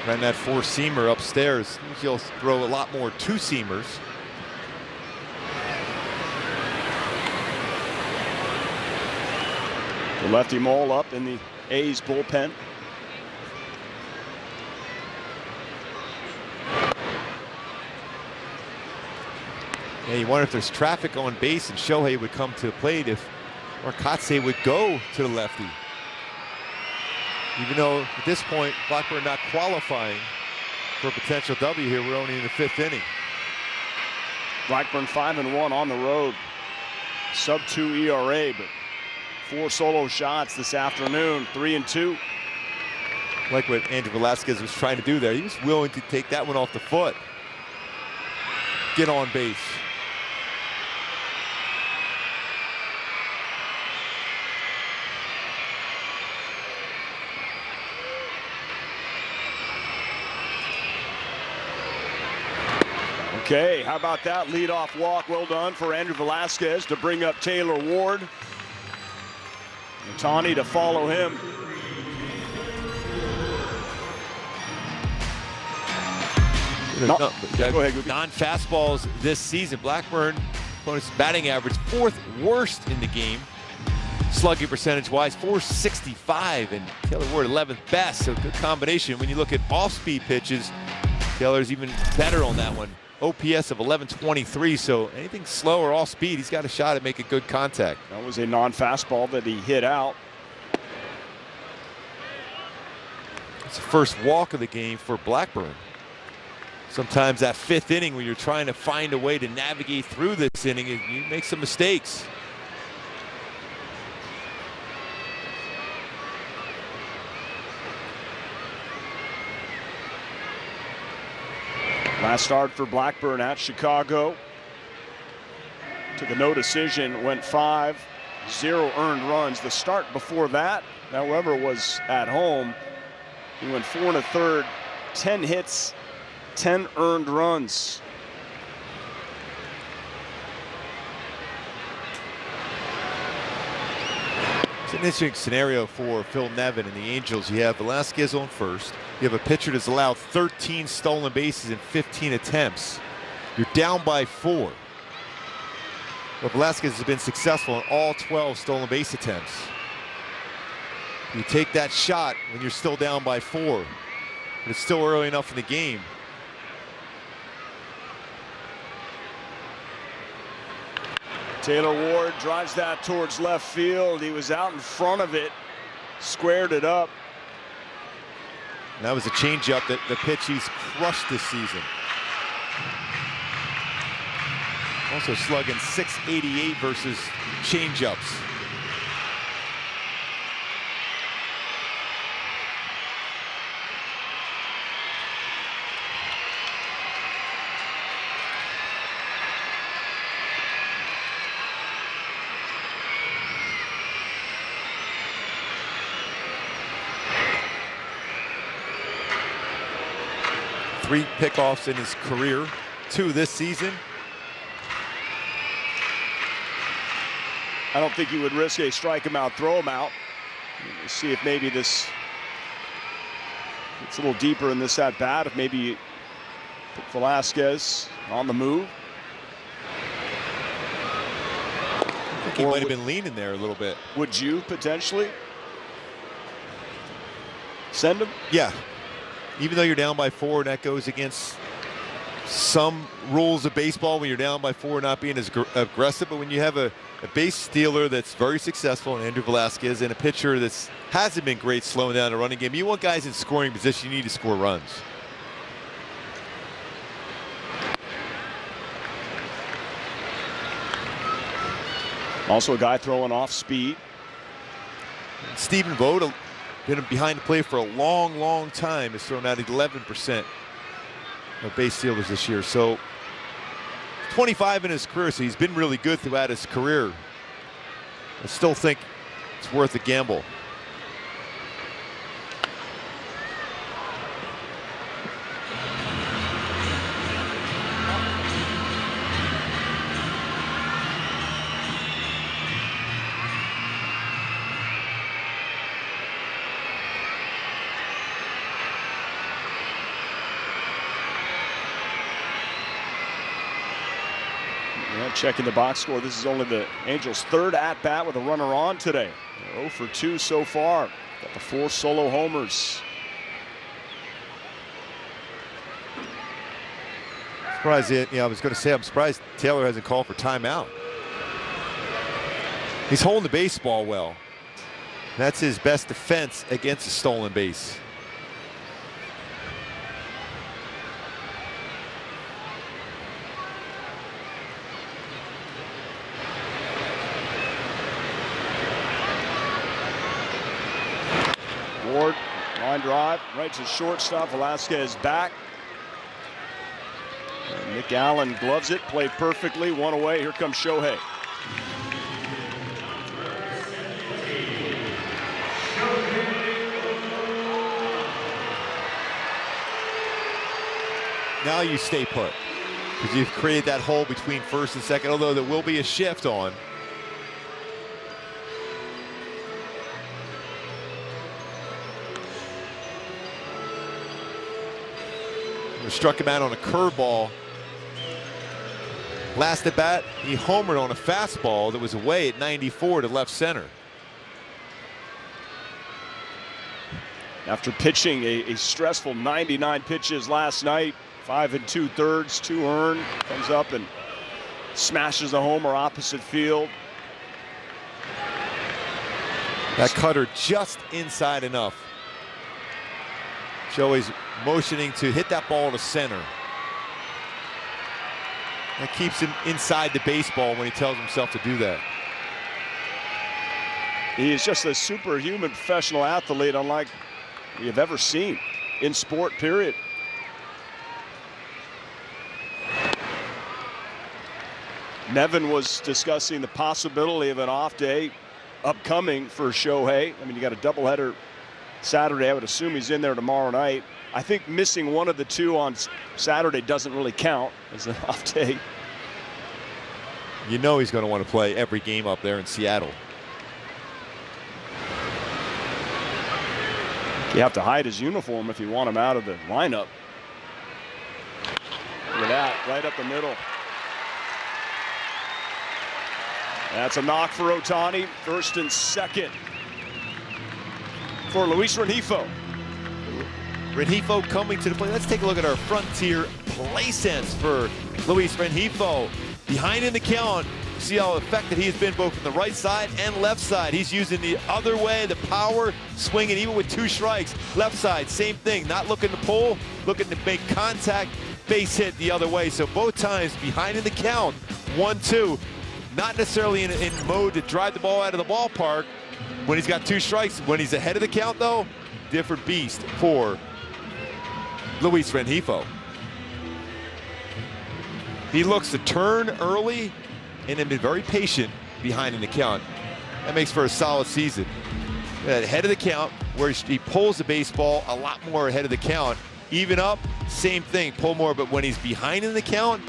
Speaker 19: Ran that 4-seamer upstairs. He'll throw a lot more 2-seamers.
Speaker 3: The lefty mole up in the A's bullpen.
Speaker 19: Yeah, you wonder if there's traffic on base and Shohei would come to the plate if Markatse would go to the lefty. Even though at this point Blackburn not qualifying for a potential W here, we're only in the 5th inning.
Speaker 3: Blackburn 5-1 on the road. Sub-2 ERA, but 4 solo shots this afternoon, 3-2.
Speaker 19: Like what Andrew Velasquez was trying to do there. He was willing to take that one off the foot. Get on base.
Speaker 3: Okay, how about that leadoff walk? Well done for Andrew Velasquez to bring up Taylor Ward. Ohtani to follow him.
Speaker 19: Non-fastballs this season. Blackburn, opponent's batting average 4th worst in the game. Slugging percentage-wise, 465, and Taylor Ward 11th best. So good combination. When you look at off-speed pitches, Taylor's even better on that one. OPS of 1123, so anything slow or off speed, he's got a shot at making good contact.
Speaker 3: That was a non-fastball that he hit out.
Speaker 19: It's the first walk of the game for Blackburn. Sometimes that 5th inning when you're trying to find a way to navigate through this inning, you make some mistakes.
Speaker 3: Last start for Blackburn at Chicago. Took a no decision, went 5, 0 earned runs. The start before that, however, was at home. He went 4 1/3, 10 hits, 10 earned runs.
Speaker 19: It's an interesting scenario for Phil Nevin and the Angels. You have Velasquez on first. You have a pitcher that's allowed 13 stolen bases in 15 attempts. You're down by 4. But Velasquez has been successful in all 12 stolen base attempts. You take that shot when you're still down by 4. But it's still early enough in the game.
Speaker 3: Taylor Ward drives that towards left field. He was out in front of it, squared it up.
Speaker 19: And that was a changeup that the pitch he's crushed this season. Also slugging .688 versus changeups. 3 pickoffs in his career, 2 this season.
Speaker 3: I don't think you would risk a strike him out, throw him out. Let's see if maybe this gets a little deeper in this at bat. If maybe put Velasquez on the move.
Speaker 19: I think he might have been leaning there a little bit.
Speaker 3: Would you potentially send him?
Speaker 19: Yeah. Even though you're down by 4, and that goes against some rules of baseball when you're down by 4, not being as aggressive. But when you have a base stealer that's very successful in Andrew Velasquez and a pitcher that hasn't been great slowing down the running game, you want guys in scoring position. You need to score runs.
Speaker 3: Also a guy throwing off speed.
Speaker 19: Stephen Vogt, been behind the plate for a long time, has thrown out 11% of base stealers this year. So 25 in his career, so he's been really good throughout his career. I still think it's worth a gamble.
Speaker 3: Checking the box score. This is only the Angels' 3rd at-bat with a runner on today. 0 for 2 so far. Got the 4 solo homers.
Speaker 19: Surprised, I was going to say, I'm surprised Taylor hasn't called for timeout. He's holding the baseball well. That's his best defense against a stolen base.
Speaker 3: Ward, line drive, right to shortstop. Velasquez back. And Nick Allen gloves it, played perfectly, 1 away. Here comes Shohei.
Speaker 19: Now you stay put, because you've created that hole between first and second, although there will be a shift on. Struck him out on a curveball. Last at bat, he homered on a fastball that was away at 94 to left center.
Speaker 3: After pitching a stressful 99 pitches last night, 5 2/3, 2 earned, comes up and smashes a homer opposite field.
Speaker 19: That cutter just inside enough. Shohei's motioning to hit that ball to center. That keeps him inside the baseball when he tells himself to do that.
Speaker 3: He is just a superhuman professional athlete, unlike we have ever seen in sport, period. Nevin was discussing the possibility of an off day upcoming for Shohei. I mean, you got a doubleheader Saturday. I would assume he's in there tomorrow night. I think missing one of the 2 on Saturday doesn't really count as an off day.
Speaker 19: You know he's going to want to play every game up there in Seattle.
Speaker 3: You have to hide his uniform if you want him out of the lineup. Look at that, right up the middle. That's a knock for Ohtani. 1st and 2nd for Luis Rengifo.
Speaker 19: Rengifo coming to the plate. Let's take a look at our frontier play sense for Luis Rengifo. Behind in the count, see how effective he has been both from the right side and left side. He's using the other way, the power, swinging even with 2 strikes. Left side, same thing, not looking to pull, looking to make contact, base hit the other way. So both times behind in the count, 1-2. Not necessarily in mode to drive the ball out of the ballpark when he's got 2 strikes. When he's ahead of the count, though, different beast for Luis Rengifo. He looks to turn early and then been very patient behind in the count. That makes for a solid season. Ahead of the count, where he pulls the baseball a lot more ahead of the count, Even up, same thing, pull more. But when he's behind in the count,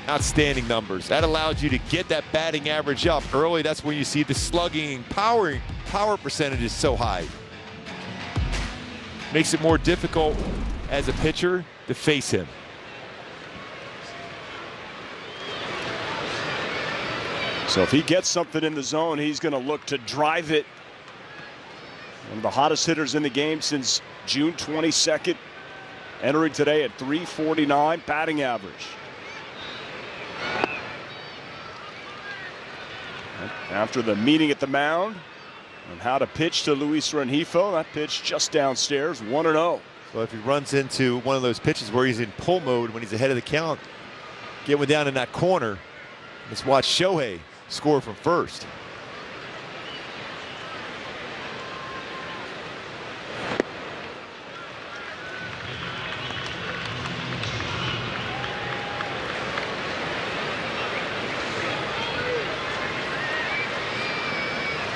Speaker 19: outstanding numbers. That allows you to get that batting average up early. That's when you see the slugging and power percentage is so high. Makes it more difficult as a pitcher to face him.
Speaker 3: So if he gets something in the zone, he's going to look to drive it. One of the hottest hitters in the game since June 22nd. Entering today at .349 batting average. After the meeting at the mound on how to pitch to Luis Rengifo, that pitch just downstairs, 1-0.
Speaker 19: So if he runs into one of those pitches where he's in pull mode when he's ahead of the count, get one down in that corner. Let's watch Shohei score from first.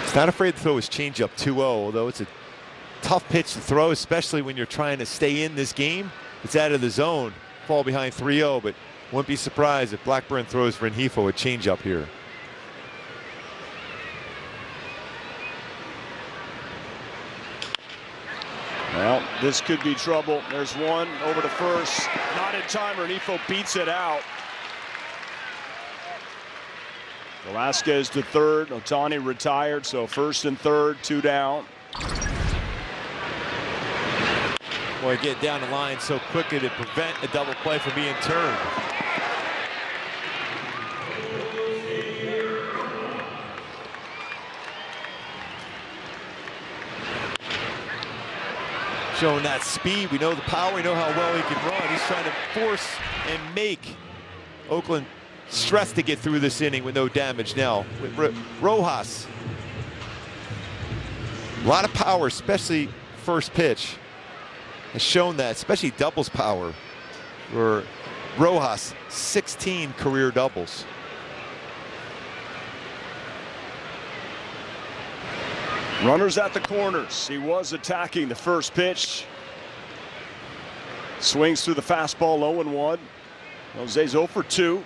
Speaker 19: He's not afraid to throw his changeup 2-0, although it's a tough pitch to throw, especially when you're trying to stay in this game. It's out of the zone, fall behind 3-0, but wouldn't be surprised if Blackburn throws Rengifo a changeup here.
Speaker 3: Well, this could be trouble. There's one over to first. Not in time. Rengifo beats it out. Velasquez to third. Ohtani retired, so first and third, 2 down.
Speaker 19: Boy, get down the line so quickly to prevent a double play from being turned. Showing that speed, we know the power, we know how well he can run. He's trying to force and make Oakland stress to get through this inning with no damage now. With Rojas, a lot of power, especially first pitch, has shown that, especially doubles power. For Rojas, 16 career doubles.
Speaker 3: Runners at the corners. He was attacking the first pitch. Swings through the fastball, 0-1. Jose's 0 for 2.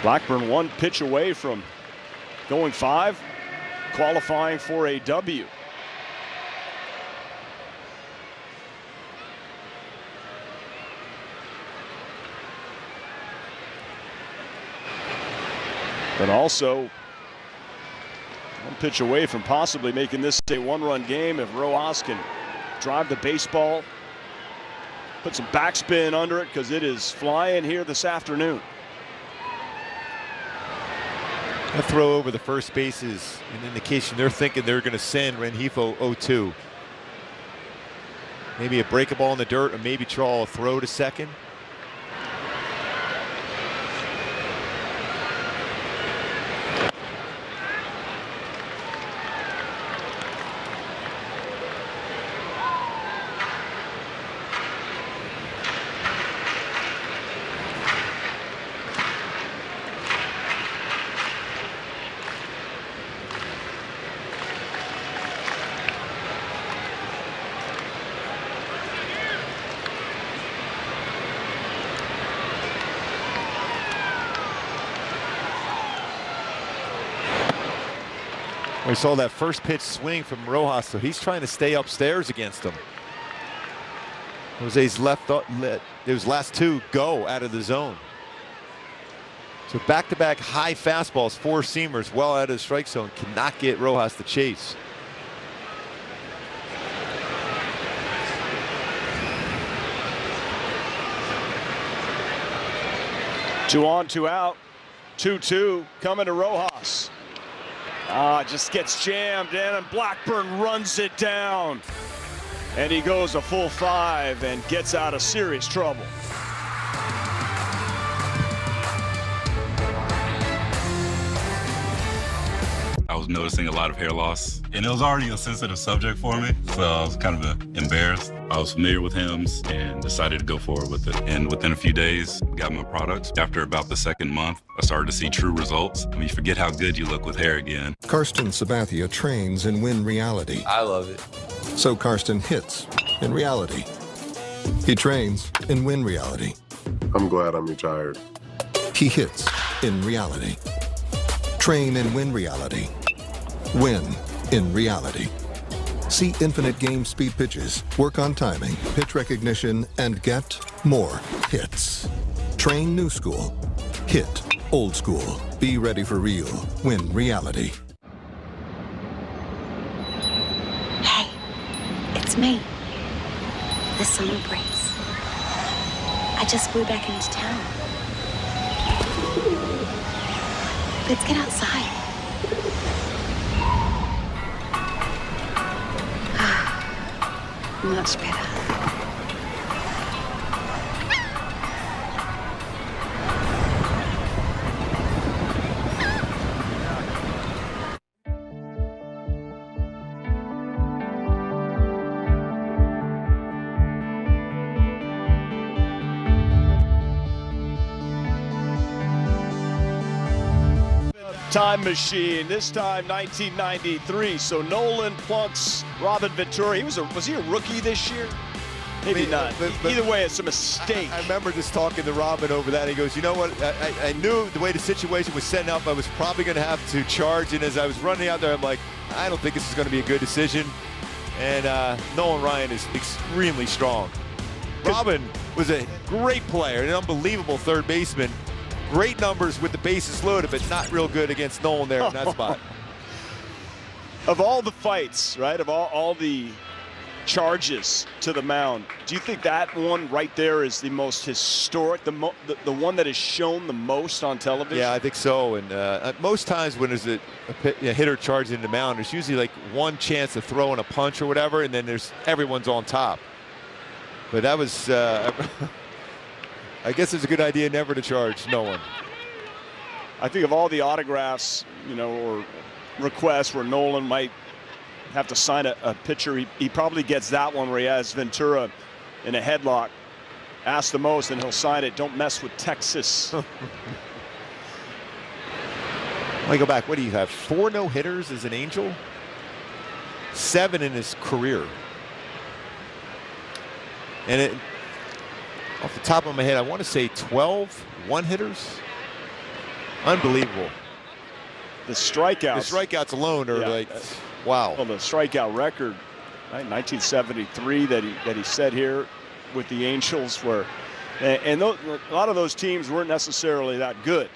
Speaker 3: Blackburn 1 pitch away from going 5, qualifying for a W. But also 1 pitch away from possibly making this a 1-run game if Rojas can drive the baseball, put some backspin under it, because it is flying here this afternoon.
Speaker 19: A throw over the first base is an indication they're thinking they're going to send Rengifo 0-2. Maybe a break a ball in the dirt, or maybe draw a throw to second. We saw that first pitch swing from Rojas, so he's trying to stay upstairs against him. Jose's those last 2 go out of the zone. So back-to-back high fastballs, 4-seamers, well out of the strike zone, cannot get Rojas to chase.
Speaker 3: Two on, 2 out, 2-2 coming to Rojas. Just gets jammed in, and Blackburn runs it down. And he goes a full 5 and gets out of serious trouble.
Speaker 15: was noticing a lot of hair loss, and it was already a sensitive subject for me, so I was kind of embarrassed. I was familiar with Hims and decided to go forward with it. And within a few days, I got my products. After about the second month, I started to see true results. I mean, you forget how good you look with hair again.
Speaker 10: Karsten Sabathia trains in Win Reality.
Speaker 19: I love it.
Speaker 10: So Karsten hits in reality. He trains in Win Reality.
Speaker 11: I'm glad I'm retired.
Speaker 10: He hits in reality. Train in Win Reality. Win in reality. See infinite game speed pitches, work on timing, pitch recognition, and get more hits. Train new school. Hit old school. Be ready for real. Win reality.
Speaker 12: Hey, it's me. The summer breeze. I just flew back into town. Let's get outside. Much better.
Speaker 3: Time machine, this time 1993. So Nolan plunks Robin Ventura. Was he a rookie this year? Maybe not. Either way, it's a mistake.
Speaker 19: I remember just talking to Robin over that. He goes, you know what? I knew the way the situation was setting up, I was probably going to have to charge. And as I was running out there, I'm like, I don't think this is going to be a good decision. And Nolan Ryan is extremely strong. Robin was a great player, an unbelievable third baseman. Great numbers with the bases loaded, but not real good against Nolan there in that spot.
Speaker 3: Of all the fights, right, of all the charges to the mound, do you think that one right there is the most historic, the one that is shown the most on television?
Speaker 19: Yeah, I think so. And most times when there's a hitter charging the mound, there's usually like one chance to throw in a punch or whatever, and then everyone's on top. But that was... I guess it's a good idea never to charge no one.
Speaker 3: I think of all the autographs, or requests where Nolan might have to sign a pitcher, he probably gets that one where he has Ventura in a headlock. Ask the most, and he'll sign it. Don't mess with Texas.
Speaker 19: Let me go back. What do you have? 4 no-hitters as an Angel? 7 in his career. And off the top of my head, I want to say 12 one-hitters. Unbelievable.
Speaker 3: The strikeouts.
Speaker 19: The strikeouts alone are wow.
Speaker 3: Well, the strikeout record, right, 1973 that he set here with the Angels, and a lot of those teams weren't necessarily that good,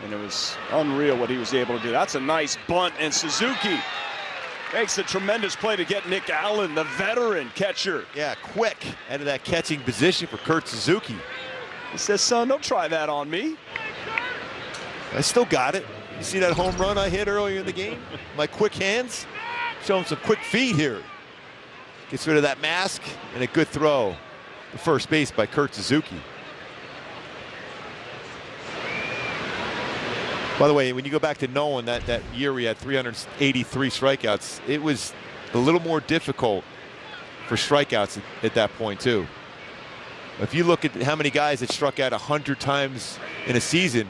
Speaker 3: and it was unreal what he was able to do. That's a nice bunt, and Suzuki makes a tremendous play to get Nick Allen, the veteran catcher.
Speaker 19: Yeah, quick out of that catching position for Kurt Suzuki.
Speaker 3: He says, son, don't try that on me.
Speaker 19: I still got it. You see that home run I hit earlier in the game? My quick hands? Showing some quick feet here. Gets rid of that mask, and a good throw to first base by Kurt Suzuki. By the way, when you go back to Nolan, that year we had 383 strikeouts, it was a little more difficult for strikeouts at that point too. If you look at how many guys that struck out 100 times in a season,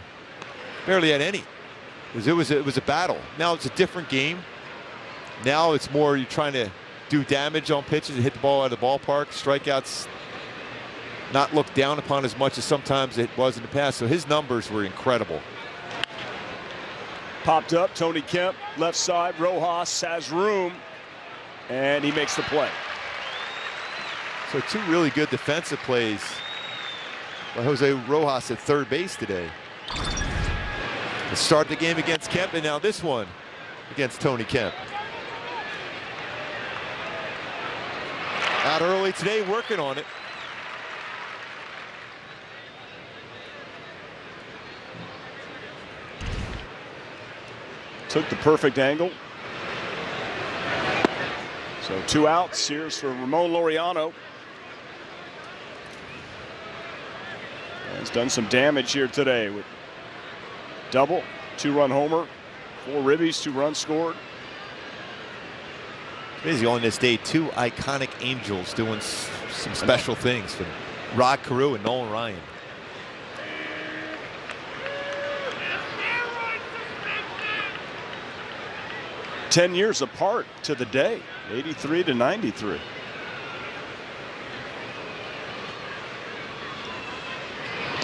Speaker 19: barely had any. It was a battle. Now it's a different game. Now it's more you're trying to do damage on pitches and hit the ball out of the ballpark. Strikeouts not looked down upon as much as sometimes it was in the past. So his numbers were incredible.
Speaker 3: Popped up, Tony Kemp, left side, Rojas has room, and he makes the play.
Speaker 19: So 2 really good defensive plays by Jose Rojas at third base today. To start the game against Kemp, and now this one against Tony Kemp. Out early today, working on it.
Speaker 3: Took the perfect angle. So 2 outs. Here's for Ramon Laureano. Has done some damage here today with double, 2-run homer. 4 ribbies, 2 runs scored.
Speaker 19: Basically on this day, 2 iconic Angels doing some special things for Rod Carew and Nolan Ryan.
Speaker 3: Ten years apart to the day, 83 to 93.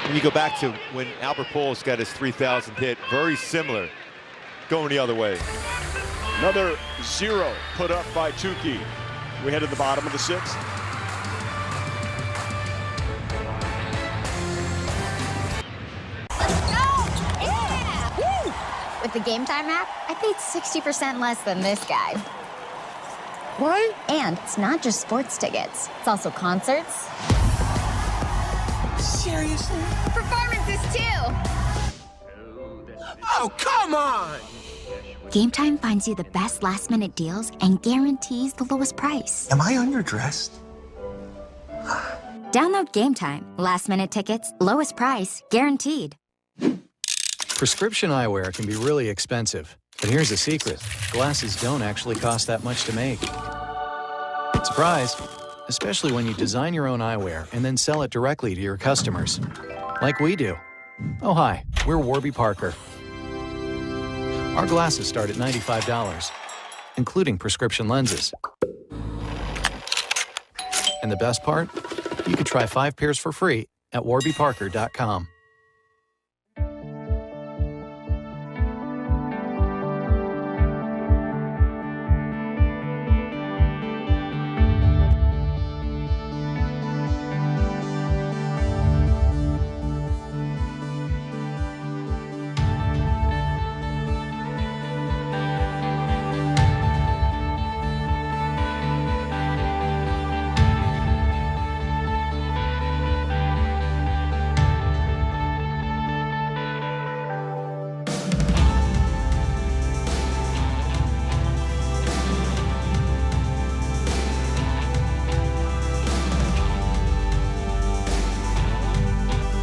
Speaker 19: When you go back to when Albert Pujols got his 3,000th hit, very similar, going the other way.
Speaker 3: Another 0 put up by Tukey. We head to the bottom of the 6th.
Speaker 1: With the Game Time app, I paid 60% less than this guy.
Speaker 16: What?
Speaker 1: And it's not just sports tickets. It's also concerts.
Speaker 16: Seriously?
Speaker 1: Performances, too!
Speaker 16: Oh, come on!
Speaker 1: Game Time finds you the best last-minute deals and guarantees the lowest price.
Speaker 16: Am I underdressed?
Speaker 1: Download Game Time. Last-minute tickets, lowest price, guaranteed.
Speaker 14: Prescription eyewear can be really expensive, but here's the secret. Glasses don't actually cost that much to make. Surprise! Especially when you design your own eyewear and then sell it directly to your customers. Like we do. Oh, hi, we're Warby Parker. Our glasses start at $95, including prescription lenses. And the best part? You could try 5 pairs for free at warbyparker.com.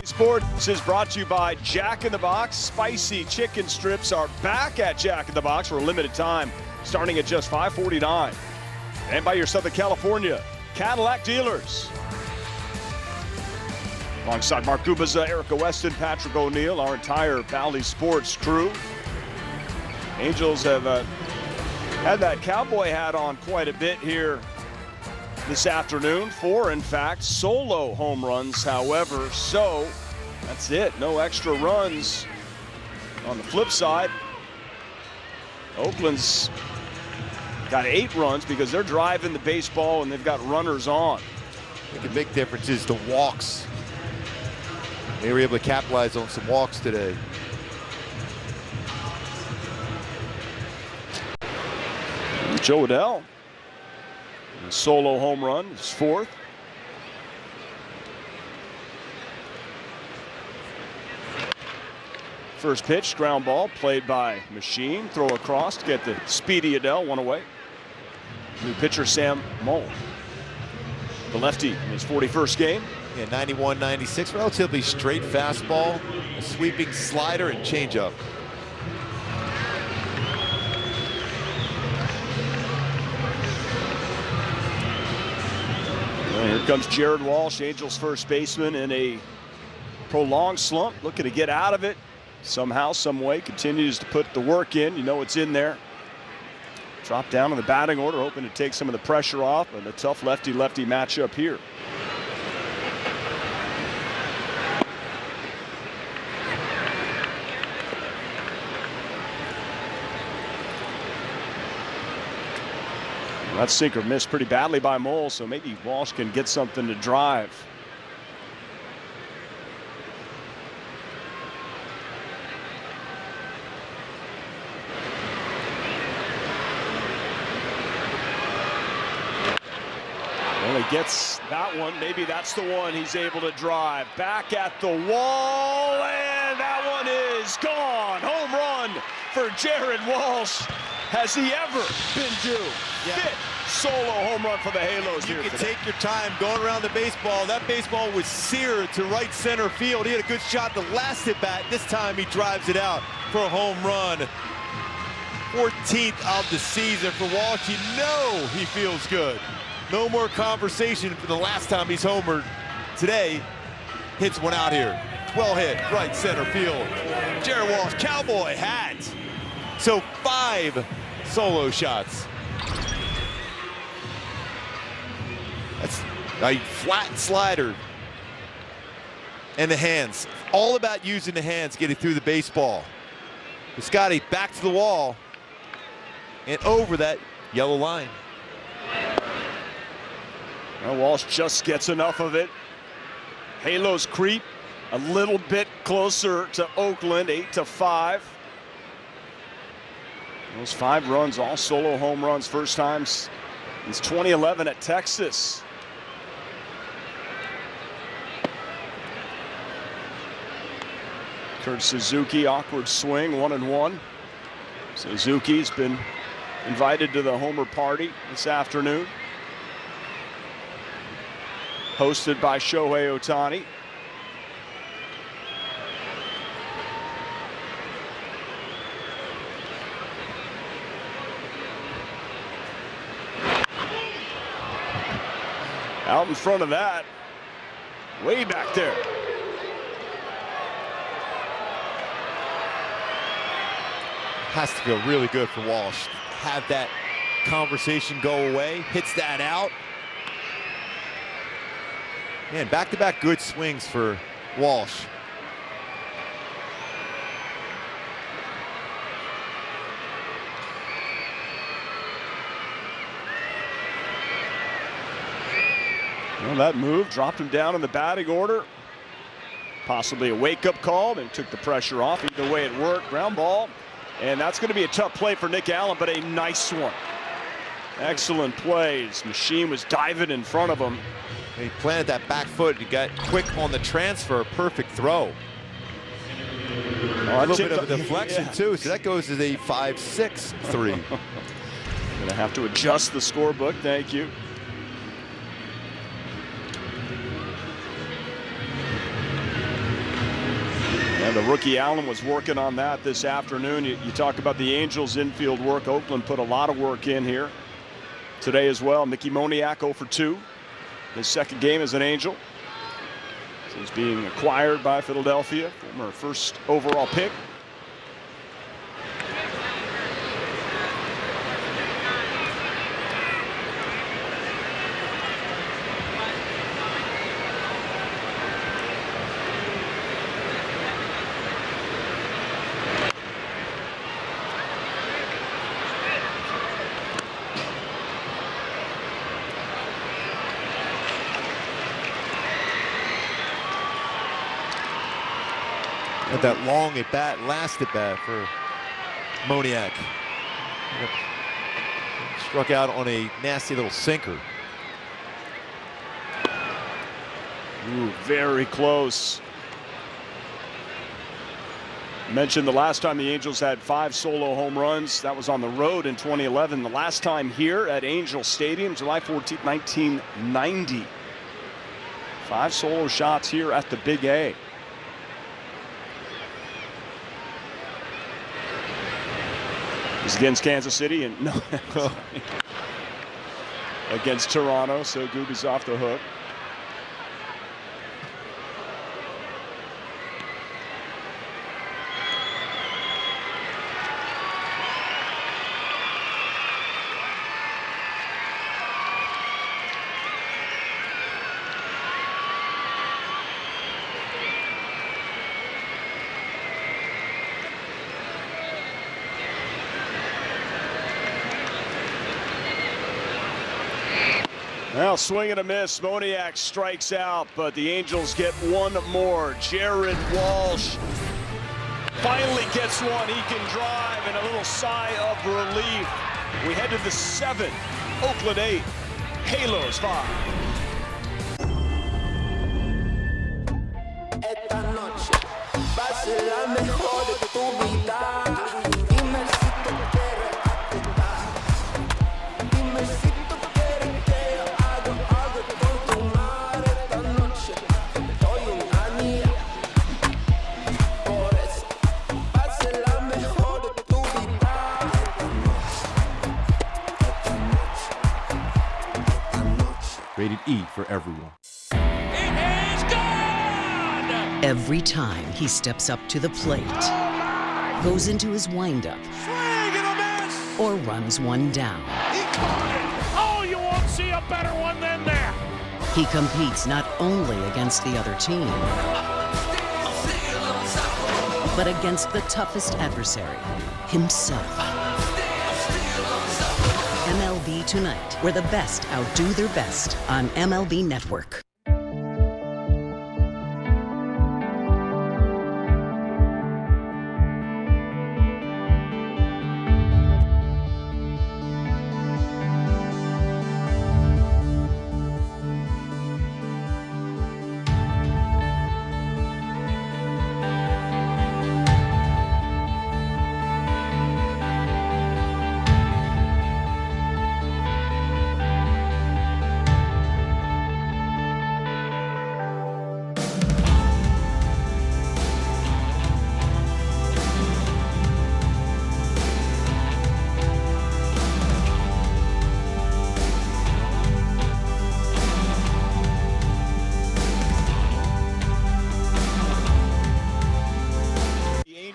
Speaker 3: Sports is brought to you by Jack in the Box. Spicy chicken strips are back at Jack in the Box for a limited time, starting at just $5.49. And by your Southern California Cadillac dealers. Alongside Mark Gubaza, Erica Weston, Patrick O'Neill, our entire Valley Sports crew. Angels have had that cowboy hat on quite a bit here this afternoon. 4, in fact, solo home runs, however, so that's it. No extra runs. On the flip side, Oakland's got 8 runs because they're driving the baseball and they've got runners on.
Speaker 19: I think a big difference is the walks. They were able to capitalize on some walks today.
Speaker 3: Joe Adele, a solo home run, his 4th. First pitch, ground ball, played by Machine. Throw across to get the speedy Adele, 1 away. New pitcher Sam Moll, the lefty in his 41st game.
Speaker 19: Yeah, 91-96, relatively straight fastball, a sweeping slider, and changeup.
Speaker 3: Well, here comes Jared Walsh, Angels first baseman, in a prolonged slump, looking to get out of it. Somehow, some way, continues to put the work in. You know it's in there. Drop down in the batting order, hoping to take some of the pressure off, and a tough lefty-lefty matchup here. Well, that sinker missed pretty badly by Moll, so maybe Walsh can get something to drive. He gets that one. Maybe that's the one he's able to drive. Back at the wall, and that one is gone. Home run for Jared Walsh. Has he ever been due?
Speaker 19: Yeah.
Speaker 3: 5th solo home run for the Halos here
Speaker 19: today. You can
Speaker 3: today.
Speaker 19: take your time going around the baseball. That baseball was seared to right center field. He had a good shot the last at bat. This time he drives it out for a home run. 14th of the season for Walsh. You know he feels good. No more conversation for the last time he's homered. Today, hits one out here. Well hit, right center field. Jared Walsh, cowboy hat. So 5 solo shots. That's a flat slider. And the hands. All about using the hands, getting through the baseball. Scotty back to the wall and over that yellow line.
Speaker 3: Well, Walsh just gets enough of it. Halos creep a little bit closer to Oakland, 8-5. Those 5 runs, all solo home runs, first time since 2011 at Texas. Kurt Suzuki, awkward swing, 1-1. Suzuki's been invited to the homer party this afternoon, hosted by Shohei Ohtani. Out in front of that, way back there.
Speaker 19: Has to feel really good for Walsh. Have that conversation go away, hits that out. Man, back-to-back good swings for Walsh.
Speaker 3: Well, that move dropped him down in the batting order. Possibly a wake-up call, and took the pressure off. Either way it worked. Ground ball. And that's going to be a tough play for Nick Allen, but a nice one. Excellent plays. Machine was diving in front of him.
Speaker 19: He planted that back foot. He got quick on the transfer. Perfect throw. A little bit of a deflection, too. So that goes as a 5-6-3.
Speaker 3: Going to have to adjust the scorebook. Thank you. And the rookie Allen was working on that this afternoon. You talk about the Angels' infield work. Oakland put a lot of work in here today as well. Mickey Moniak 0 for 2. His second game as an Angel. So he's being acquired by Philadelphia. Former first overall pick.
Speaker 19: That long at bat, last at bat for Moniak. Struck out on a nasty little sinker.
Speaker 3: Ooh, very close. Mentioned the last time the Angels had 5 solo home runs. That was on the road in 2011. The last time here at Angel Stadium, July 14th, 1990. 5 solo shots here at the Big A. It's against Kansas City and no, against Toronto, so Gooby's off the hook. Well, swing and a miss. Moniak strikes out, but the Angels get one more. Jared Walsh finally gets one. He can drive, and a little sigh of relief. We head to the 7th. Oakland 8. Halos 5.
Speaker 4: Rated E for everyone.
Speaker 13: Every time he steps up to the plate, goes into his windup, or runs one down.
Speaker 20: Oh, you won't see a better one than that.
Speaker 13: He competes not only against the other team, but against the toughest adversary, himself. MLB Tonight, where the best outdo their best on MLB Network.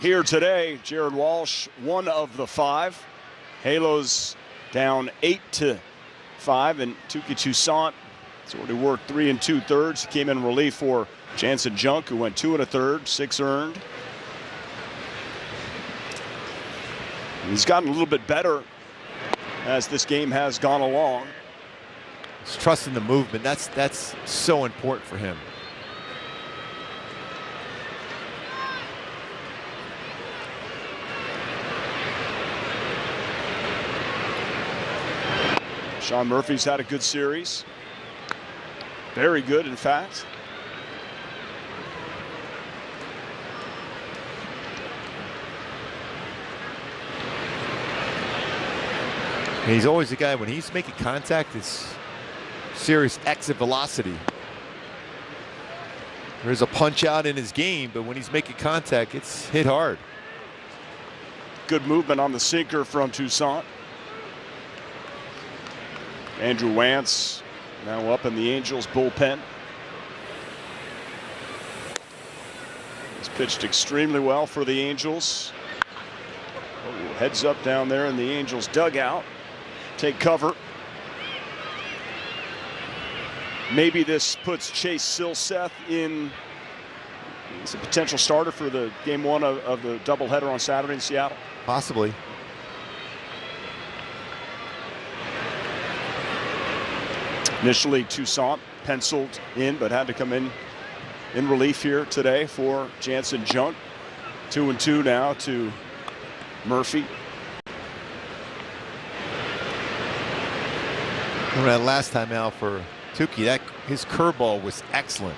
Speaker 3: Here today, Jared Walsh, one of the 5. Halos down 8-5, and Touki Toussaint has already worked 3 2/3. He came in relief for Jansen Junk, who went 2 1/3, 6 earned. He's gotten a little bit better as this game has gone along.
Speaker 19: He's trusting the movement. That's so important for him.
Speaker 3: Sean Murphy's had a good series. Very good, in fact.
Speaker 19: And he's always the guy, when he's making contact, it's serious exit velocity. There's a punch out in his game, but when he's making contact, it's hit hard.
Speaker 3: Good movement on the sinker from Toussaint. Andrew Wantz now up in the Angels bullpen. He's pitched extremely well for the Angels. Oh, heads up down there in the Angels dugout. Take cover. Maybe this puts Chase Silseth in as a potential starter for the game 1 of the doubleheader on Saturday in Seattle.
Speaker 19: Possibly.
Speaker 3: Initially, Toussaint penciled in, but had to come in relief here today for Jansen Junk. 2-2 now to Murphy.
Speaker 19: Remember that last time out for Touki, his curveball was excellent.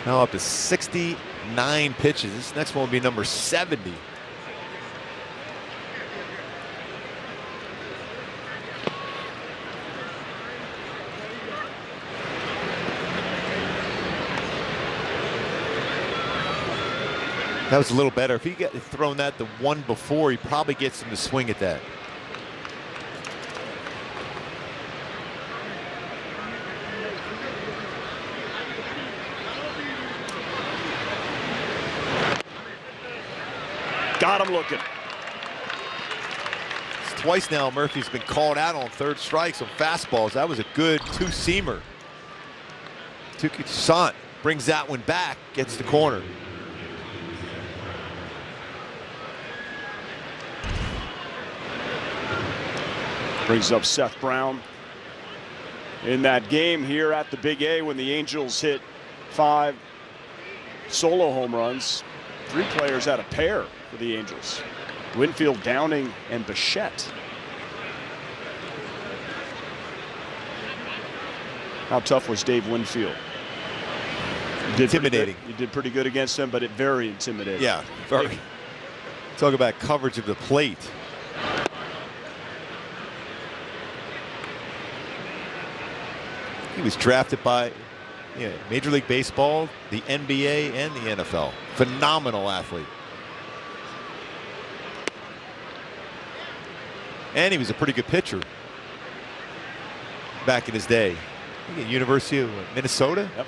Speaker 19: Now up to 69 pitches. This next one will be number 70. That was a little better. If he got thrown that the one before, he probably gets him to swing at that.
Speaker 3: Got him looking.
Speaker 19: It's twice now Murphy's been called out on third strikes on fastballs. That was a good two-seamer. Touki Toussaint brings that one back, gets the corner.
Speaker 3: Brings up Seth Brown in that game here at the Big A when the Angels hit 5 solo home runs. 3 players had a pair for the Angels. Winfield, Downing, and Bichette. How tough was Dave Winfield?
Speaker 19: Intimidating.
Speaker 3: You did pretty good against him, but very intimidating.
Speaker 19: Yeah, very. Talk about coverage of the plate. He was drafted by Major League Baseball, the NBA, and the NFL. Phenomenal athlete. And he was a pretty good pitcher back in his day. I think at University of Minnesota.
Speaker 3: Yep.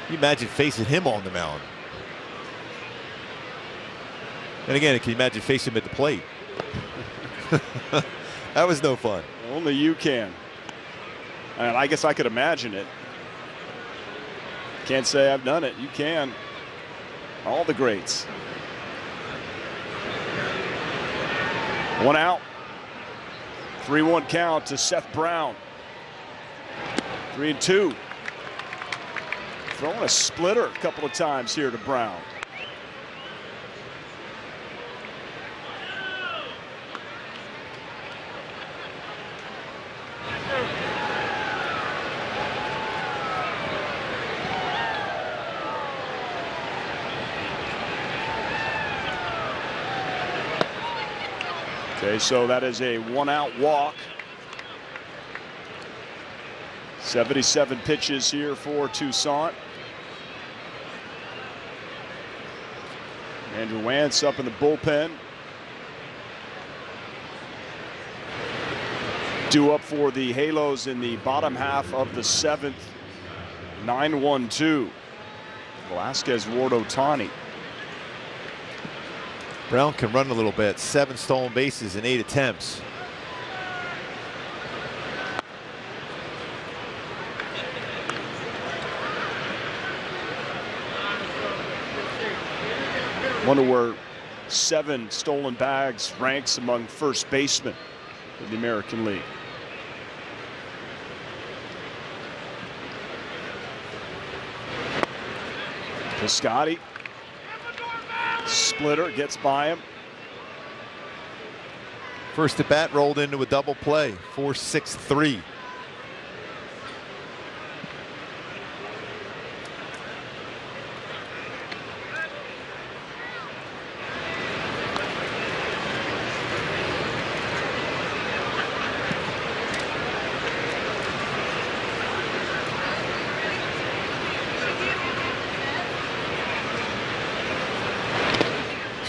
Speaker 19: Can you imagine facing him on the mound? And again, can you imagine facing him at the plate? That was no fun.
Speaker 3: Only you can. And I guess I could imagine it. Can't say I've done it. You can. All the greats. 1 out. 3-1 count to Seth Brown. 3-2. Throwing a splitter a couple of times here to Brown. Okay, so that is a 1-out walk. 77 pitches here for Toussaint. Andrew Wantz up in the bullpen. Due up for the Halos in the bottom half of the 7th. 9-1-2. Velasquez, Ward, Ohtani.
Speaker 19: Brown can run a little bit. 7 stolen bases in 8 attempts.
Speaker 3: Wonder where 7 stolen bags ranks among first basemen in the American League. Piscotty. Splitter gets by him.
Speaker 19: First at bat rolled into a double play. 4-6-3.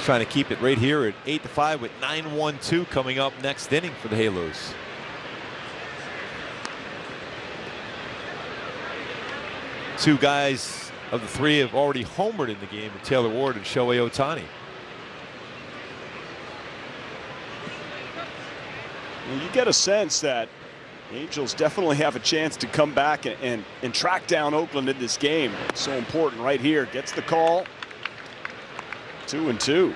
Speaker 19: Trying to keep it right here at 8-5 with 9-1-2 coming up next inning for the Halos. Two guys of the 3 have already homered in the game with Taylor Ward and Shohei Ohtani.
Speaker 3: Well, you get a sense that the Angels definitely have a chance to come back and track down Oakland in this game. It's so important right here. Gets the call. 2-2.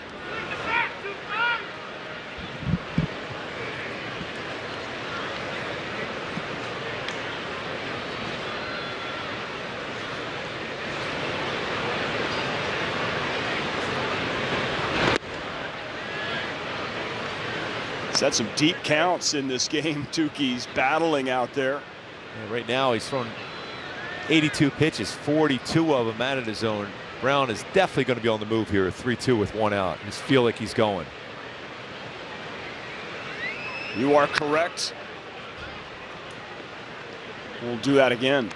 Speaker 3: He's had some deep counts in this game. Tukey's battling out there.
Speaker 19: Yeah, right now he's thrown 82 pitches, 42 of them out of the zone. Brown is definitely going to be on the move here. 3-2 with 1 out. Just feel like he's going.
Speaker 3: You are correct. We'll do that again.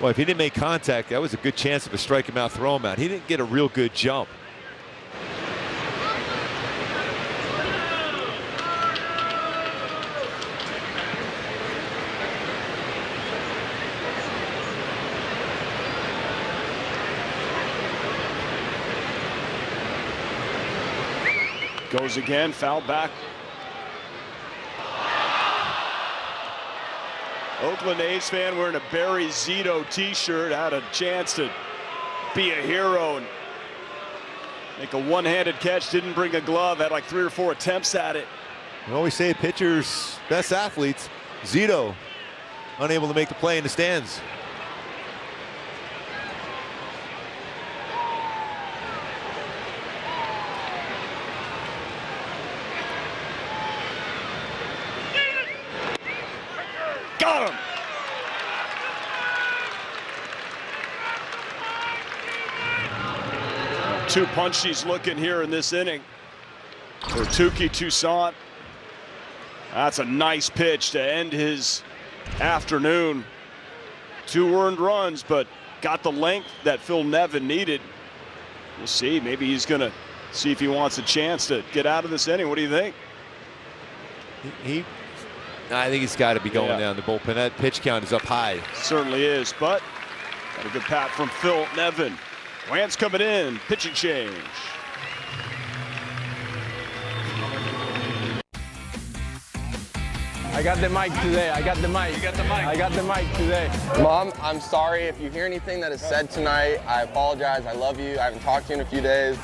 Speaker 19: Well, if he didn't make contact, that was a good chance of a strike him out, throw him out. He didn't get a real good jump.
Speaker 3: Goes again, foul back. Oakland A's fan wearing a Barry Zito t-shirt had a chance to be a hero and make a one-handed catch. Didn't bring a glove, had like 3 or 4 attempts at it.
Speaker 19: We always say pitchers, best athletes. Zito unable to make the play in the stands.
Speaker 3: Got him. Two punchies looking here in this inning for Toussaint. That's a nice pitch to end his afternoon. 2 earned runs, but got the length that Phil Nevin needed. We'll see. Maybe he's going to See if he wants a chance to get out of this inning. What do you think?
Speaker 19: I think he's got to be going down the bullpen. That pitch count is up high.
Speaker 3: Certainly is, but got a good pat from Phil Nevin. Wentz coming in, pitching change.
Speaker 4: I got the mic today. I got the mic. You got the mic. I got the mic today.
Speaker 18: Mom, I'm sorry if you hear anything that is said tonight. I apologize. I love you. I haven't talked to you in a few days.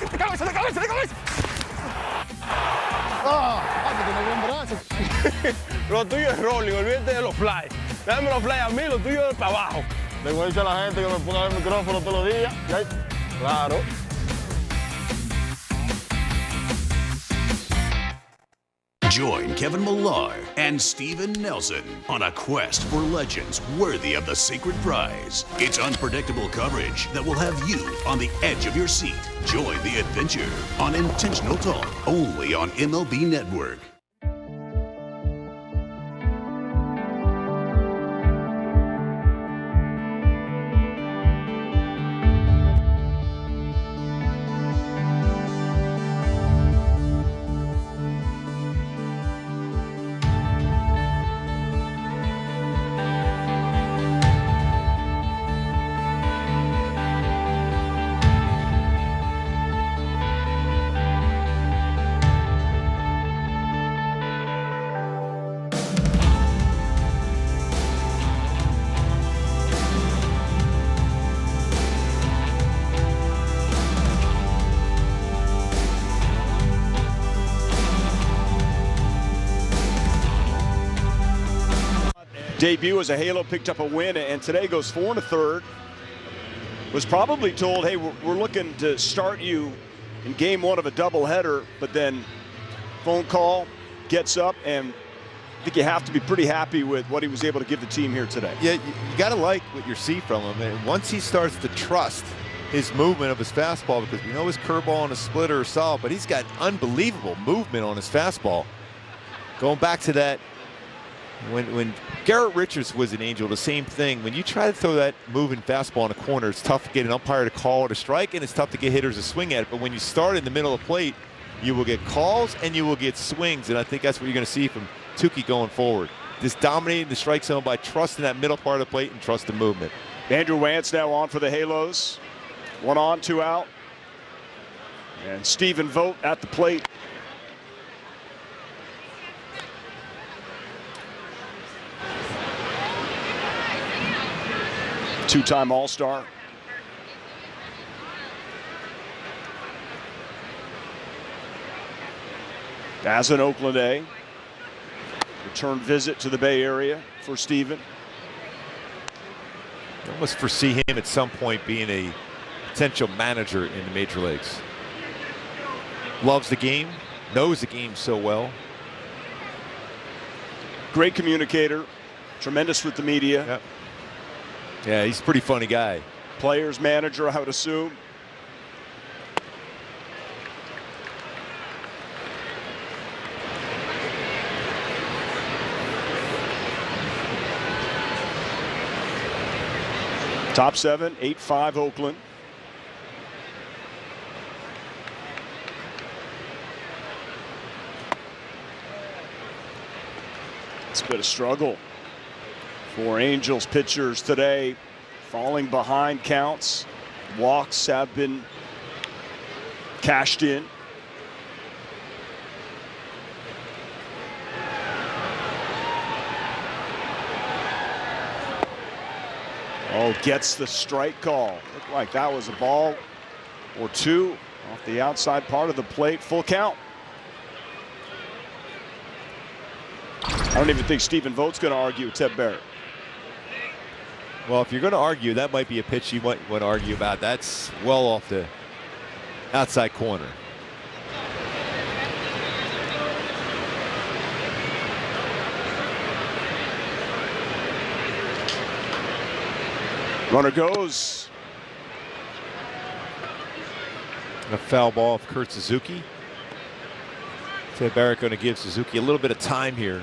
Speaker 4: Lo tuyo es rolling, olvídate de los fly. Dame los fly a mí, lo tuyo es para abajo. Le voy a decir a la gente que me ponga el micrófono todos los días. Claro.
Speaker 22: Join Kevin Millar and Steven Nelson on a quest for legends worthy of the sacred prize. It's unpredictable coverage that will have you on the edge of your seat. Join the adventure on Intentional Talk, only on MLB Network.
Speaker 3: Debut as a Halo, picked up a win, and today goes 4 1/3. Was probably told, hey, we're looking to start you in game 1 of a doubleheader, but then phone call, gets up, and I think you have to be pretty happy with what he was able to give the team here today.
Speaker 19: Yeah, you got to like what you see from him. And once he starts to trust his movement of his fastball, because we know his curveball and his splitter are solid, but he's got unbelievable movement on his fastball. Going back to that, when Garrett Richards was an Angel, the same thing. When you try to throw that moving fastball in a corner, it's tough to get an umpire to call it a strike, and it's tough to get hitters to swing at it. But when you start in the middle of the plate, you will get calls and you will get swings, and I think that's what you're going to see from Tukey going forward. Just dominating the strike zone by trusting that middle part of the plate and trusting movement.
Speaker 3: Andrew Wentz now on for the Halos. 1 on, 2 out. And Stephen Vogt at the plate. Two-time All-Star. As an Oakland A. Return visit to the Bay Area for Steven.
Speaker 19: You almost foresee him at some point being a potential manager in the major leagues. Loves the game, knows the game so well.
Speaker 3: Great communicator, tremendous with the media.
Speaker 19: Yep. Yeah, he's a pretty funny guy.
Speaker 3: Players, manager, I would assume. Top 7, 8-5 Oakland. It's been a struggle for Angels pitchers today, falling behind counts. Walks have been cashed in. Oh, gets the strike call. Looked like that was a ball or two off the outside part of the plate. Full count. I don't even think Stephen Vogt's going to argue with Ted Barrett.
Speaker 19: Well, if you're going to argue, that might be a pitch you might want to argue about. That's well off the outside corner.
Speaker 3: Runner goes.
Speaker 19: And a foul ball of Kurt Suzuki. Ted Barrett going to give Suzuki a little bit of time here.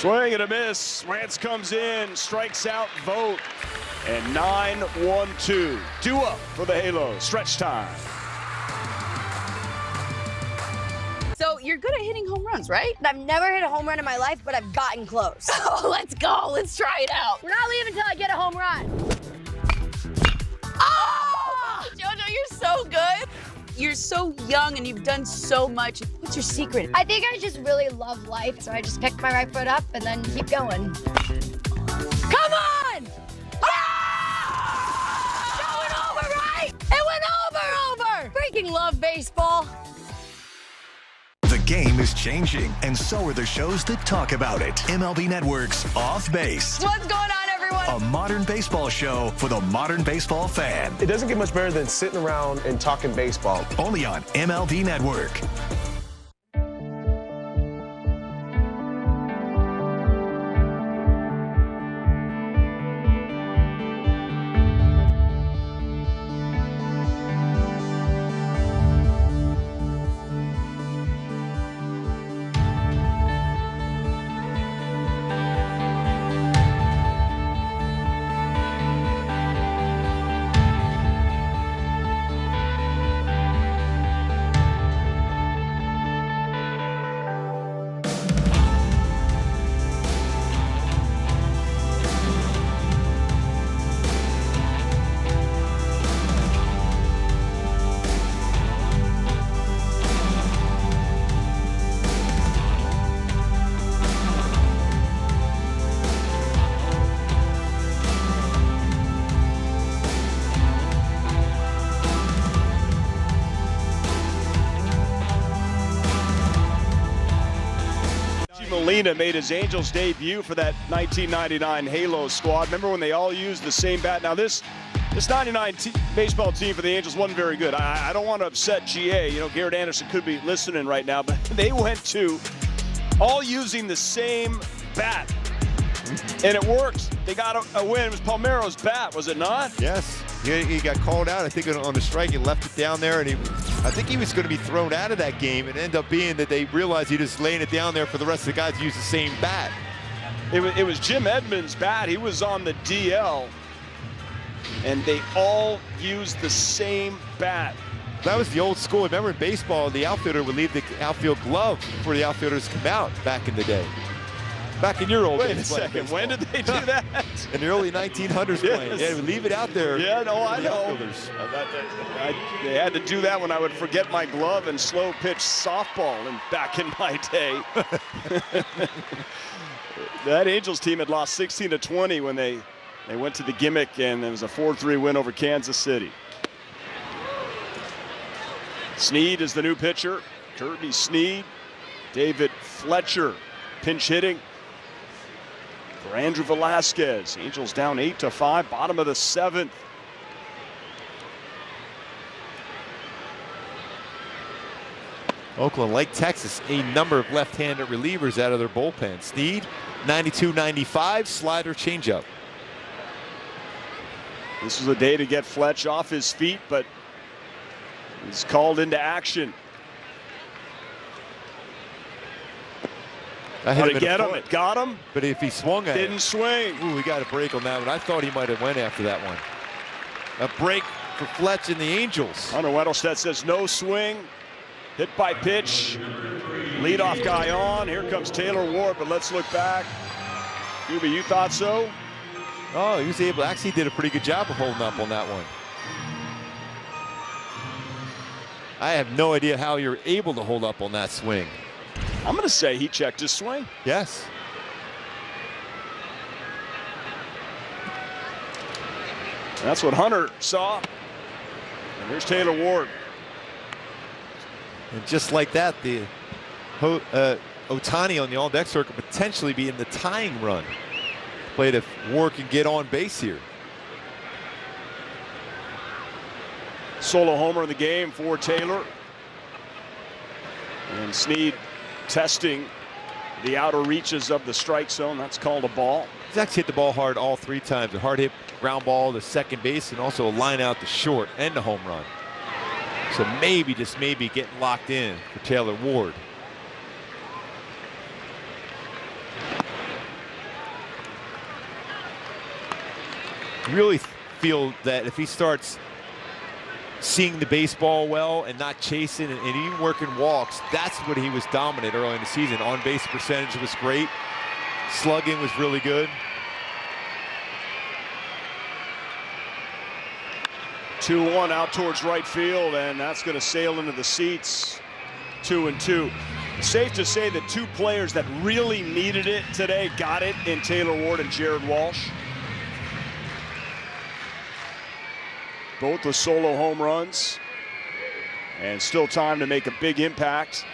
Speaker 3: Swing and a miss. Rance comes in, strikes out Vogt. And 9-1-2. Due up for the Halos. Stretch time.
Speaker 8: So you're good at hitting home runs, right?
Speaker 9: I've never hit a home run in my life, but I've gotten close.
Speaker 8: Oh, let's go. Let's try it out.
Speaker 9: We're not leaving until I get a home run.
Speaker 8: Oh! Jojo, you're so good. You're so young and you've done so much. What's your secret?
Speaker 9: I think I just really love life, so I just pick my right foot up and then keep going.
Speaker 8: Come on! Ah! That went over, right? It went over! Freaking love baseball.
Speaker 7: The game is changing, and so are the shows that talk about it. MLB Network's Off Base.
Speaker 8: What's going on, everyone?
Speaker 7: A modern baseball show for the modern baseball fan.
Speaker 6: It doesn't get much better than sitting around and talking baseball.
Speaker 7: Only on MLB Network.
Speaker 3: Molina made his Angels debut for that 1999 Halo squad. Remember when they all used the same bat? Now this 99 baseball team for the Angels wasn't very good. I don't want to upset GA. You know, Garrett Anderson could be listening right now, but they went to all using the same bat. And it worked. They got a win. It was Palmeiro's bat, was it not?
Speaker 19: Yes. He got called out, I think, on the strike. He left it down there, and I think he was going to be thrown out of that game. It ended up being that they realized he was laying it down there for the rest of the guys to use the same bat.
Speaker 3: It was Jim Edmonds' bat. He was on the DL, and they all used the same bat.
Speaker 19: That was the old school. Remember in baseball, the outfielder would leave the outfield glove before the outfielders come out back in the day. Back in your old days.
Speaker 3: Wait a second, when did they do that?
Speaker 19: In the early 1900s playing. Yeah, they would leave it out there.
Speaker 3: Yeah, no, I know. They had to do that when I would forget my glove and slow pitch softball and back in my day. That Angels team had lost 16-20 when they went to the gimmick, and it was a 4-3 win over Kansas City. Snead is the new pitcher. Kirby Snead. David Fletcher pinch hitting for Andrew Velasquez. Angels down 8-5, bottom of the 7th.
Speaker 19: Oakland, like Texas, a number of left-handed relievers out of their bullpen. Snead, 92-95, slider changeup.
Speaker 3: This was a day to get Fletch off his feet, but he's called into action. To get him, it got him.
Speaker 19: But if he swung at
Speaker 3: didn't swing.
Speaker 19: Ooh, we got a break on that one. I thought he might have went after that one. A break for Fletch and the Angels.
Speaker 3: Hunter Weddlestedt says no swing. Hit by pitch. Leadoff guy on. Here comes Taylor Ward, but let's look back. Cuba, you thought so?
Speaker 19: Oh, he was able, actually did a pretty good job of holding up on that one. I have no idea how you're able to hold up on that swing.
Speaker 3: I'm going to say he checked his swing.
Speaker 19: Yes.
Speaker 3: That's what Hunter saw. And here's Taylor Ward.
Speaker 19: And just like that, the Ohtani on the all-deck circuit potentially be in the tying run. Played if Ward can get on base here.
Speaker 3: Solo homer in the game for Taylor. And Snead testing the outer reaches of the strike zone. That's called a ball.
Speaker 19: He's actually hit the ball hard all 3 times. A hard hit ground ball to second base, and also a line out to short and a home run. So maybe, just maybe, getting locked in for Taylor Ward. really feel that if he starts seeing the baseball well and not chasing and even working walks, that's what he was dominant early in the season. On-base percentage was great. Slugging was really good.
Speaker 3: 2-1 out towards right field, and that's going to sail into the seats. 2-2. Safe to say that two players that really needed it today got it in Taylor Ward and Jared Walsh. Both with solo home runs, and still time to make a big impact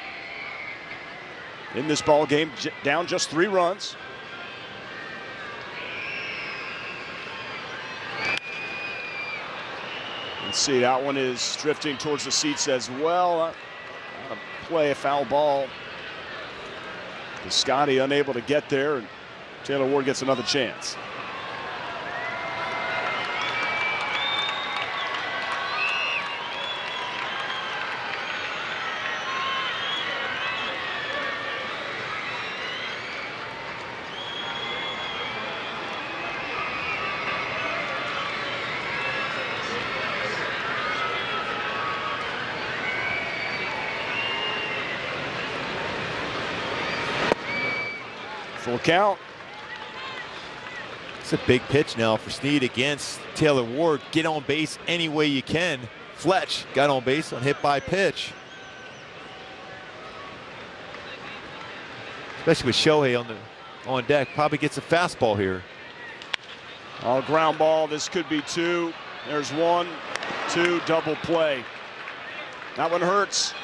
Speaker 3: in this ball game. Down just 3 runs. Let's see, that one is drifting towards the seats as well. Play a foul ball. Scotty unable to get there, and Taylor Ward gets another chance. Full count.
Speaker 19: It's a big pitch now for Snead against Taylor Ward. Get on base any way you can. Fletch got on base on hit by pitch. Especially with Shohei on deck. Probably gets a fastball here.
Speaker 3: All ground ball. This could be 2. There's 1, 2, double play. That one hurts.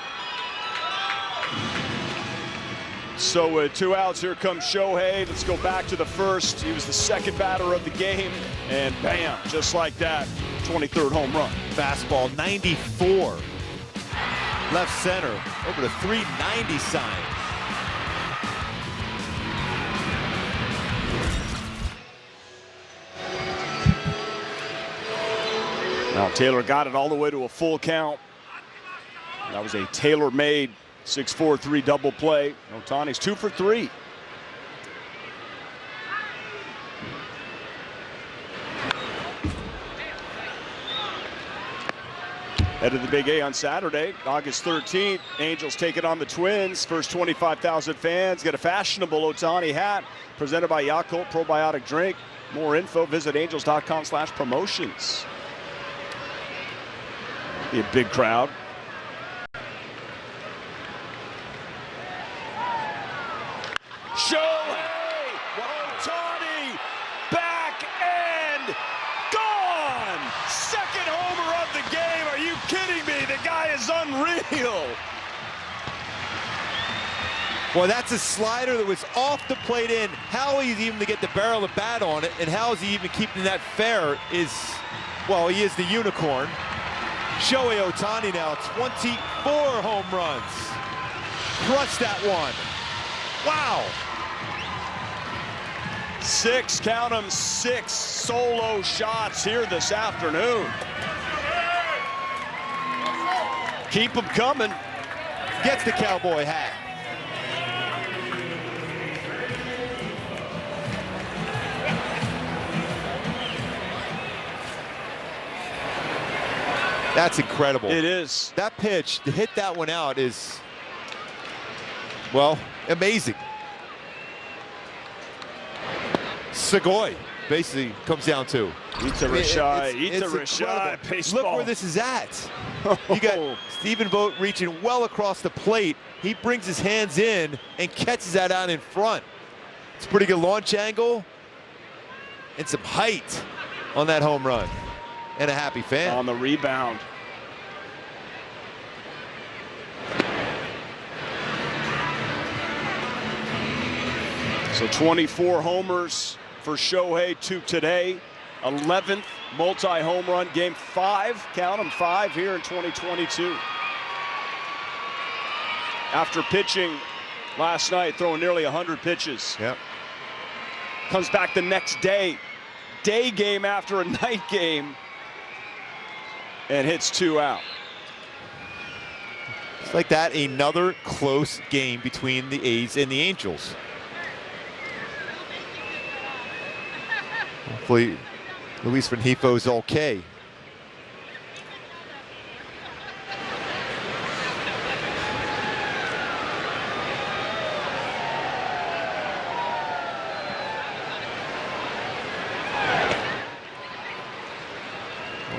Speaker 3: So with 2 outs, here comes Shohei. Let's go back to the first. He was the second batter of the game, and bam, just like that, 23rd home run.
Speaker 19: Fastball 94. Left center, over the 390 sign.
Speaker 3: Now Taylor got it all the way to a full count. That was a tailor-made 6-4-3 double play. Ohtani's 2 for 3. Headed to the Big A on Saturday, August 13th. Angels take it on the Twins. First 25,000 fans get a fashionable Ohtani hat presented by Yakult Probiotic Drink. More info, visit angels.com/promotions. Be a big crowd. Shohei Ohtani back and gone. Second homer of the game. Are you kidding me? The guy is unreal.
Speaker 19: Well, that's a slider that was off the plate in. How he's even to get the barrel of the bat on it, and how is he even keeping that fair is, well, he is the unicorn. Shohei Ohtani now, 24 home runs. Crushed that one. Wow.
Speaker 3: 6, count them, 6 solo shots here this afternoon. Keep them coming.
Speaker 19: Gets the cowboy hat. That's incredible.
Speaker 3: It is.
Speaker 19: That pitch, to hit that one out is, well, amazing. Sugoi basically comes down to.
Speaker 3: Ita Rashai, baseball.
Speaker 19: Look where this is at. You got Stephen Vogt reaching well across the plate. He brings his hands in and catches that out in front. It's a pretty good launch angle and some height on that home run. And a happy fan.
Speaker 3: On the rebound. So 24 homers for Shohei, 2 today. 11th multi-home run game, 5, count them, 5 here in 2022. After pitching last night, throwing nearly 100 pitches.
Speaker 19: Yep.
Speaker 3: Comes back the next day. Day game after a night game. And hits 2 out.
Speaker 19: It's like that, another close game between the A's and the Angels. Hopefully Luis Rengifo's okay.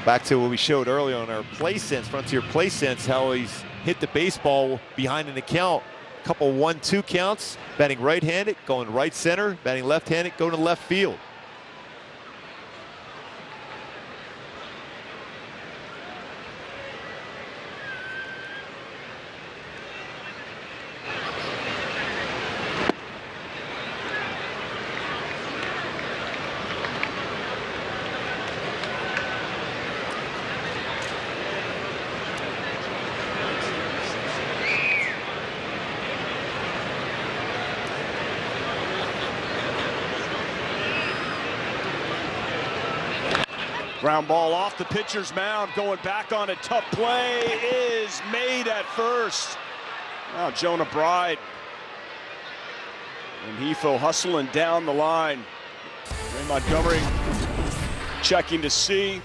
Speaker 19: Back to what we showed earlier on our play sense, Frontier play sense, how he's hit the baseball behind an account. A couple 1-2 counts, batting right-handed, going right center, batting left-handed, going to left field.
Speaker 3: Ground ball off the pitcher's mound, going back on a tough play is made at first. Now Jonah Bride. Rengifo hustling down the line. Ray Montgomery checking to see.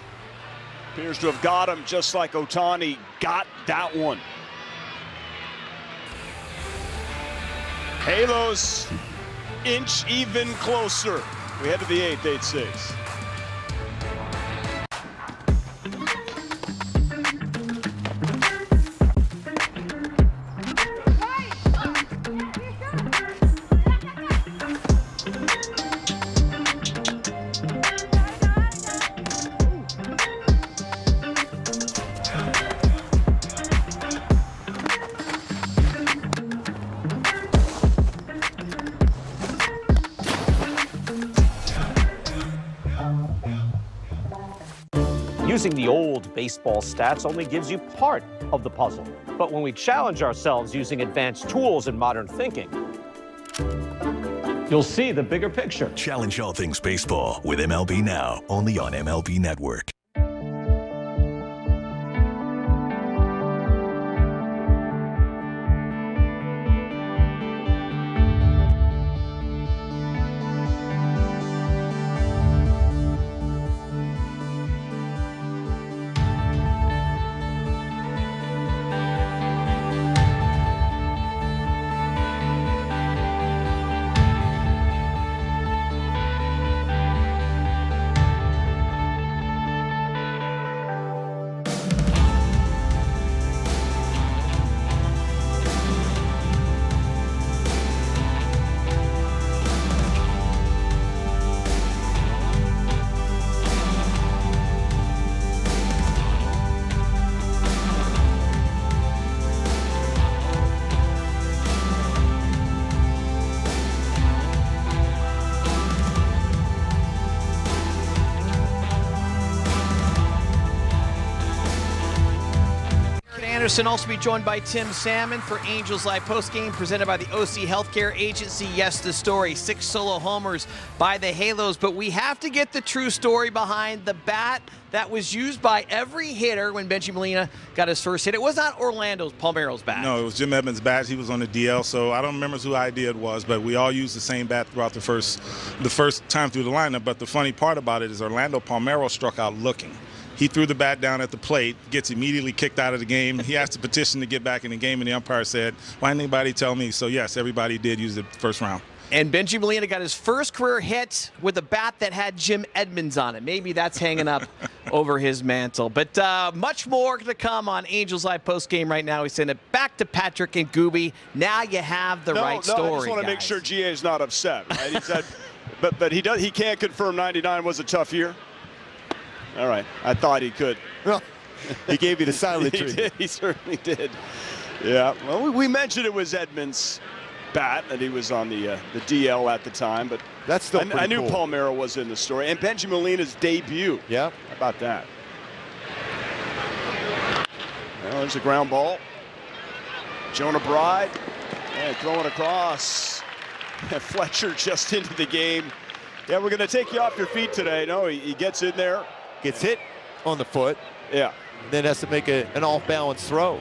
Speaker 3: Appears to have got him just like Ohtani got that one. Halos inch even closer. We head to the 8th, 8-6.
Speaker 5: Using the old baseball stats only gives you part of the puzzle. But when we challenge ourselves using advanced tools and modern thinking, you'll see the bigger picture.
Speaker 7: Challenge all things baseball with MLB Now, only on MLB Network.
Speaker 17: Anderson also be joined by Tim Salmon for Angels Live postgame presented by the OC Healthcare Agency. Yes, the story, 6 solo homers by the Halos, but we have to get the true story behind the bat that was used by every hitter when Benji Molina got his first hit. It was not Orlando's, Palmeiro's bat.
Speaker 23: No, it was Jim Edmonds' bat. He was on the DL, so I don't remember whose idea it was, but we all used the same bat throughout the first time through the lineup. But the funny part about it is Orlando Palmeiro struck out looking. He threw the bat down at the plate, gets immediately kicked out of the game. He asked to petition to get back in the game, and the umpire said, why didn't anybody tell me? So, yes, everybody did use the first round.
Speaker 17: And Benji Molina got his first career hit with a bat that had Jim Edmonds on it. Maybe that's hanging up over his mantle. But much more to come on Angels Live postgame right now. We send it back to Patrick and Gooby. Now you have the right story,
Speaker 3: I just want to make sure GA is not upset. Right? He said, but he can't confirm 99 was a tough year. All right, I thought he could.
Speaker 19: Well, he gave you the silent treatment.
Speaker 3: He certainly did. Yeah, well, we mentioned it was Edmonds' bat, and he was on the DL at the time, but
Speaker 19: that's still
Speaker 3: I knew
Speaker 19: cool.
Speaker 3: Palmeiro was in the story, and Benji Molina's debut.
Speaker 19: Yeah.
Speaker 3: How about that? Well, there's a ground ball. Jonah Bride, and throwing across. Fletcher just into the game. Yeah, we're going to take you off your feet today. No, he gets in there.
Speaker 19: Gets hit on the foot.
Speaker 3: Yeah.
Speaker 19: And then has to make an off-balance throw.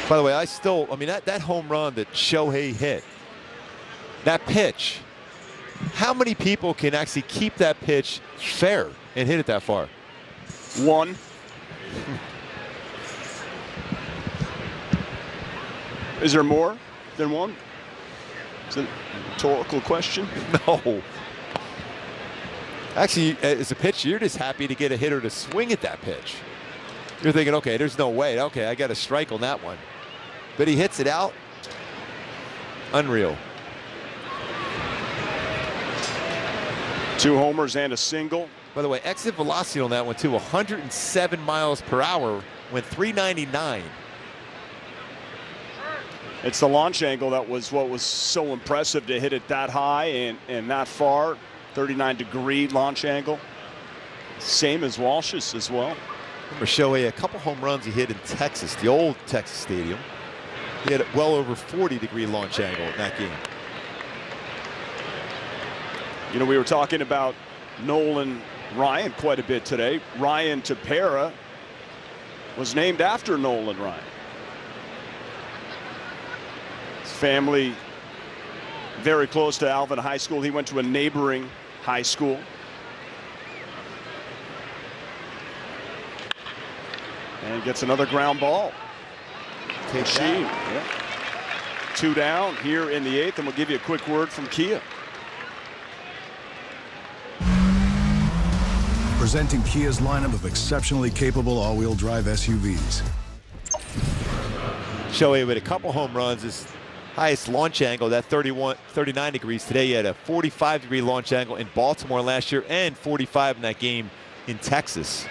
Speaker 19: By the way, I mean, that home run that Shohei hit, That pitch. How many people can actually keep that pitch fair and hit it that far?
Speaker 3: One. Is there more than one? Is it a rhetorical question?
Speaker 19: No. Actually, as a pitcher, you're just happy to get a hitter to swing at that pitch. You're thinking, okay, there's no way. Okay, I got a strike on that one. But he hits it out. Unreal.
Speaker 3: 2 homers and a single.
Speaker 19: By the way, exit velocity on that one, too. 107 miles per hour, went 399.
Speaker 3: It's the launch angle that was what was so impressive to hit it that high and that far. 39-degree launch angle. Same as Walsh's as well.
Speaker 19: Remember Shohei, a couple home runs he hit in Texas, the old Texas Stadium. He had well over 40-degree launch angle in that game.
Speaker 3: You know, we were talking about Nolan Ryan quite a bit today. Ryan Tepera was named after Nolan Ryan. His family very close to Alvin High School. He went to a neighboring high school. And gets another ground ball. Machine. Yeah. 2 down here in the 8th, and we'll give you a quick word from Kia.
Speaker 2: Presenting Kia's lineup of exceptionally capable all-wheel drive SUVs.
Speaker 19: Shohei with a couple home runs, his highest launch angle, that 39 degrees. Today he had a 45-degree launch angle in Baltimore last year and 45 in that game in Texas.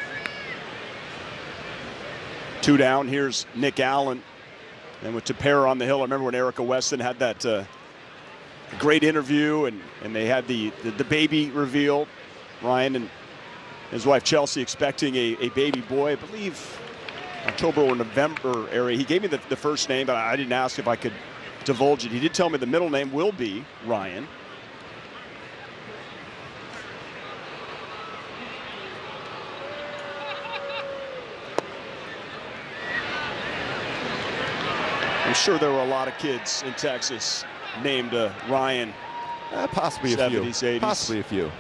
Speaker 3: 2 down. Here's Nick Allen. And with Tepera on the hill, I remember when Erica Weston had that great interview and they had the baby reveal. Ryan and his wife Chelsea expecting a baby boy, I believe October or November area. He gave me the first name, but I didn't ask if I could divulge it. He did tell me the middle name will be Ryan. I'm sure there were a lot of kids in Texas named Ryan.
Speaker 19: Possibly
Speaker 3: 70s,
Speaker 19: a few.
Speaker 3: 80s.
Speaker 19: Possibly a few.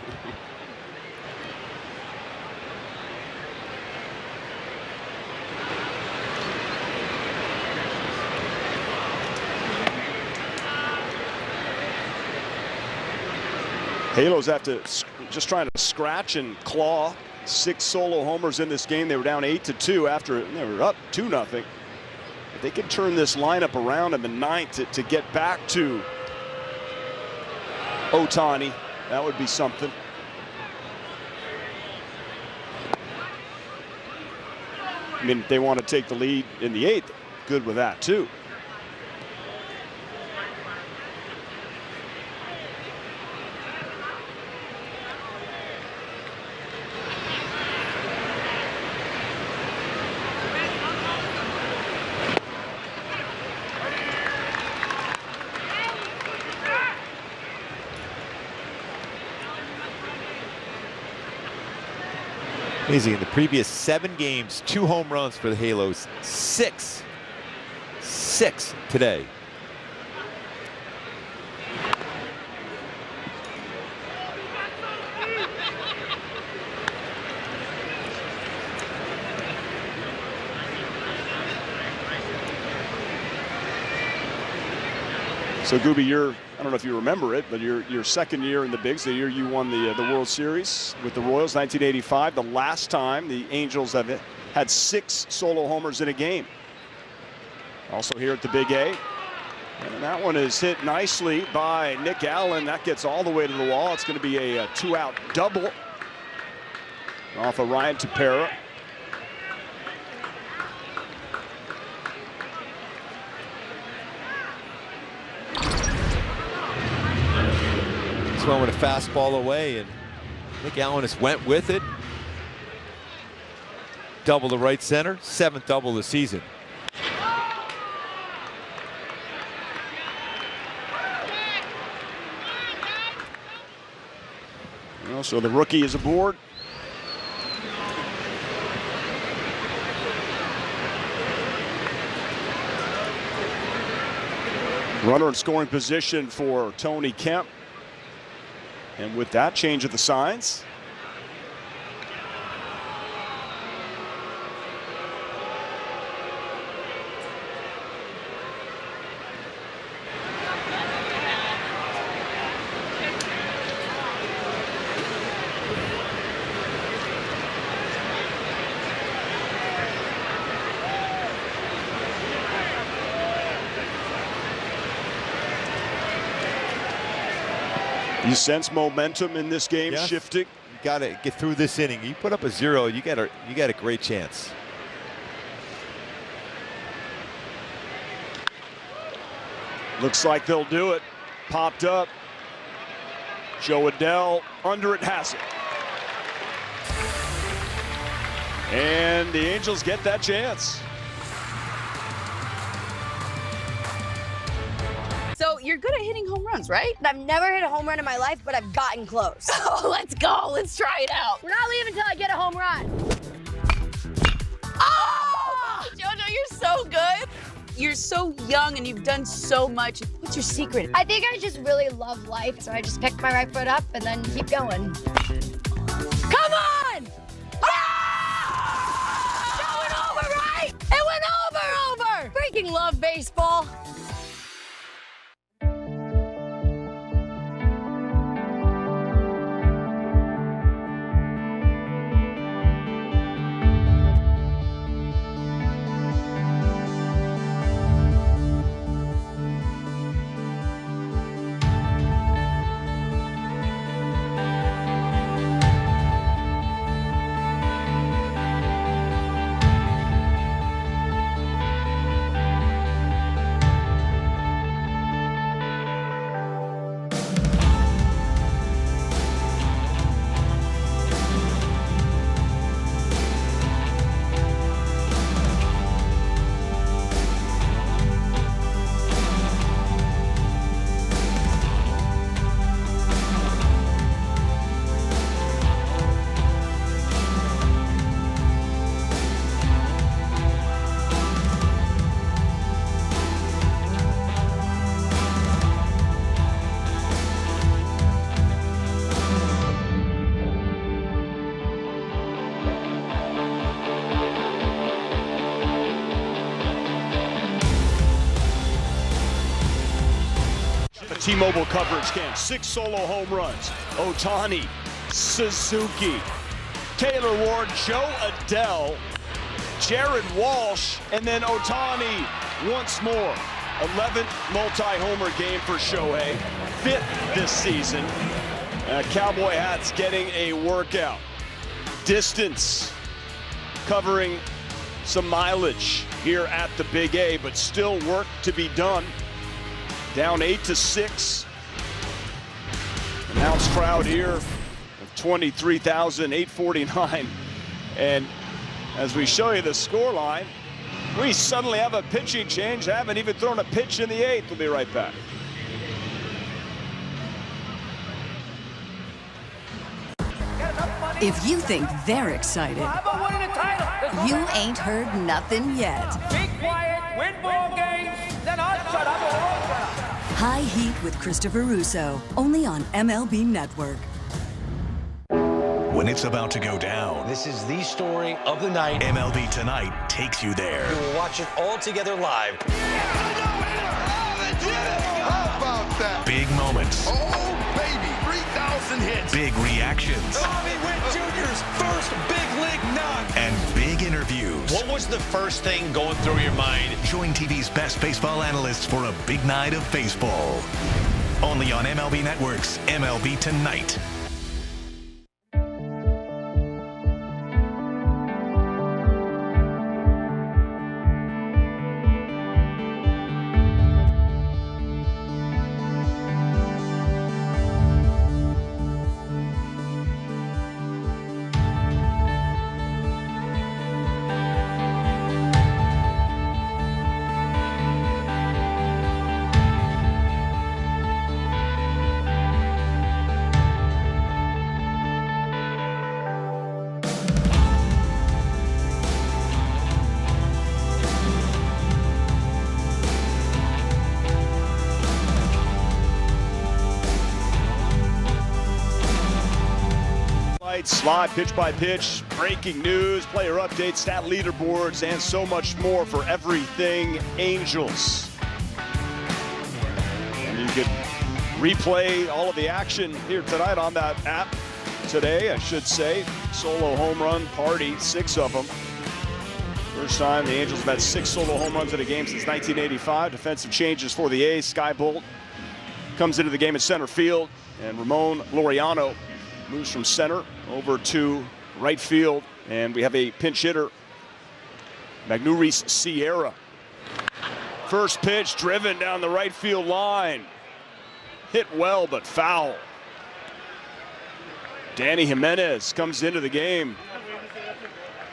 Speaker 3: Halos have to just trying to scratch and claw. 6 solo homers in this game. They were down 8-2 after they were up 2-0. If they can turn this lineup around in the 9th to get back to Ohtani, that would be something. I mean, if they want to take the lead in the 8th, good with that too.
Speaker 19: Amazing. In the previous 7 games, 2 home runs for the Halos. 6 today.
Speaker 3: So Gooby, I don't know if you remember it, but your second year in the Bigs, the year you won the World Series with the Royals, 1985, the last time the Angels have had 6 solo homers in a game. Also here at the Big A. And that one is hit nicely by Nick Allen. That gets all the way to the wall. It's going to be a 2-out double off of Ryan Tepera.
Speaker 19: This one with a fastball away, and Nick Allen just went with it. Double to right center, 7th double of the season.
Speaker 3: Well, so the rookie is aboard. Runner in scoring position for Tony Kemp. And with that change of the signs, you sense momentum in this game shifting.
Speaker 19: You got to get through this inning. You put up a 0, you got a great chance.
Speaker 3: Looks like they'll do it. Popped up. Joe Adele under it, has it. And the Angels get that chance.
Speaker 8: So you're good at hitting home runs, right?
Speaker 9: I've never hit a home run in my life, but I've gotten close.
Speaker 8: Oh, let's go. Let's try it out.
Speaker 9: We're not leaving until I get a home run.
Speaker 8: Oh! JoJo, you're so good. You're so young and you've done so much. What's your secret?
Speaker 9: I think I just really love life, so I just pick my right foot up and then keep going. Come on! Ah! That went over, right? It went over! Freaking love baseball.
Speaker 3: T-Mobile coverage can. 6 solo home runs. Ohtani, Suzuki, Taylor Ward, Joe Adele, Jared Walsh, and then Ohtani once more. 11th multi-homer game for Shohei. 5th this season. Cowboy hats getting a workout. Distance covering some mileage here at the Big A, but still work to be done. Down 8-6. Announced crowd here of 23,849. And as we show you the score line, we suddenly have a pitching change. Haven't even thrown a pitch in the 8th. We'll be right back.
Speaker 11: If you think they're excited, you ain't heard nothing yet.
Speaker 16: Be quiet, win ball games, then I'll shut up.
Speaker 11: High Heat with Christopher Russo, only on MLB Network.
Speaker 7: When it's about to go down,
Speaker 15: this is the story of the night.
Speaker 7: MLB Tonight takes you there.
Speaker 15: You will watch it all together live.
Speaker 16: How about that?
Speaker 7: Big moments.
Speaker 16: Oh, baby, 3,000 hits.
Speaker 7: Big reactions.
Speaker 15: Bobby Witt Jr.'s first big league knock.
Speaker 7: And big interviews.
Speaker 15: What was the first thing going through your mind?
Speaker 7: Join TV's best baseball analysts for a big night of baseball. Only on MLB Network's MLB Tonight.
Speaker 3: highlights, live pitch-by-pitch, breaking news, player updates, stat leaderboards, and so much more for everything Angels. And you can replay all of the action here tonight on that app today, I should say. Solo home run party, 6 of them. First time the Angels have had 6 solo home runs in a game since 1985. Defensive changes for the A's. Skybolt comes into the game at center field, and Ramon Laureano moves from center over to right field, and we have a pinch hitter, Magneuris Sierra. First pitch driven down the right field line. Hit well, but foul. Danny Jimenez comes into the game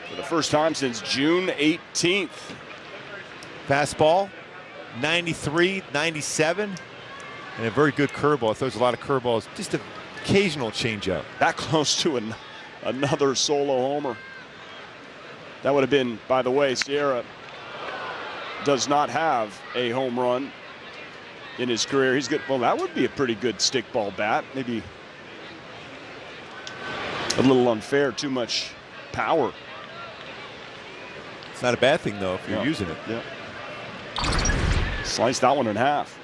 Speaker 3: for the first time since June 18th.
Speaker 19: Fastball, 93, 97, and a very good curveball. Throws a lot of curveballs, just an occasional changeup.
Speaker 3: That close to another solo homer. That would have been, by the way, Sierra does not have a home run in his career. He's good. Well, that would be a pretty good stickball bat. Maybe a little unfair, too much power.
Speaker 19: It's not a bad thing, though, if you're using it.
Speaker 3: Yeah. Slice that one in half.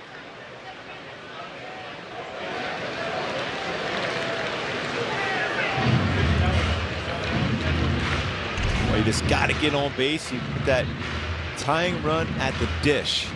Speaker 19: Well, you just got to get on base. You put that tying run at the dish.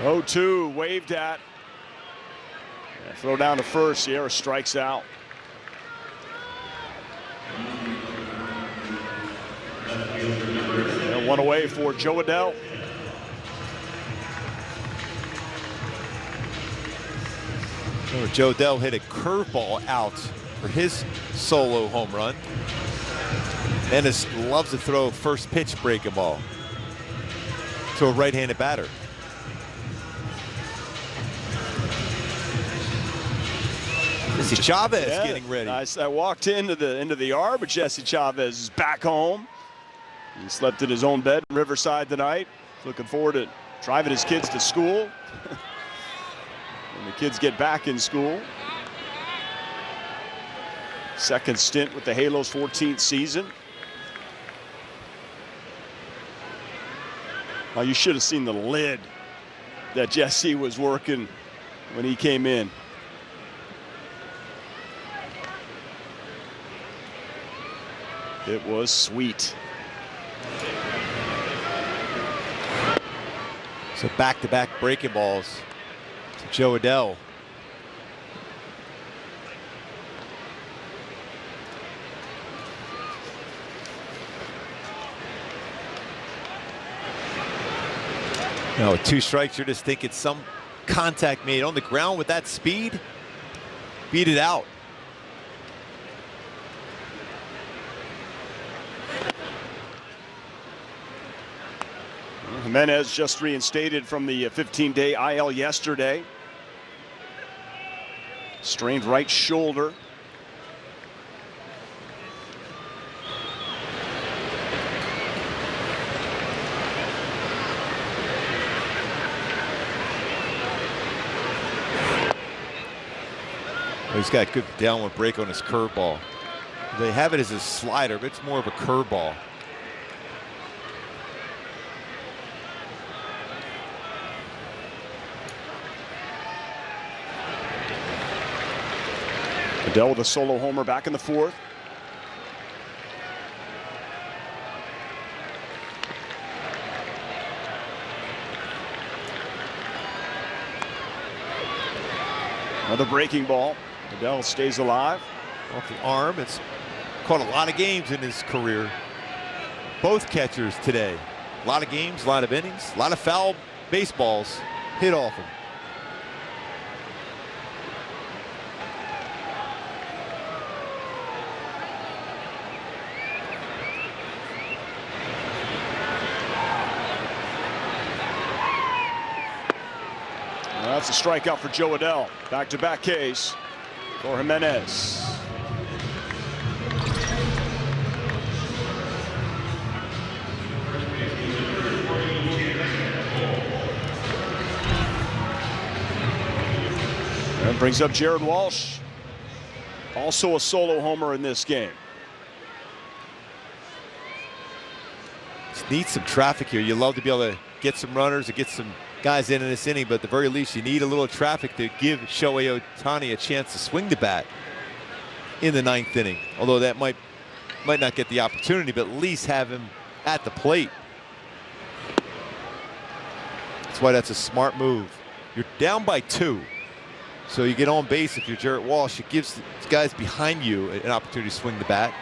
Speaker 3: Oh, 2 waved at. Yeah, throw down to first. Sierra strikes out. And 1 away for Joe Adele.
Speaker 19: Remember, Joe Adele hit a curveball out for his solo home run. Ennis loves to throw first pitch breaking ball to a right-handed batter. Jesse Chavez getting ready.
Speaker 3: Nice. I walked into the yard, but Jesse Chavez is back home. He slept in his own bed in Riverside tonight. Looking forward to driving his kids to school. When the kids get back in school. Second stint with the Halos, 14th season. Well, you should have seen the lid that Jesse was working when he came in. It was sweet.
Speaker 19: So back-to-back breaking balls to Joe Adele. Now with 2 strikes, you're just thinking some contact made on the ground with that speed. Beat it out.
Speaker 3: Jimenez just reinstated from the 15-day IL yesterday. Strained right shoulder.
Speaker 19: He's got good downward break on his curveball. They have it as a slider, but it's more of a curveball.
Speaker 3: Adele with a solo homer back in the 4th. Another breaking ball. Adele stays alive.
Speaker 19: Off the arm. It's caught a lot of games in his career. Both catchers today. A lot of games, a lot of innings, a lot of foul baseballs hit off him.
Speaker 3: That's a strikeout for Joe Adele. Back-to-back Ks for Jimenez. That brings up Jared Walsh. Also a solo homer in this game.
Speaker 19: Just need some traffic here. You love to be able to get some runners or get some guys in this inning, but at the very least you need a little traffic to give Shohei Ohtani a chance to swing the bat in the 9th inning. Although that might not get the opportunity, but at least have him at the plate. That's why that's a smart move. You're down by 2. So you get on base if you're Jared Walsh. It gives the guys behind you an opportunity to swing the bat.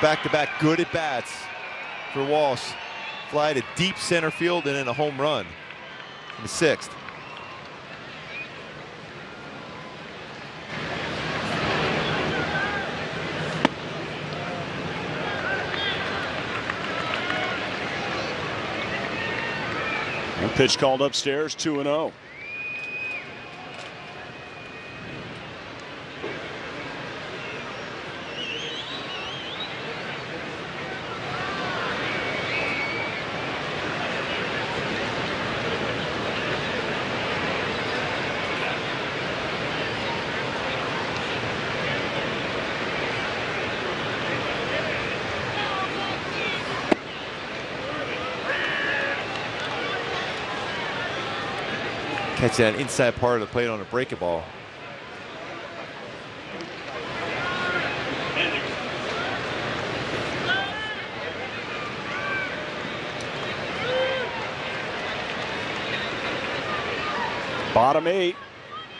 Speaker 19: Back-to-back good at bats for Walsh. Fly to deep center field and then a home run in the 6th.
Speaker 3: And pitch called upstairs, 2-0.
Speaker 19: Catch that inside part of the plate on a breaking ball.
Speaker 3: Bottom 8.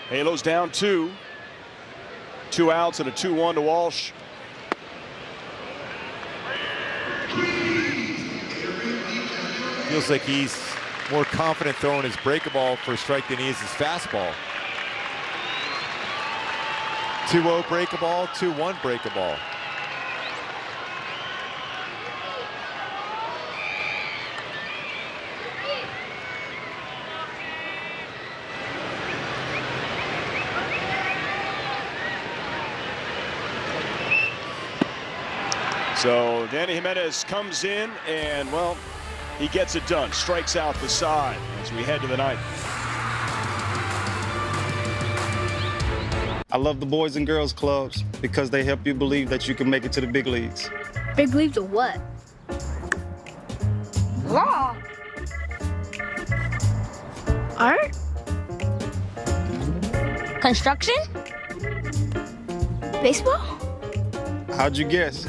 Speaker 3: Halos down 2. 2 outs and a 2-1 to Walsh.
Speaker 19: Feels like he's more confident throwing his breaking ball for a strike than he is his fastball. 2-0 breaking ball, 2-1 breaking ball.
Speaker 3: So Danny Jimenez comes in and, well, he gets it done. Strikes out the side as we head to the 9th.
Speaker 10: I love the Boys and Girls Clubs because they help you believe that you can make it to the big leagues.
Speaker 9: Big leagues of what? Law. Art. Construction. Baseball.
Speaker 10: How'd you guess?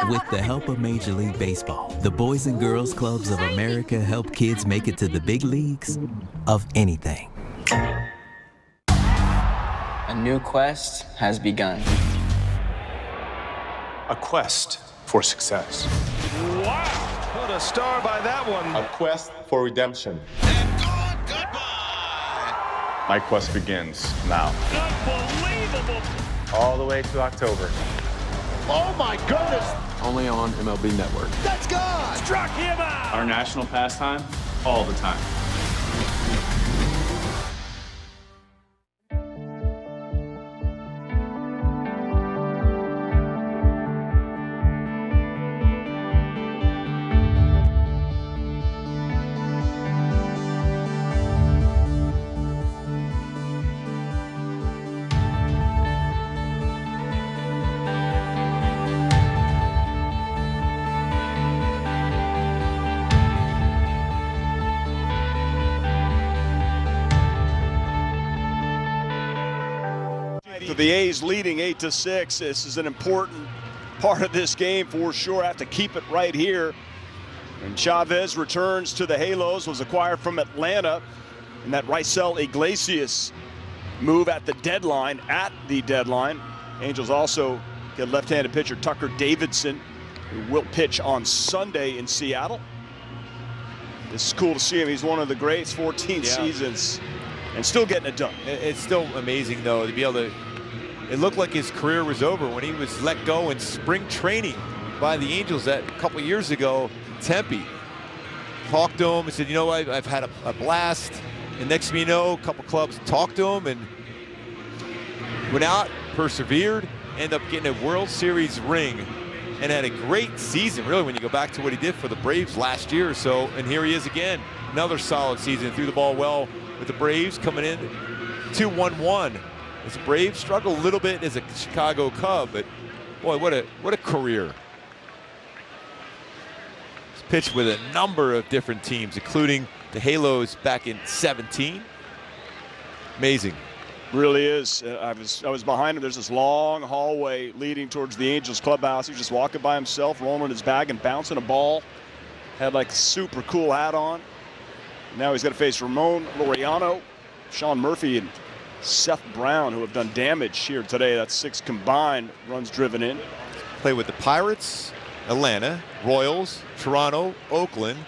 Speaker 12: With the help of Major League Baseball, the Boys and Girls Clubs of America help kids make it to the big leagues of anything.
Speaker 21: A new quest has begun.
Speaker 6: A quest for success.
Speaker 20: Wow! What a star by that one.
Speaker 6: A quest for redemption. My quest begins now.
Speaker 20: Unbelievable!
Speaker 6: All the way to October.
Speaker 20: Oh my goodness!
Speaker 6: Only on MLB Network.
Speaker 20: That's God! Struck him out!
Speaker 6: Our national pastime, all the time.
Speaker 3: The A's leading 8-6. This is an important part of this game for sure. Have to keep it right here. And Chavez returns to the Halos, was acquired from Atlanta. And that Raisel Iglesias move at the deadline. Angels also get left-handed pitcher Tucker Davidson, who will pitch on Sunday in Seattle. This is cool to see him. He's one of the greats, 14 seasons, and still getting it done.
Speaker 19: It's still amazing, though, to be able to. It looked like his career was over when he was let go in spring training by the Angels a couple years ago. Tempe talked to him and said, you know, I've had a blast. And next thing you know, a couple clubs talked to him and went out, persevered, ended up getting a World Series ring, and had a great season, really, when you go back to what he did for the Braves last year or so. And here he is again, another solid season. Threw the ball well with the Braves, coming in 2-1-1. As the Braves struggle a little bit as a Chicago Cub, but boy, what a career. He's pitched with a number of different teams, including the Halos back in 17. Amazing.
Speaker 3: Really is. I was behind him. There's this long hallway leading towards the Angels clubhouse. He was just walking by himself, rolling his bag and bouncing a ball. Had like a super cool hat on. Now he's got to face Ramon Laureano, Sean Murphy, and Seth Brown, who have done damage here today. That's 6 combined runs driven in.
Speaker 19: Played with the Pirates, Atlanta, Royals, Toronto, Oakland,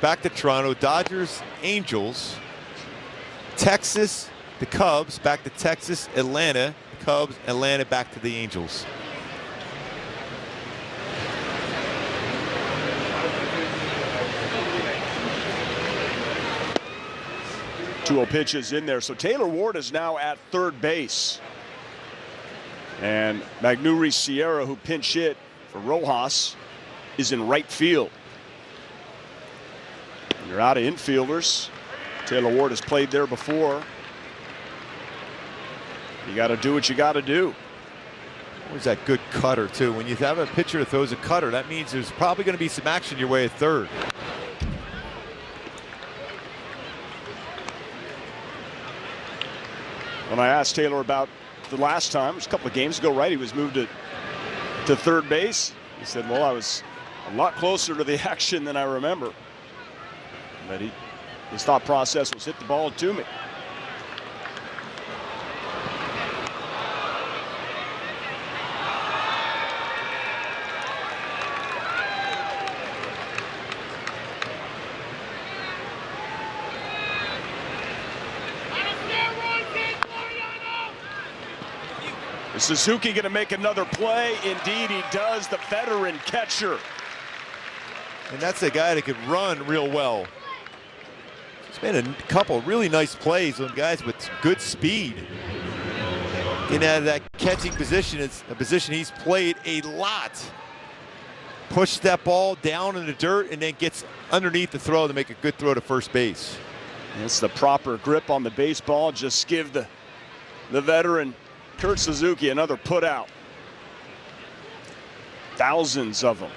Speaker 19: back to Toronto, Dodgers, Angels, Texas, the Cubs, back to Texas, Atlanta, Cubs, Atlanta, back to the Angels.
Speaker 3: Two pitches in there. So Taylor Ward is now at third base. And Magneuris Sierra, who pinch hit for Rojas, is in right field. And you're out of infielders. Taylor Ward has played there before. You got to do what you got to do.
Speaker 19: Always that good cutter, too. When you have a pitcher that throws a cutter, that means there's probably going to be some action your way at third.
Speaker 3: When I asked Taylor about the last time, it was a couple of games ago, right? He was moved to third base. He said, well, I was a lot closer to the action than I remember. But his thought process was hit the ball to me. Suzuki going to make another play. Indeed, he does. The veteran catcher.
Speaker 19: And that's a guy that could run real well. He's made a couple really nice plays on guys with good speed. Getting out of that catching position, it's a position he's played a lot. Push that ball down in the dirt and then gets underneath the throw to make a good throw to first base.
Speaker 3: It's the proper grip on the baseball. Just give the veteran Kurt Suzuki another put out. Thousands of them.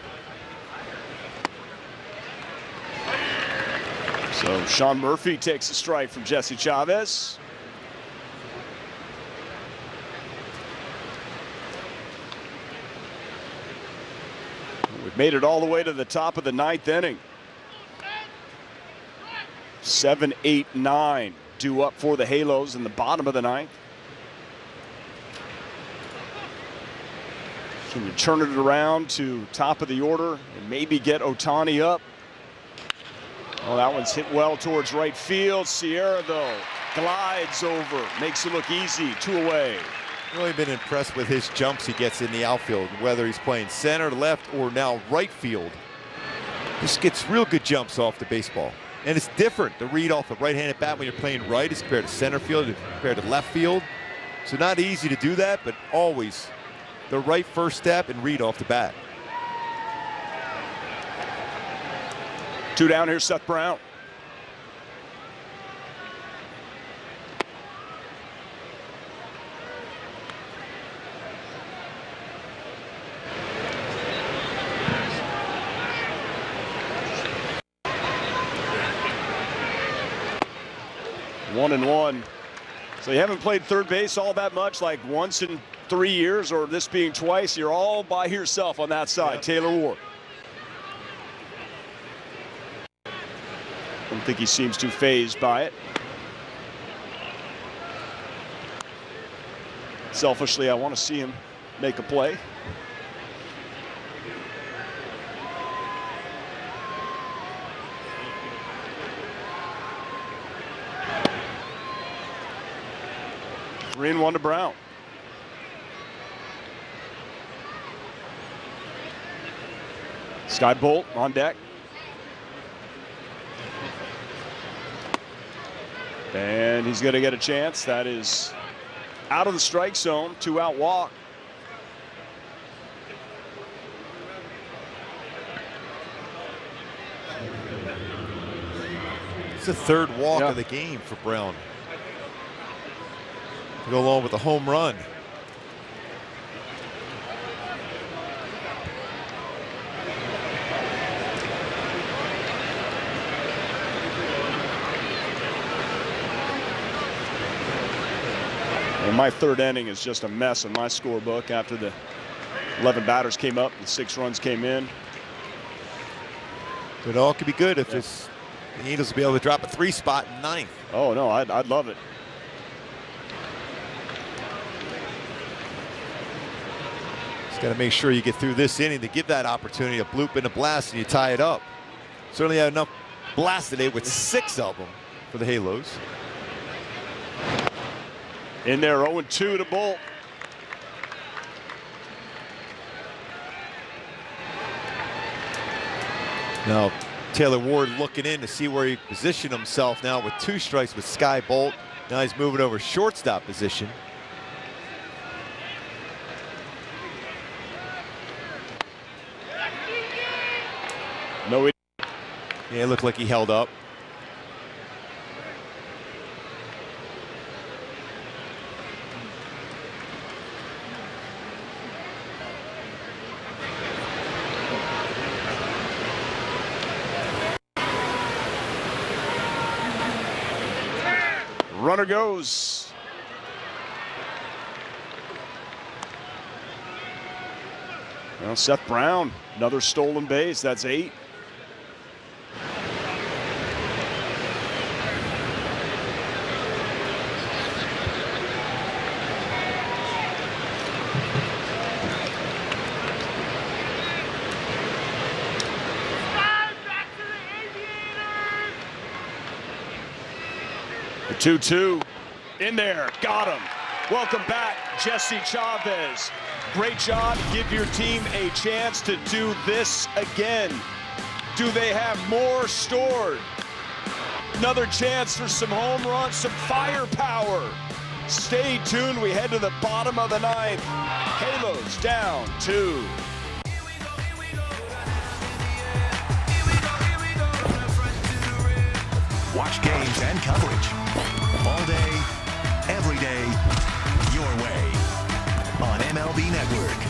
Speaker 3: So Sean Murphy takes a strike from Jesse Chavez. We've made it all the way to the top of the 9th inning. 7, 8, 9 due up for the Halos in the bottom of the 9th. Can you turn it around to top of the order and maybe get Ohtani up? Oh, that one's hit well towards right field. Sierra, though, glides over, makes it look easy. 2 away.
Speaker 19: Really been impressed with his jumps he gets in the outfield, whether he's playing center, left, or now right field. Just gets real good jumps off the baseball. And it's different to read off a right-handed bat when you're playing right as compared to center field, as compared to left field. So not easy to do that, but always the right first step and read off the bat.
Speaker 3: 2 down here, Seth Brown. One and one. So you haven't played third base all that much, like once in 3 years, or this being twice. You're all by yourself on that side. Yep. Taylor Ward. I don't think he seems too fazed by it. Selfishly, I want to see him make a play. Three and 1 to Brown. Sky Bolt on deck. And he's going to get a chance. That is out of the strike zone, 2-out walk.
Speaker 19: It's the third walk of the game for Brown, to go along with a home run.
Speaker 3: And my third inning is just a mess in my scorebook after the 11 batters came up and 6 runs came in.
Speaker 19: It all could be good if the Angels will be able to drop a 3 spot in 9th.
Speaker 3: Oh, no, I'd love it.
Speaker 19: Just got to make sure you get through this inning to give that opportunity, a bloop and a blast, and you tie it up. Certainly had enough blasts today with 6 of them for the Halos.
Speaker 3: In there, 0-2 to Bolt.
Speaker 19: Now, Taylor Ward looking in to see where he positioned himself now with 2 strikes with Sky Bolt. Now he's moving over shortstop position.
Speaker 3: No,
Speaker 19: yeah, it looked like he held up.
Speaker 3: Runner goes. Well, Seth Brown, another stolen base. That's 8. The 2-2 in there, got him. Welcome back, Jesse Chavez. Great job. Give your team a chance to do this again. Do they have more stored? Another chance for some home runs, some firepower. Stay tuned. We head to the bottom of the 9th. Halos down 2.
Speaker 7: Watch games and coverage all day, every day, your way on MLB Network.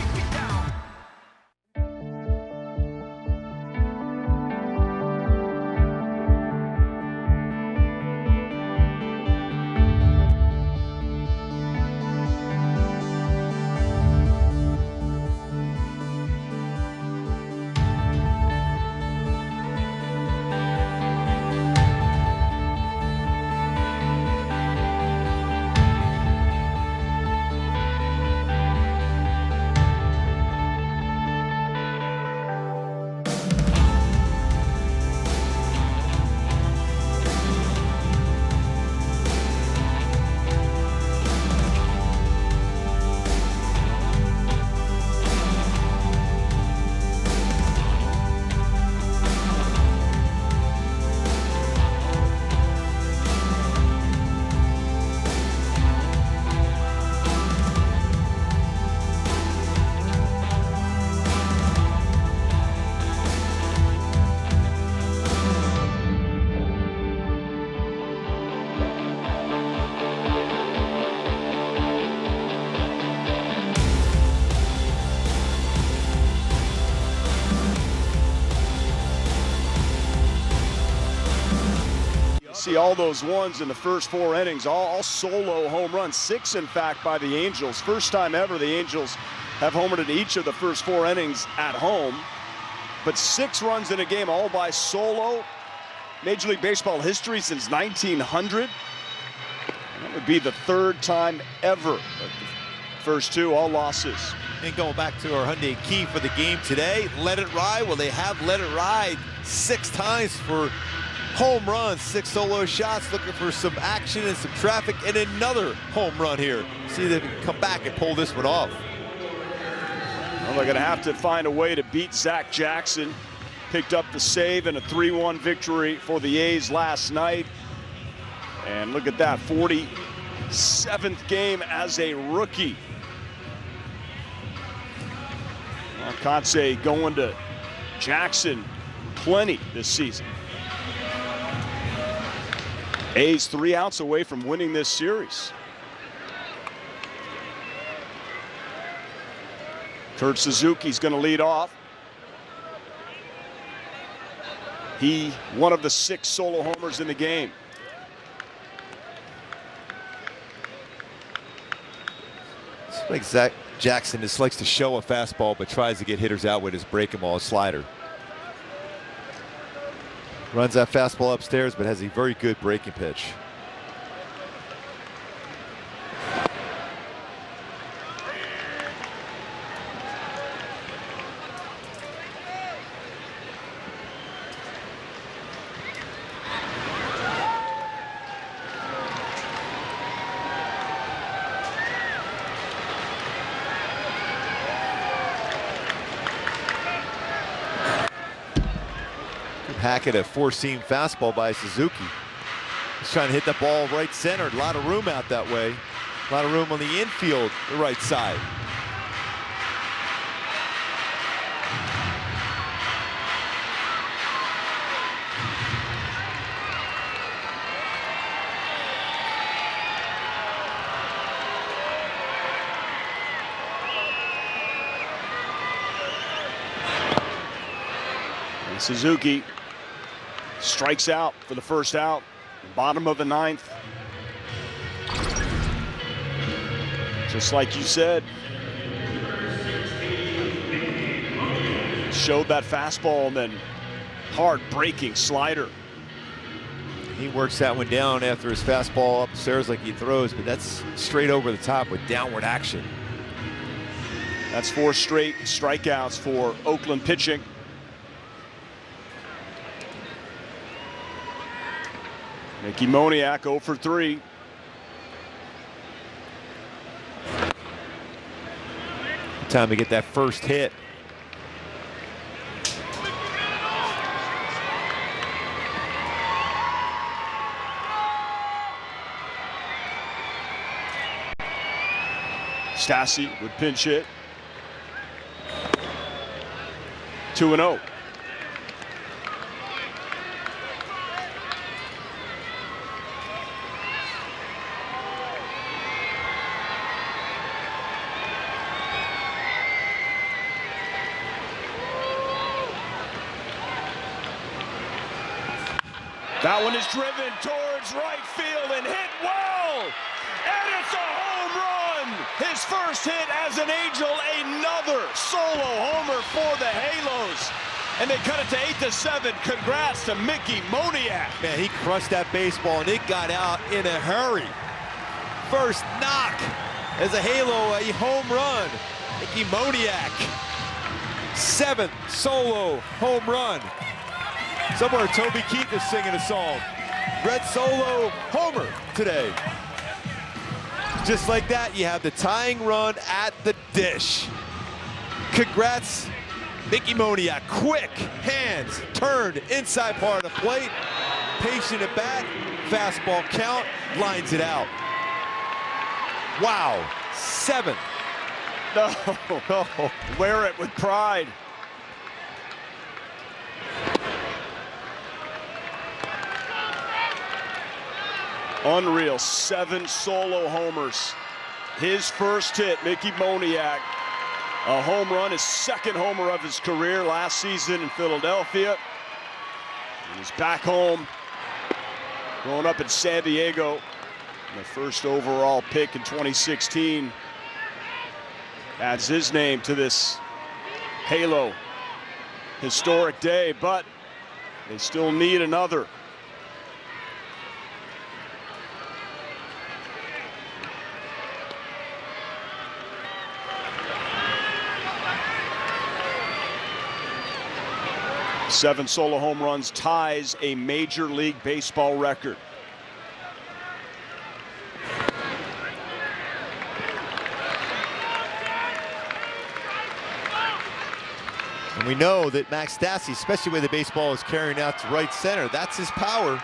Speaker 3: See all those ones in the first 4 innings, all solo home runs. 6, in fact, by the Angels. First time ever the Angels have homered in each of the first 4 innings at home. But 6 runs in a game, all by solo. Major League Baseball history since 1900. That would be the 3rd time ever. But the first 2, all losses.
Speaker 19: And going back to our Hyundai key for the game today, let it ride. Well, they have let it ride 6 times for home runs, 6 solo shots, looking for some action and some traffic, and another home run here. See if they can come back and pull this one off.
Speaker 3: Well, they're going to have to find a way to beat Zach Jackson. Picked up the save and a 3-1 victory for the A's last night. And look at that, 47th game as a rookie. Kotze going to Jackson plenty this season. A's 3 outs away from winning this series. Kurt Suzuki's going to lead off. He one of the 6 solo homers in the game.
Speaker 19: It's like Zach Jackson just likes to show a fastball, but tries to get hitters out with his breaking ball, slider. Runs that fastball upstairs, but has a very good breaking pitch. Hack at a 4-seam fastball by Suzuki. He's trying to hit the ball right center. A lot of room out that way. A lot of room on the infield, the right side.
Speaker 3: And Suzuki strikes out for the first out, bottom of the 9th. Just like you said, showed that fastball and then hard breaking slider.
Speaker 19: He works that one down after his fastball upstairs like he throws, but that's straight over the top with downward action.
Speaker 3: That's 4 straight strikeouts for Oakland pitching. Mickey Moniak 0 for 3.
Speaker 19: Time to get that first hit.
Speaker 3: Stassi would pinch hit. 2-0. That one is driven towards right field and hit well. And it's a home run. His first hit as an Angel, another solo homer for the Halos. And they cut it to 8-7. Congrats to Mickey Moniak.
Speaker 19: Man, he crushed that baseball and it got out in a hurry. First knock as a Halo, a home run. Mickey Moniak, 7th solo home run. Somewhere Toby Keith is singing a song. Red Solo homer today. Just like that, you have the tying run at the dish. Congrats, Mickey Moniak. Quick hands, turned inside part of the plate. Patient at bat, fastball count, lines it out. Wow, 7.
Speaker 3: No, wear it with pride. Unreal, 7 solo homers. His first hit, Mickey Moniak, a home run, his 2nd homer of his career last season in Philadelphia. And he's back home, growing up in San Diego. The 1st overall pick in 2016. Adds his name to this Halo historic day, but they still need another. Seven solo home runs ties a Major League Baseball record.
Speaker 19: And we know that Max Stassi, especially the way the baseball is carrying out to right center, that's his power.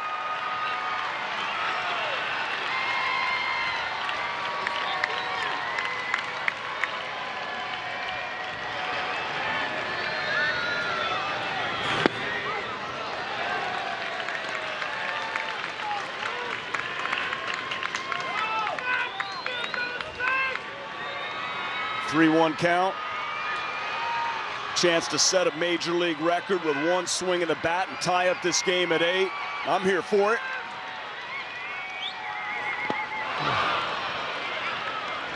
Speaker 3: 3-1 count. Chance to set a major league record with one swing of the bat and tie up this game at 8. I'm here for it.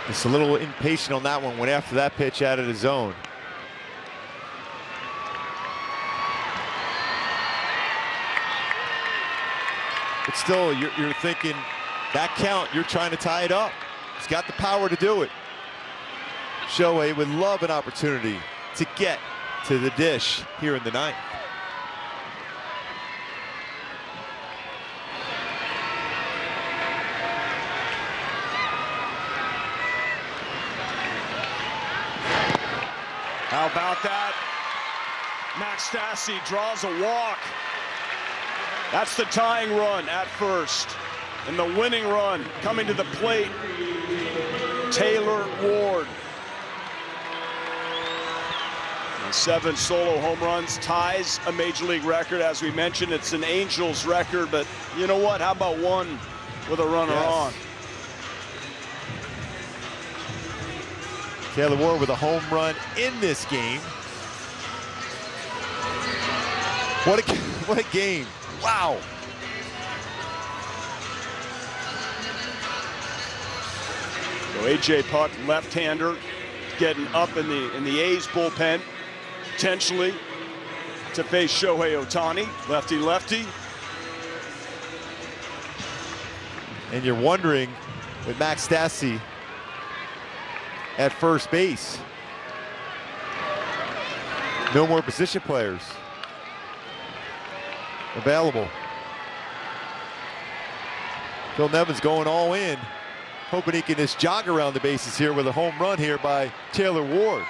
Speaker 19: Just a little impatient on that one. Went after that pitch out of the zone. But still, you're thinking that count, you're trying to tie it up. He's got the power to do it. Shohei would love an opportunity to get to the dish here in the 9th.
Speaker 3: How about that? Max Stassi draws a walk. That's the tying run at first. And the winning run coming to the plate, Taylor Ward. And 7 solo home runs, ties a major league record. As we mentioned, it's an Angels record, but you know what? How about one with a runner on?
Speaker 19: Taylor Ward with a home run in this game. What a game. Wow.
Speaker 3: So A.J. Puck, left-hander, getting up in the A's bullpen, potentially to face Shohei Ohtani, lefty-lefty.
Speaker 19: And you're wondering, with Max Stassi at first base, no more position players available. Phil Nevin's going all in, hoping he can just jog around the bases here with a home run here by Taylor Ward.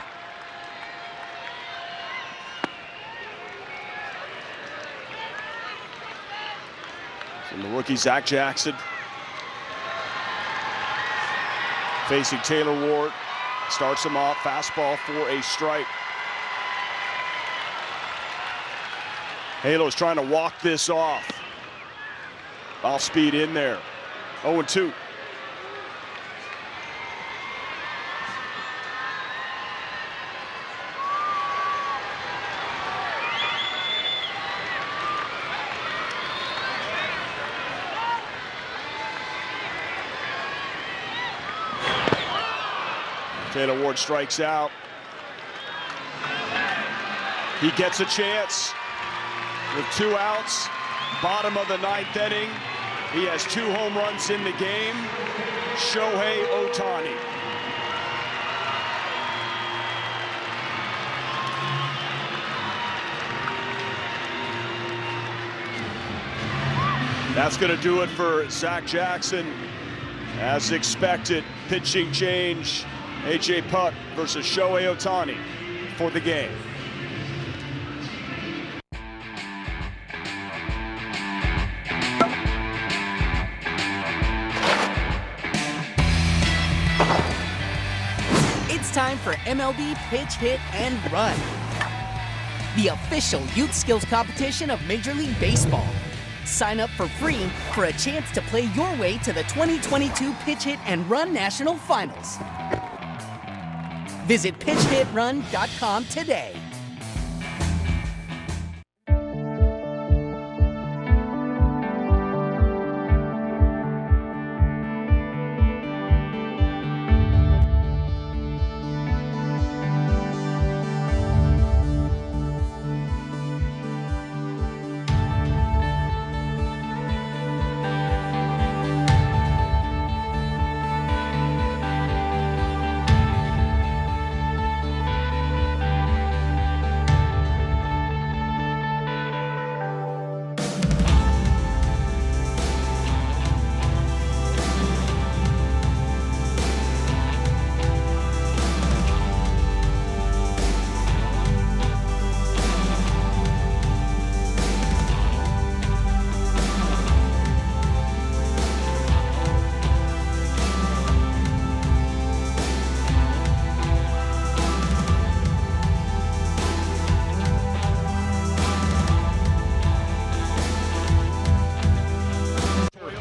Speaker 3: And the rookie Zach Jackson facing Taylor Ward, starts him off, fastball for a strike. Halo's trying to walk this off. Off speed in there. 0-2. Taylor Ward strikes out. He gets a chance with 2 outs. Bottom of the 9th inning. He has 2 home runs in the game. Shohei Ohtani. That's going to do it for Zach Jackson. As expected, pitching change. A.J. Puck versus Shohei Ohtani for the game.
Speaker 1: It's time for MLB Pitch, Hit, and Run, the official youth skills competition of Major League Baseball. Sign up for free for a chance to play your way to the 2022 Pitch, Hit, and Run National Finals. Visit pitchhitrun.com today.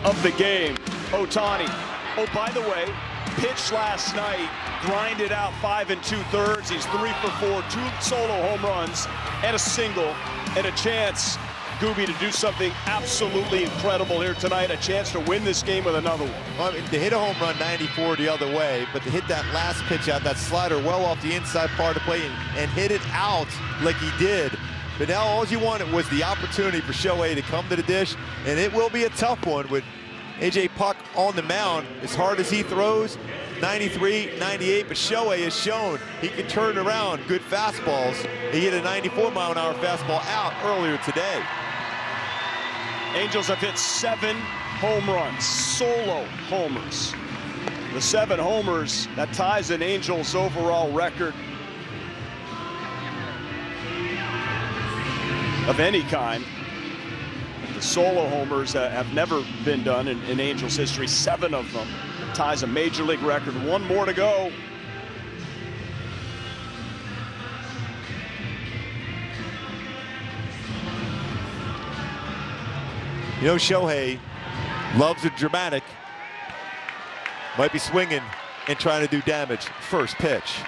Speaker 1: Of the game, Ohtani. Oh, by the way, pitched last night
Speaker 3: grinded out 5 2/3. He's 3 for 4, 2 solo home runs and a single, and a chance, Gooby, to do something absolutely incredible here tonight, a chance to win this game with another one.
Speaker 19: Well, I mean, to hit a home run 94 the other way, but to hit that last pitch out, that slider well off the inside part of the plate and hit it out like he did. But now all you wanted was the opportunity for Shohei to come to the dish, and it will be a tough one with A.J. Puck on the mound. As hard as he throws, 93, 98, but Shohei has shown he can turn around good fastballs. He hit a 94-mile-an-hour fastball out earlier today.
Speaker 3: Angels have hit 7 home runs, solo homers. The 7 homers, that ties an Angels overall record of any kind. The solo homers have never been done in Angels history, 7 of them. Ties a major league record, 1 more to go.
Speaker 19: You know, Shohei loves it dramatic. Might be swinging and trying to do damage. First pitch.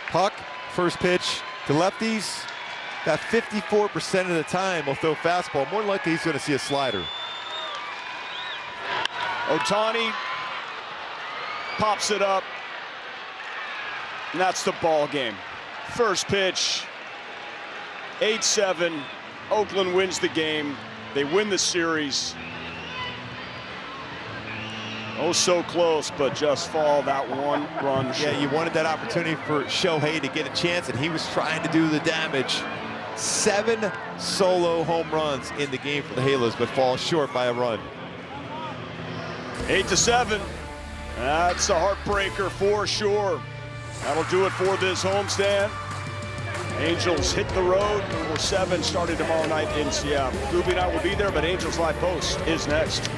Speaker 19: Puck, first pitch to lefties. About 54% of the time he'll throw fastball. More than likely he's going to see a slider.
Speaker 3: Ohtani pops it up, and that's the ball game. First pitch, 8-7. Oakland wins the game. They win the series. Oh, so close, but just fall that 1 run short.
Speaker 19: Yeah, you wanted that opportunity for Shohei to get a chance, and he was trying to do the damage. 7 solo home runs in the game for the Halos, but falls short by a run.
Speaker 3: 8-7. That's a heartbreaker for sure. That'll do it for this homestand. Angels hit the road for 7 starting tomorrow night in Seattle. Gooby and I will be there, but Angels Live Post is next.